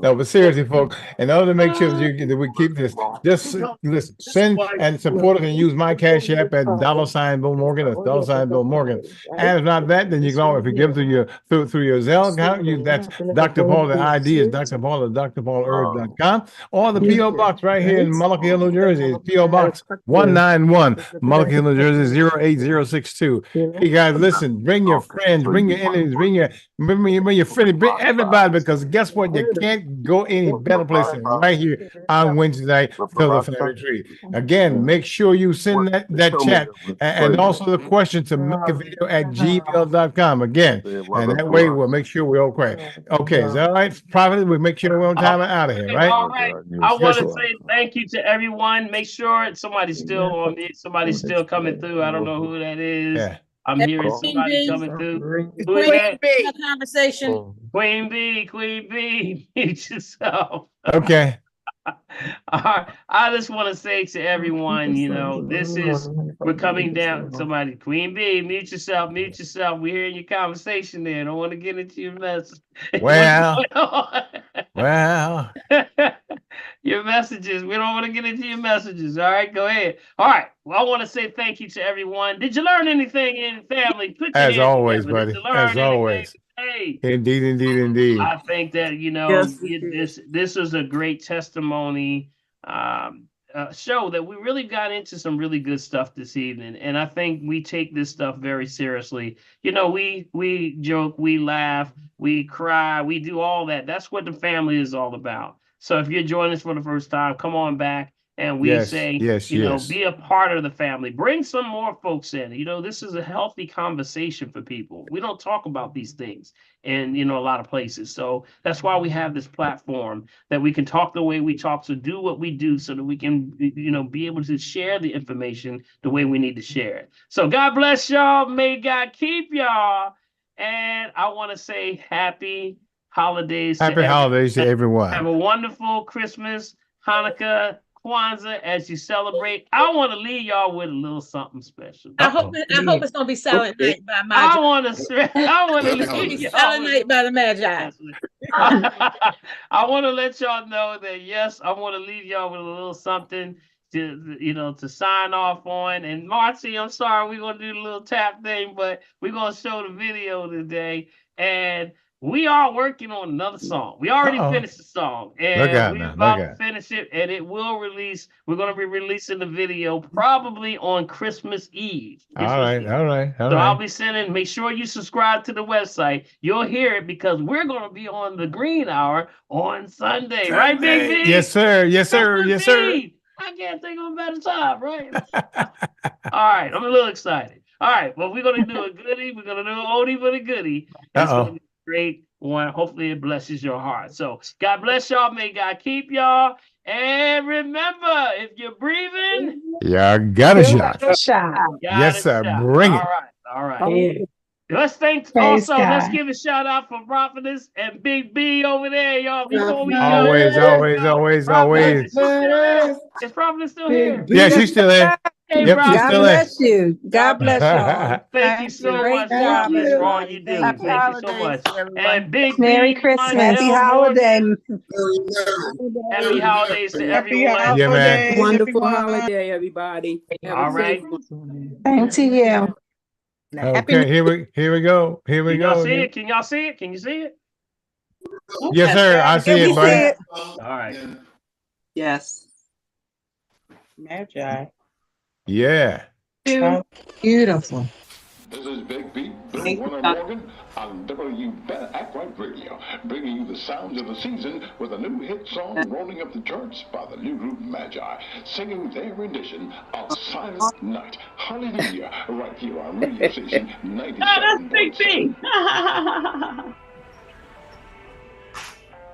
B: No, but seriously, folks, in order to make sure that we keep this, just listen, send and support us and use my cash app at $Bill Morgan. That's $Bill Morgan. And if not that, then you can always give through your Zelle account. That's Dr. Paul. The ID is Dr. Paul at drpaulherb.com, or the P.O. Box right here in Mullica Hill, New Jersey. It's P.O. Box 191, Mullica Hill, New Jersey 08062. Hey guys, listen, bring your friends, bring your enemies, bring your friends, bring everybody, because guess what? You can't go any better place than right here on Wednesday night for the family tree. Again, make sure you send that chat and also the question to meccavideo@gmail.com. Again, and that way we'll make sure we're okay. Okay, is that all right? Prophet, we make sure we're on time and out of here, right?
A: All right. I want to say thank you to everyone. Make sure somebody's still on me. Somebody's still coming through. I don't know who that is.
B: Yeah.
A: I'm hearing somebody coming through. Who is
N: Queen
A: that?
N: B. Conversation.
A: Queen B, mute yourself.
B: Okay.
A: I just want to say to everyone, we're coming down. Somebody, Queen B, mute yourself. We're hearing your conversation there. I don't want to get into your mess.
B: Well.
A: Your messages. We don't want to get into your messages. All right, go ahead. All right. Well, I want to say thank you to everyone. Did you learn anything in family?
B: As always, buddy. As always.
A: Hey.
B: Indeed.
A: I think that, this was a great testimony show that we really got into some really good stuff this evening. And I think we take this stuff very seriously. We joke, we laugh, we cry, we do all that. That's what the family is all about. So if you're joining us for the first time, come on back. And we say, be a part of the family. Bring some more folks in. This is a healthy conversation for people. We don't talk about these things in, a lot of places. So that's why we have this platform that we can talk the way we talk. So do what we do so that we can, be able to share the information the way we need to share it. So God bless y'all. May God keep y'all. And I want to say happy holidays.
B: Happy holidays to everyone.
A: Have a wonderful Christmas, Hanukkah, Kwanzaa as you celebrate. I want to leave y'all with a little something special.
N: I hope it's gonna be Silent Night by Magi.
A: I want to leave
N: Silent Night by the Magi.
A: I want to let y'all know that yes, I want to leave y'all with a little something to sign off on. And Marcy, I'm sorry, we're gonna do the little tap thing, but we're gonna show the video today. And we are working on another song. We already finished the song, and we're about to finish it, and it will release. We're going to be releasing the video probably on Christmas Eve.
B: All right.
A: So I'll be sending. Make sure you subscribe to the website. You'll hear it because we're going to be on the Green Hour on Sunday. Right, Big B?
B: Yes, sir. Yes, sir. Yes, sir.
A: I can't think of a better time, right? All right, I'm a little excited. All right, well, we're going to do a goodie. We're going to do an oldie but a goodie. Great one. Hopefully it blesses your heart. So God bless y'all. May God keep y'all. And remember, if you're breathing,
B: yeah, got a shot. Yes, sir. Bring it.
A: All right. Let's let's give a shout out for Prophetess and Big B over there, y'all. Before we go.
B: Always.
A: Is Prophetess still here?
B: Yeah, she's still there.
A: Hey,
B: yep,
A: God
Q: bless you. God bless y'all.
A: Thank you so much, Prophetess, for all you do. Thank you so much. And Big
Q: Merry Christmas. Happy holiday.
A: Happy holidays to everyone.
B: Yeah, man.
S: Wonderful holiday, everybody.
A: All right.
Q: Thank you.
B: Okay, here we go. Here we go.
A: See it? Can y'all see it? Can you see it?
B: Yes, sir. I see it, buddy.
A: All right.
E: Yes.
R: Magi.
B: Yeah.
Q: Beautiful.
U: This is Big B, Billy Warner Morgan on W Better Act Right Radio, bringing you the sounds of the season with a new hit song rolling up the charts by the new group Magi, singing their rendition of Silent Night. Hallelujah, right here on radio station 97.
G: That's Big B.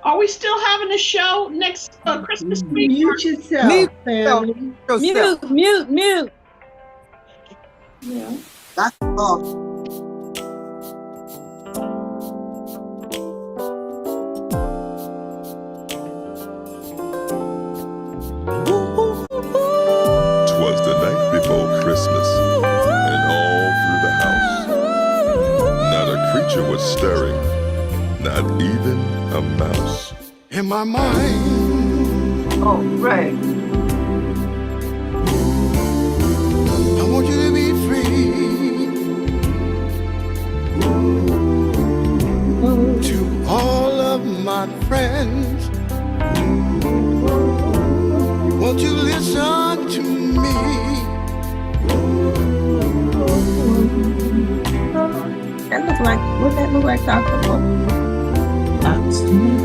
G: Are we still having a show next Christmas week?
C: Mute yourself, family.
O: Mute.
G: Yeah.
E: That's all.
V: Twas the night before Christmas, and all through the house, not a creature was stirring, not even a mouse.
W: In my mind,
E: Oh, right.
W: I want you to be free. To all of my friends, won't you listen to me?
O: That looks like, would that look like Dr. Paul?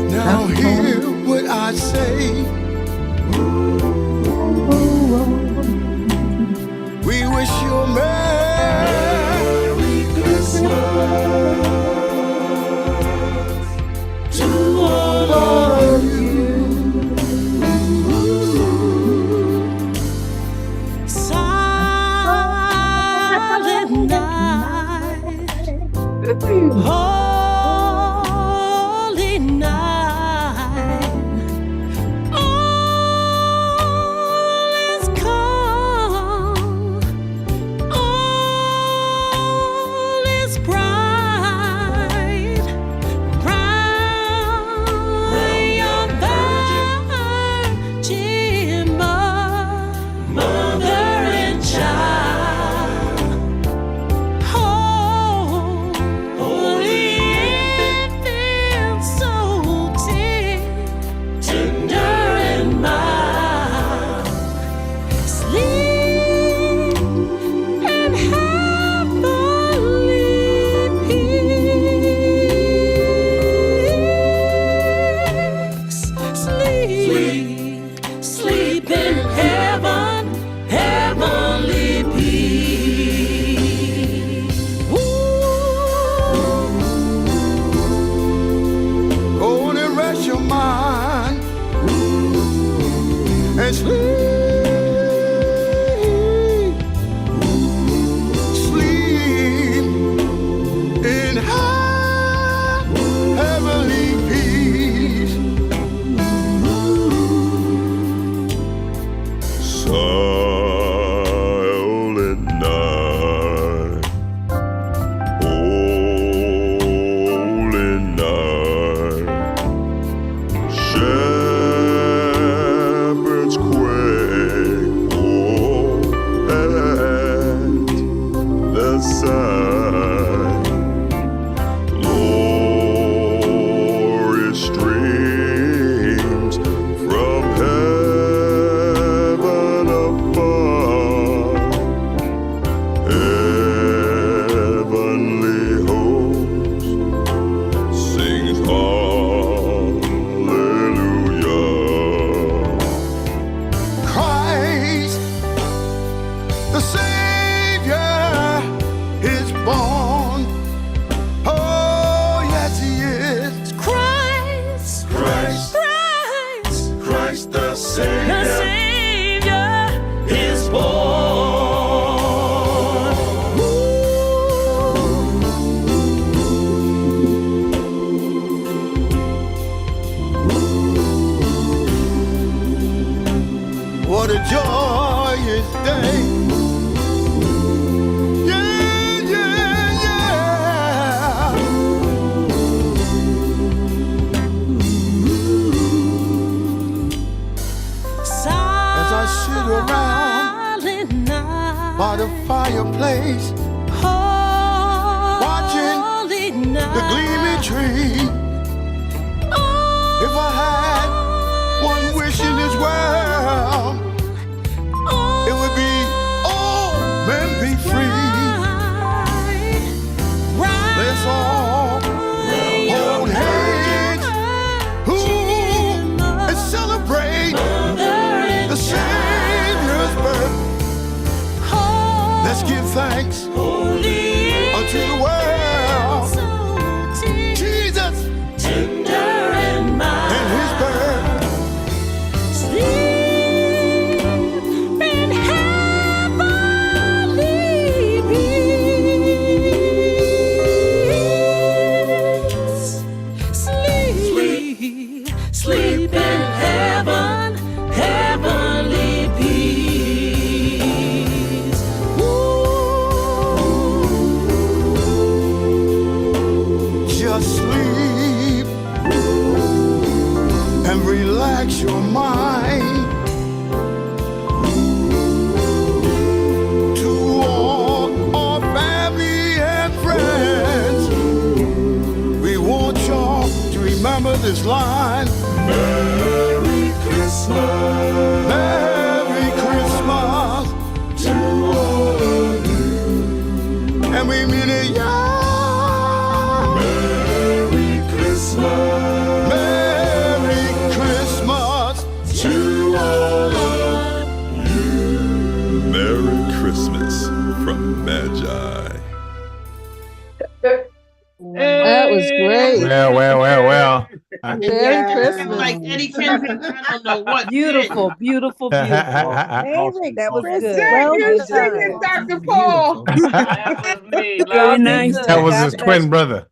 W: Now hear what I say. We wish you a Merry Christmas to all of you.
O: Silent night.
W: joyous day. Yeah, yeah, yeah. As I sit around by the fireplace, watching the gleaming tree. If I had one wish in this world, it would be all men be free. Let's all hold hands and celebrate the Savior's birth. Let's give thanks unto the world. Jesus and his birth. Sleep in heavenly peace. Sleep in heaven, heavenly peace. Just sleep and relax your mind. To all our family and friends, we want y'all to remember this line. Merry Christmas. Merry Christmas to all of you. And we mean it, y'all. Merry Christmas. Merry Christmas to all of you.
V: Merry Christmas from Magi.
D: That was great.
B: Well.
D: Merry Christmas.
G: Like Eddie Kendrick, I don't know what.
Q: Beautiful, beautiful, beautiful. Amazing. That was good.
R: Thank
Q: Well
R: you,
Q: done.
R: singing, Dr. Paul.
A: That was me.
Q: Very nice.
B: That was his twin brother.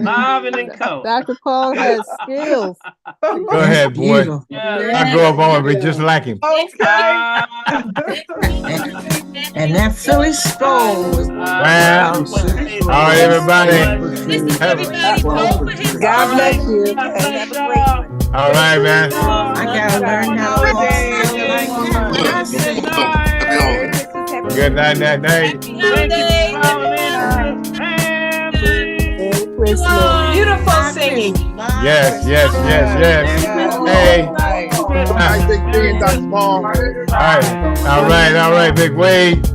A: Marvin and Co.
D: Dr. Paul has skills.
B: Go ahead, boy. I grow up on it, just like him.
C: And that Philly Skull was
B: Well, all right, everybody.
D: God bless you.
B: All right, man.
C: I gotta learn how to
B: Good night, night, night.
P: Beautiful singing.
B: Yes. Hey. All right, Big Wade.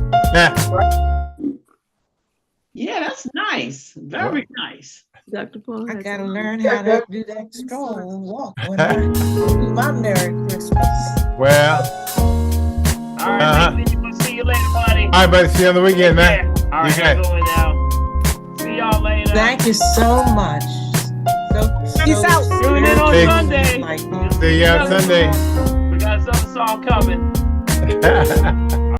G: Yeah, that's nice. Very nice.
P: Dr. Paul.
C: I gotta learn how to do that strong walk when I do my Merry Christmas.
B: Well.
A: All right, we'll see you later, buddy.
B: All right, buddy. See you on the weekend, man.
A: All right, I'm going now. See y'all later.
C: Thank you so much.
Q: Peace out.
A: Tune in on Sunday.
B: See you on Sunday.
A: We got another song coming.